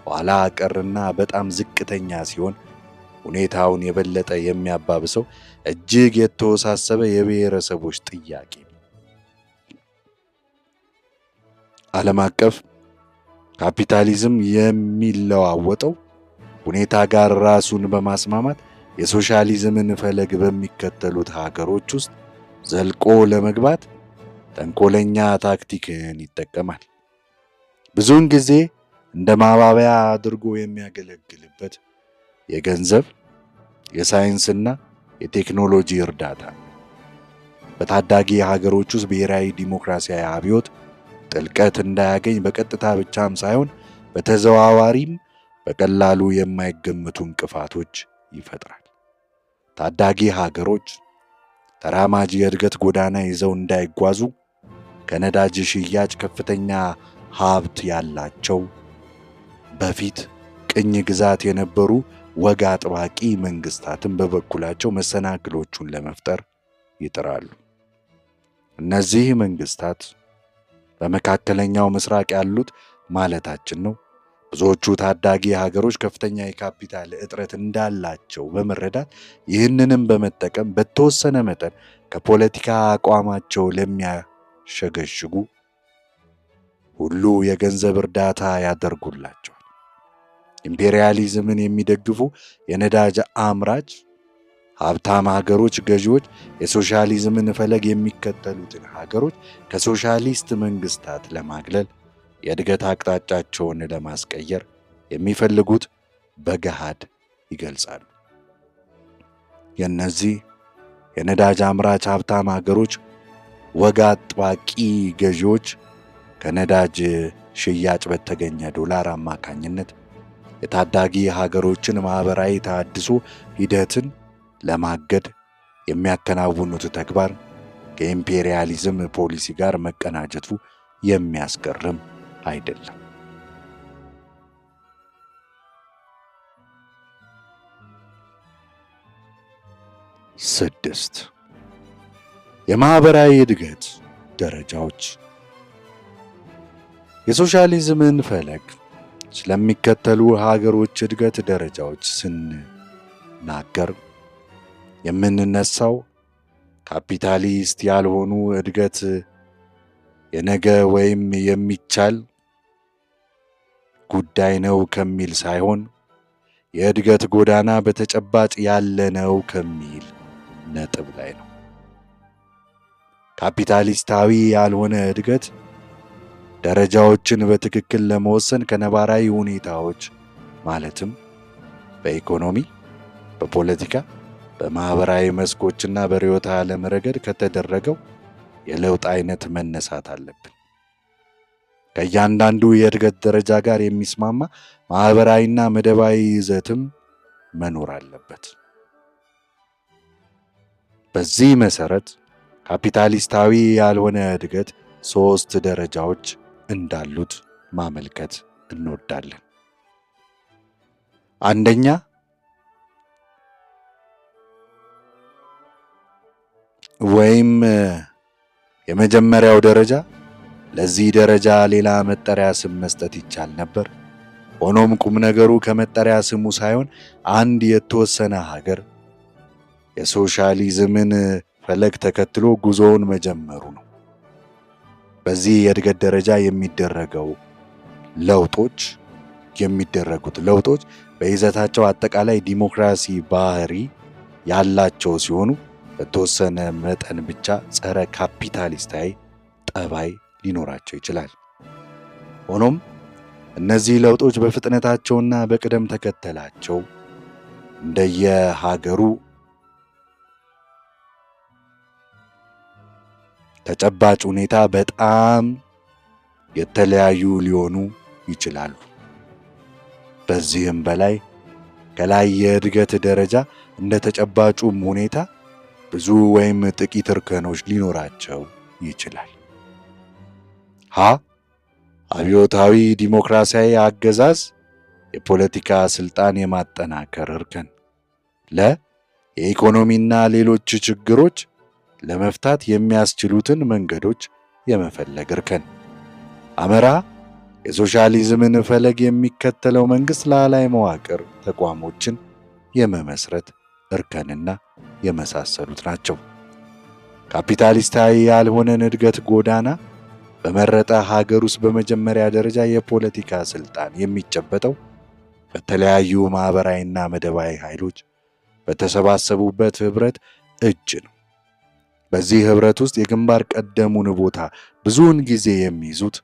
ኋላ ቀርና በጣም ዝቅተኛ ሲሆን ሁኔታውን የበለጠ የሚያባብሰው እጅግ የተወሳሰበ የብሔረሰቦች ጥያቄ ነው። ዓለም አቀፍ ካፒታሊዝም የሚለዋወጠው ሁኔታ ጋር ራሱን በማስማማት የሶሻሊዝምን ፈለግ በሚከተሉት ሀገሮች ውስጥ ዘልቆ ለመግባት ተንኮለኛ ታክቲክን ይጠቀማል። ብዙውን ጊዜ እንደ ማባቢያ አድርጎ የሚያገለግልበት የገንዘብ፣ የሳይንስና የቴክኖሎጂ እርዳታ ነው። በታዳጊ ሀገሮች ውስጥ ብሔራዊ ዲሞክራሲያዊ አብዮት ጥልቀት እንዳያገኝ በቀጥታ ብቻም ሳይሆን በተዘዋዋሪም በቀላሉ የማይገመቱ እንቅፋቶች ይፈጥራል። ታዳጊ ሀገሮች ተራማጅ የእድገት ጎዳና ይዘው እንዳይጓዙ ከነዳጅ ሽያጭ ከፍተኛ ሀብት ያላቸው በፊት ቅኝ ግዛት የነበሩ ወግ አጥባቂ መንግስታትን በበኩላቸው መሰናክሎቹን ለመፍጠር ይጥራሉ። እነዚህ መንግስታት በመካከለኛው ምስራቅ ያሉት ማለታችን ነው። ብዙዎቹ ታዳጊ ሀገሮች ከፍተኛ የካፒታል እጥረት እንዳላቸው በመረዳት ይህንንም በመጠቀም በተወሰነ መጠን ከፖለቲካ አቋማቸው ለሚያሸገሽጉ ሁሉ የገንዘብ እርዳታ ያደርጉላቸዋል። ኢምፔሪያሊዝምን የሚደግፉ የነዳጅ አምራች ሀብታም ሀገሮች ገዢዎች የሶሻሊዝምን ፈለግ የሚከተሉትን ሀገሮች ከሶሻሊስት መንግስታት ለማግለል የእድገት አቅጣጫቸውን ለማስቀየር የሚፈልጉት በገሃድ ይገልጻሉ። የእነዚህ የነዳጅ አምራች ሀብታም ሀገሮች ወግ አጥባቂ ገዢዎች ከነዳጅ ሽያጭ በተገኘ ዶላር አማካኝነት የታዳጊ ሀገሮችን ማህበራዊ ተሃድሶ ሂደትን ለማገድ የሚያከናውኑት ተግባር ከኢምፔሪያሊዝም ፖሊሲ ጋር መቀናጀቱ የሚያስገርም አይደለም። ስድስት የማህበራዊ እድገት ደረጃዎች። የሶሻሊዝምን ፈለግ ስለሚከተሉ ሀገሮች እድገት ደረጃዎች ስንናገር የምንነሳው ካፒታሊስት ያልሆኑ እድገት የነገ ወይም የሚቻል ጉዳይ ነው ከሚል ሳይሆን የእድገት ጎዳና በተጨባጭ ያለ ነው ከሚል ነጥብ ላይ ነው። ካፒታሊስታዊ ያልሆነ እድገት ደረጃዎችን በትክክል ለመወሰን ከነባራዊ ሁኔታዎች ማለትም በኢኮኖሚ፣ በፖለቲካ፣ በማህበራዊ መስኮችና በርዕዮተ ዓለም ረገድ ከተደረገው የለውጥ አይነት መነሳት አለብን። ከእያንዳንዱ የእድገት ደረጃ ጋር የሚስማማ ማህበራዊና መደባዊ ይዘትም መኖር አለበት። በዚህ መሰረት ካፒታሊስታዊ ያልሆነ እድገት 3 ደረጃዎች እንዳሉት ማመልከት እንወዳለን። አንደኛ፣ ወይም የመጀመሪያው ደረጃ፣ ለዚህ ደረጃ ሌላ መጠሪያ ስም መስጠት ይቻል ነበር። ሆኖም ቁም ነገሩ ከመጠሪያ ስሙ ሳይሆን አንድ የተወሰነ ሀገር የሶሻሊዝምን ፈለግ ተከትሎ ጉዞውን መጀመሩ ነው። በዚህ የእድገት ደረጃ የሚደረጉት ለውጦች በይዘታቸው አጠቃላይ ዲሞክራሲ ባህሪ ያላቸው ሲሆኑ በተወሰነ መጠን ብቻ ጸረ ካፒታሊስታዊ ጠባይ ሊኖራቸው ይችላል። ሆኖም እነዚህ ለውጦች በፍጥነታቸውና በቅደም ተከተላቸው እንደየሀገሩ ተጨባጭ ሁኔታ በጣም የተለያዩ ሊሆኑ ይችላሉ። በዚህም በላይ ከላይ የእድገት ደረጃ እንደ ተጨባጩም ሁኔታ ብዙ ወይም ጥቂት እርከኖች ሊኖራቸው ይችላል። አብዮታዊ ዲሞክራሲያዊ አገዛዝ የፖለቲካ ስልጣን የማጠናከር እርከን። የኢኮኖሚና ሌሎች ችግሮች ለመፍታት የሚያስችሉትን መንገዶች የመፈለግ እርከን። የሶሻሊዝምን ፈለግ የሚከተለው መንግስት ላዕላይ መዋቅር ተቋሞችን የመመስረት እርከንና የመሳሰሉት ናቸው። ካፒታሊስታዊ ያልሆነን እድገት ጎዳና በመረጠ ሀገር ውስጥ በመጀመሪያ ደረጃ የፖለቲካ ስልጣን የሚጨበጠው በተለያዩ ማህበራዊና መደባዊ ኃይሎች በተሰባሰቡበት ህብረት እጅ ነው። በዚህ ህብረት ውስጥ የግንባር ቀደሙን ቦታ ብዙውን ጊዜ የሚይዙት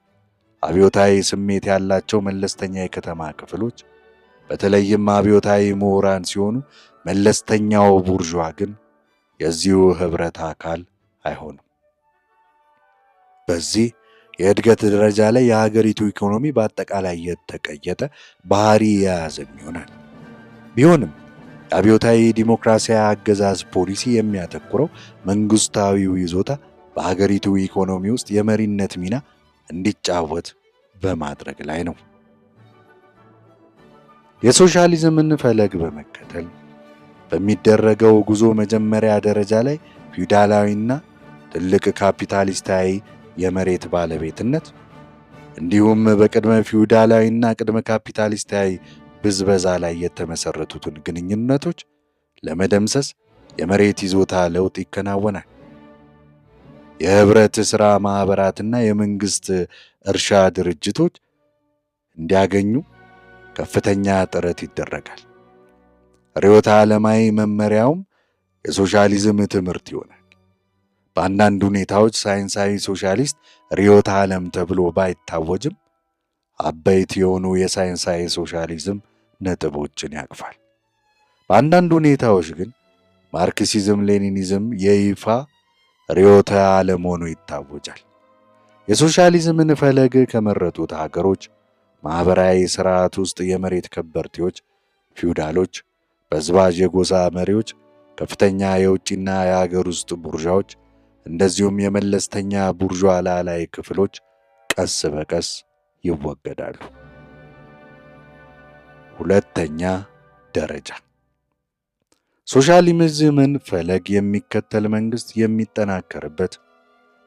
አብዮታዊ ስሜት ያላቸው መለስተኛ የከተማ ክፍሎች፣ በተለይም አብዮታዊ ምሁራን ሲሆኑ መለስተኛው ቡርዥዋ ግን የዚሁ ህብረት አካል አይሆንም። በዚህ የእድገት ደረጃ ላይ የሀገሪቱ ኢኮኖሚ በአጠቃላይ የተቀየጠ ባህሪ የያዘም ይሆናል። ቢሆንም የአብዮታዊ ዲሞክራሲያዊ አገዛዝ ፖሊሲ የሚያተኩረው መንግስታዊው ይዞታ በሀገሪቱ ኢኮኖሚ ውስጥ የመሪነት ሚና እንዲጫወት በማድረግ ላይ ነው። የሶሻሊዝምን ፈለግ በመከተል በሚደረገው ጉዞ መጀመሪያ ደረጃ ላይ ፊውዳላዊና ትልቅ ካፒታሊስታዊ የመሬት ባለቤትነት እንዲሁም በቅድመ ፊውዳላዊና ቅድመ ካፒታሊስታዊ ብዝበዛ ላይ የተመሰረቱትን ግንኙነቶች ለመደምሰስ የመሬት ይዞታ ለውጥ ይከናወናል። የህብረት ሥራ ማኅበራትና የመንግሥት እርሻ ድርጅቶች እንዲያገኙ ከፍተኛ ጥረት ይደረጋል። ርዕዮተ ዓለማዊ መመሪያውም የሶሻሊዝም ትምህርት ይሆናል። በአንዳንድ ሁኔታዎች ሳይንሳዊ ሶሻሊስት ርዕዮተ ዓለም ተብሎ ባይታወጅም አበይት የሆኑ የሳይንሳዊ ሶሻሊዝም ነጥቦችን ያቅፋል። በአንዳንድ ሁኔታዎች ግን ማርክሲዝም ሌኒኒዝም የይፋ ርዕዮተ ዓለም ሆኖ ይታወጃል። የሶሻሊዝምን ፈለግ ከመረጡት ሀገሮች ማኅበራዊ ሥርዓት ውስጥ የመሬት ከበርቴዎች፣ ፊውዳሎች፣ በዝባዥ የጎሳ መሪዎች፣ ከፍተኛ የውጭና የሀገር ውስጥ ቡርዣዎች እንደዚሁም የመለስተኛ ቡርዣ ላዕላይ ክፍሎች ቀስ በቀስ ይወገዳሉ። ሁለተኛ ደረጃ ሶሻሊዝምን ፈለግ የሚከተል መንግስት የሚጠናከርበት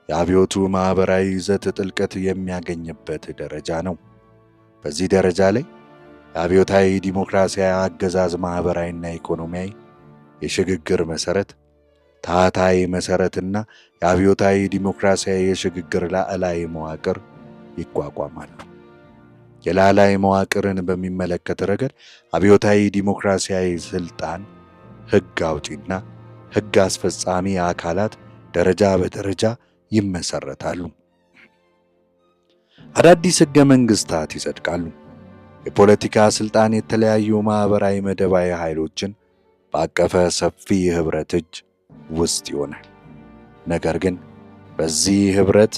የአብዮቱ ማኅበራዊ ይዘት ጥልቀት የሚያገኝበት ደረጃ ነው። በዚህ ደረጃ ላይ የአብዮታዊ ዲሞክራሲያዊ አገዛዝ ማኅበራዊና ኢኮኖሚያዊ የሽግግር መሠረት፣ ታህታይ መሠረትና የአብዮታዊ ዲሞክራሲያዊ የሽግግር ላዕላይ መዋቅር ይቋቋማሉ። የላዕላይ መዋቅርን በሚመለከት ረገድ አብዮታዊ ዲሞክራሲያዊ ስልጣን ሕግ አውጪና ሕግ አስፈጻሚ አካላት ደረጃ በደረጃ ይመሰረታሉ። አዳዲስ ሕገ መንግሥታት ይጸድቃሉ። የፖለቲካ ስልጣን የተለያዩ ማኅበራዊ መደባዊ ኃይሎችን ባቀፈ ሰፊ ኅብረት እጅ ውስጥ ይሆናል። ነገር ግን በዚህ ኅብረት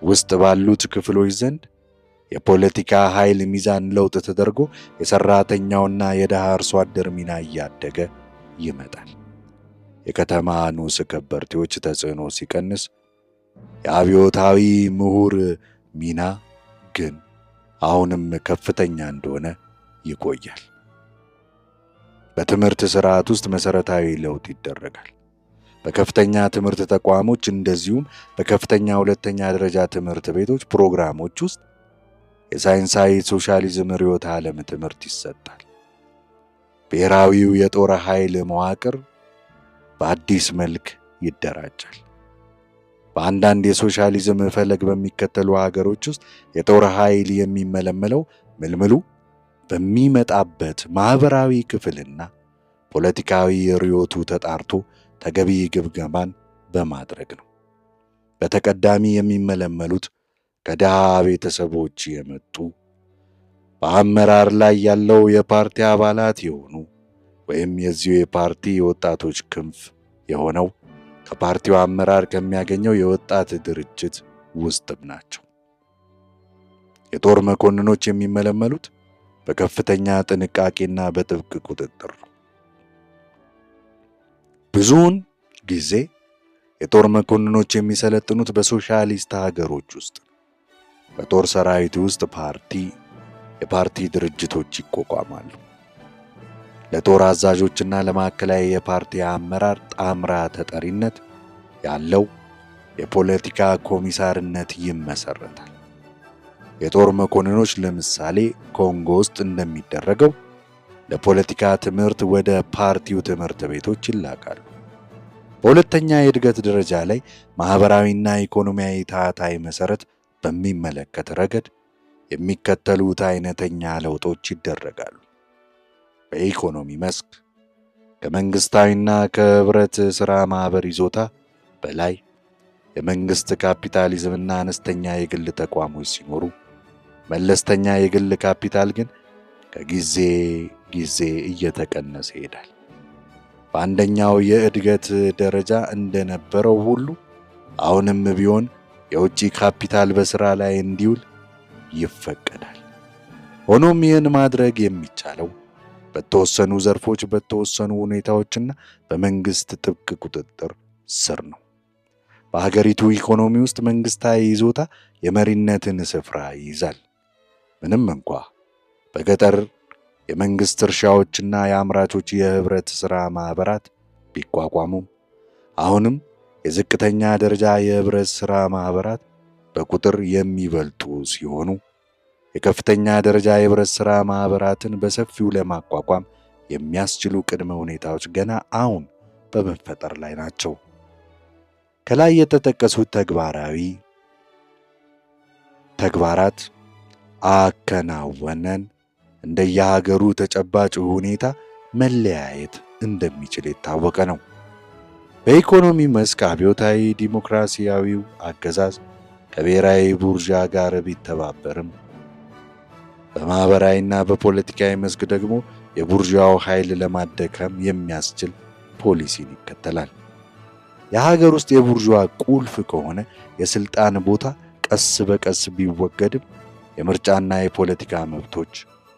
ውስጥ ባሉት ክፍሎች ዘንድ የፖለቲካ ኃይል ሚዛን ለውጥ ተደርጎ የሠራተኛውና የድሃ አርሶ አደር ሚና እያደገ ይመጣል። የከተማ ንዑስ ከበርቴዎች ተጽዕኖ ሲቀንስ፣ የአብዮታዊ ምሁር ሚና ግን አሁንም ከፍተኛ እንደሆነ ይቆያል። በትምህርት ሥርዓት ውስጥ መሠረታዊ ለውጥ ይደረጋል። በከፍተኛ ትምህርት ተቋሞች እንደዚሁም በከፍተኛ ሁለተኛ ደረጃ ትምህርት ቤቶች ፕሮግራሞች ውስጥ የሳይንሳዊ ሶሻሊዝም ርዕዮተ ዓለም ትምህርት ይሰጣል። ብሔራዊው የጦር ኃይል መዋቅር በአዲስ መልክ ይደራጃል። በአንዳንድ የሶሻሊዝም ፈለግ በሚከተሉ ሀገሮች ውስጥ የጦር ኃይል የሚመለመለው ምልምሉ በሚመጣበት ማኅበራዊ ክፍልና ፖለቲካዊ ርዕዮቱ ተጣርቶ ተገቢ ግምገማን በማድረግ ነው። በተቀዳሚ የሚመለመሉት ከድሃ ቤተሰቦች የመጡ በአመራር ላይ ያለው የፓርቲ አባላት የሆኑ ወይም የዚሁ የፓርቲ የወጣቶች ክንፍ የሆነው ከፓርቲው አመራር ከሚያገኘው የወጣት ድርጅት ውስጥም ናቸው። የጦር መኮንኖች የሚመለመሉት በከፍተኛ ጥንቃቄና በጥብቅ ቁጥጥር ነው። ብዙውን ጊዜ የጦር መኮንኖች የሚሰለጥኑት በሶሻሊስት ሀገሮች ውስጥ ነው። በጦር ሰራዊት ውስጥ የፓርቲ ድርጅቶች ይቋቋማሉ። ለጦር አዛዦችና ለማዕከላዊ የፓርቲ አመራር ጣምራ ተጠሪነት ያለው የፖለቲካ ኮሚሳርነት ይመሰረታል። የጦር መኮንኖች ለምሳሌ ኮንጎ ውስጥ እንደሚደረገው ለፖለቲካ ትምህርት ወደ ፓርቲው ትምህርት ቤቶች ይላካሉ። በሁለተኛ የእድገት ደረጃ ላይ ማኅበራዊና ኢኮኖሚያዊ ታህታይ መሠረት በሚመለከት ረገድ የሚከተሉት አይነተኛ ለውጦች ይደረጋሉ። በኢኮኖሚ መስክ ከመንግሥታዊና ከኅብረት ሥራ ማኅበር ይዞታ በላይ የመንግሥት ካፒታሊዝምና አነስተኛ የግል ተቋሞች ሲኖሩ፣ መለስተኛ የግል ካፒታል ግን ከጊዜ ጊዜ እየተቀነሰ ይሄዳል። በአንደኛው የእድገት ደረጃ እንደነበረው ሁሉ አሁንም ቢሆን የውጭ ካፒታል በሥራ ላይ እንዲውል ይፈቀዳል። ሆኖም ይህን ማድረግ የሚቻለው በተወሰኑ ዘርፎች፣ በተወሰኑ ሁኔታዎችና በመንግሥት ጥብቅ ቁጥጥር ስር ነው። በሀገሪቱ ኢኮኖሚ ውስጥ መንግሥታዊ ይዞታ የመሪነትን ስፍራ ይይዛል። ምንም እንኳ በገጠር የመንግሥት እርሻዎችና የአምራቾች የኅብረት ሥራ ማኅበራት ቢቋቋሙም አሁንም የዝቅተኛ ደረጃ የኅብረት ሥራ ማኅበራት በቁጥር የሚበልጡ ሲሆኑ የከፍተኛ ደረጃ የኅብረት ሥራ ማኅበራትን በሰፊው ለማቋቋም የሚያስችሉ ቅድመ ሁኔታዎች ገና አሁን በመፈጠር ላይ ናቸው። ከላይ የተጠቀሱት ተግባራት አከናወነን እንደየሀገሩ ተጨባጭ ሁኔታ መለያየት እንደሚችል የታወቀ ነው። በኢኮኖሚ መስክ አብዮታዊ ዲሞክራሲያዊው አገዛዝ ከብሔራዊ ቡርዣ ጋር ቢተባበርም በማኅበራዊና በፖለቲካዊ መስክ ደግሞ የቡርዣው ኃይል ለማደከም የሚያስችል ፖሊሲን ይከተላል። የሀገር ውስጥ የቡርዣ ቁልፍ ከሆነ የሥልጣን ቦታ ቀስ በቀስ ቢወገድም የምርጫና የፖለቲካ መብቶች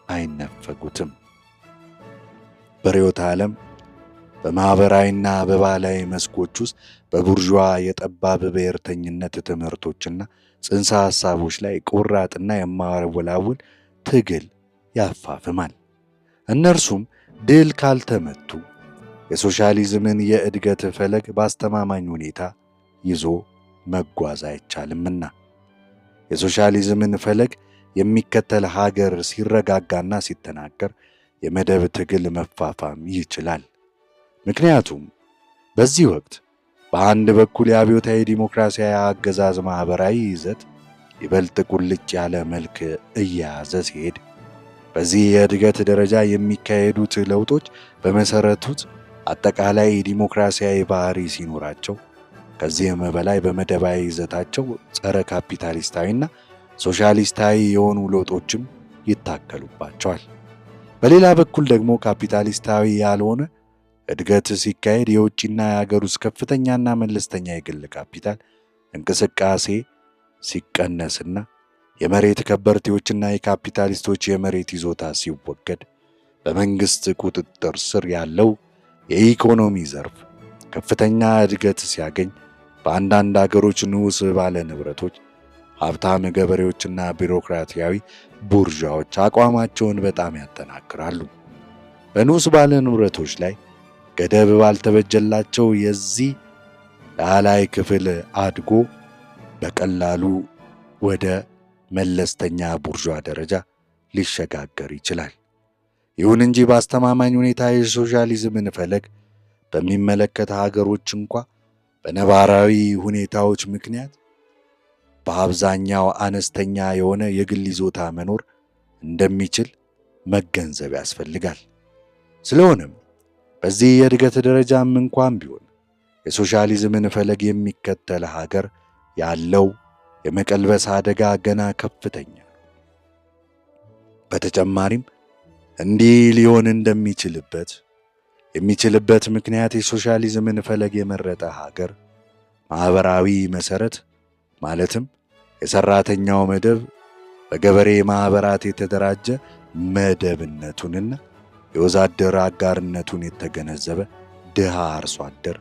አይነፈጉትም። በርዕዮተ ዓለም በማኅበራዊና በባህላዊ መስኮች ውስጥ በቡርዣ የጠባብ ብሔርተኝነት ትምህርቶችና ጽንሰ ሐሳቦች ላይ ቆራጥና የማያወላውል ትግል ያፋፍማል። እነርሱም ድል ካልተመቱ የሶሻሊዝምን የእድገት ፈለግ በአስተማማኝ ሁኔታ ይዞ መጓዝ አይቻልምና የሶሻሊዝምን ፈለግ የሚከተል ሀገር ሲረጋጋና ሲጠናከር የመደብ ትግል መፋፋም ይችላል። ምክንያቱም በዚህ ወቅት በአንድ በኩል የአብዮታዊ ዲሞክራሲያዊ አገዛዝ ማህበራዊ ይዘት ይበልጥ ቁልጭ ያለ መልክ እየያዘ ሲሄድ፣ በዚህ የእድገት ደረጃ የሚካሄዱት ለውጦች በመሰረቱት አጠቃላይ ዲሞክራሲያዊ ባህሪ ሲኖራቸው፣ ከዚህም በላይ በመደባዊ ይዘታቸው ጸረ ካፒታሊስታዊና ሶሻሊስታዊ የሆኑ ለውጦችም ይታከሉባቸዋል። በሌላ በኩል ደግሞ ካፒታሊስታዊ ያልሆነ እድገት ሲካሄድ የውጭና የሀገር ውስጥ ከፍተኛና መለስተኛ የግል ካፒታል እንቅስቃሴ ሲቀነስና የመሬት ከበርቴዎችና የካፒታሊስቶች የመሬት ይዞታ ሲወገድ፣ በመንግስት ቁጥጥር ስር ያለው የኢኮኖሚ ዘርፍ ከፍተኛ እድገት ሲያገኝ፣ በአንዳንድ አገሮች ንዑስ ባለ ንብረቶች፣ ሀብታም ገበሬዎችና ቢሮክራሲያዊ ቡርዣዎች አቋማቸውን በጣም ያጠናክራሉ። በንዑስ ባለ ንብረቶች ላይ ገደብ ባልተበጀላቸው የዚህ ላላይ ክፍል አድጎ በቀላሉ ወደ መለስተኛ ቡርዣ ደረጃ ሊሸጋገር ይችላል። ይሁን እንጂ በአስተማማኝ ሁኔታ የሶሻሊዝምን ፈለግ በሚመለከት ሀገሮች እንኳ በነባራዊ ሁኔታዎች ምክንያት በአብዛኛው አነስተኛ የሆነ የግል ይዞታ መኖር እንደሚችል መገንዘብ ያስፈልጋል። ስለሆነም በዚህ የእድገት ደረጃም እንኳን ቢሆን የሶሻሊዝምን ፈለግ የሚከተል ሀገር ያለው የመቀልበስ አደጋ ገና ከፍተኛ ነው። በተጨማሪም እንዲህ ሊሆን የሚችልበት ምክንያት የሶሻሊዝምን ፈለግ የመረጠ ሀገር ማህበራዊ መሰረት ማለትም የሰራተኛው መደብ በገበሬ ማህበራት የተደራጀ መደብነቱንና የወዛደር አጋርነቱን የተገነዘበ ድሃ አርሶ አደር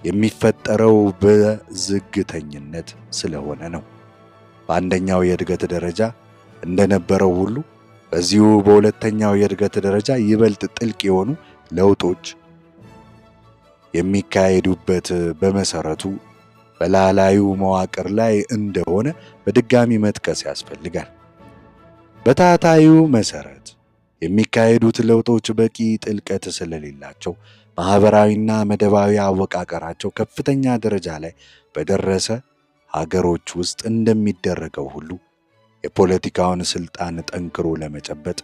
የሚፈጠረው በዝግተኝነት ስለሆነ ነው። በአንደኛው የእድገት ደረጃ እንደነበረው ሁሉ በዚሁ በሁለተኛው የእድገት ደረጃ ይበልጥ ጥልቅ የሆኑ ለውጦች የሚካሄዱበት በመሰረቱ በላላዩ መዋቅር ላይ እንደሆነ በድጋሚ መጥቀስ ያስፈልጋል። በታህታዩ መሰረት የሚካሄዱት ለውጦች በቂ ጥልቀት ስለሌላቸው ማህበራዊና መደባዊ አወቃቀራቸው ከፍተኛ ደረጃ ላይ በደረሰ ሀገሮች ውስጥ እንደሚደረገው ሁሉ የፖለቲካውን ስልጣን ጠንክሮ ለመጨበጥ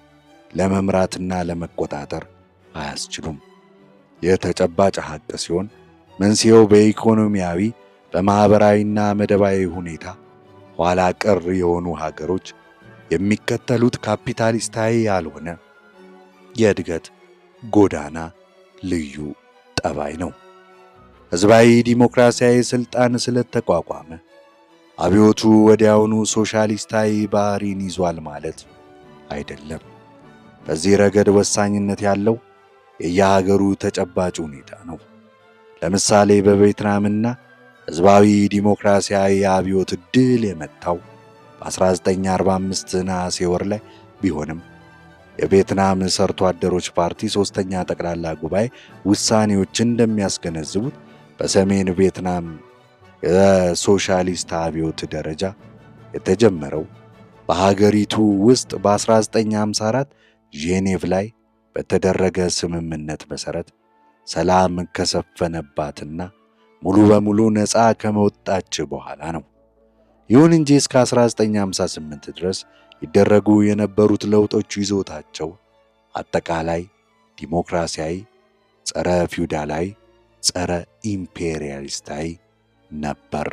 ለመምራትና ለመቆጣጠር አያስችሉም። ይህ ተጨባጭ ሀቅ ሲሆን መንስኤው በኢኮኖሚያዊ በማህበራዊና መደባዊ ሁኔታ ኋላ ቀር የሆኑ ሀገሮች የሚከተሉት ካፒታሊስታዊ ያልሆነ የእድገት ጎዳና ልዩ ጠባይ ነው። ህዝባዊ ዲሞክራሲያዊ ስልጣን ስለተቋቋመ አብዮቱ ወዲያውኑ ሶሻሊስታዊ ባህሪን ይዟል ማለት አይደለም። በዚህ ረገድ ወሳኝነት ያለው የየሀገሩ ተጨባጭ ሁኔታ ነው። ለምሳሌ በቬትናምና ህዝባዊ ዲሞክራሲያዊ አብዮት ድል የመታው በ1945 ነሐሴ ወር ላይ ቢሆንም የቬትናም ሰርቶ አደሮች ፓርቲ ሶስተኛ ጠቅላላ ጉባኤ ውሳኔዎች እንደሚያስገነዝቡት በሰሜን ቬትናም የሶሻሊስት አብዮት ደረጃ የተጀመረው በሀገሪቱ ውስጥ በ1954 ጄኔቭ ላይ በተደረገ ስምምነት መሰረት ሰላም ከሰፈነባትና ሙሉ በሙሉ ነፃ ከመወጣች በኋላ ነው። ይሁን እንጂ እስከ 1958 ድረስ ይደረጉ የነበሩት ለውጦች ይዞታቸው አጠቃላይ ዲሞክራሲያዊ፣ ጸረ ፊውዳላዊ፣ ጸረ ኢምፔሪያሊስታዊ ነበር።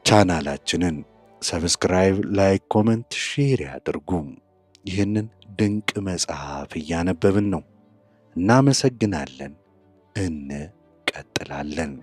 ቻናላችንን ሰብስክራይብ፣ ላይክ፣ ኮመንት፣ ሼር ያድርጉ። ይህንን ድንቅ መጽሐፍ እያነበብን ነው። እናመሰግናለን። እንቀጥላለን።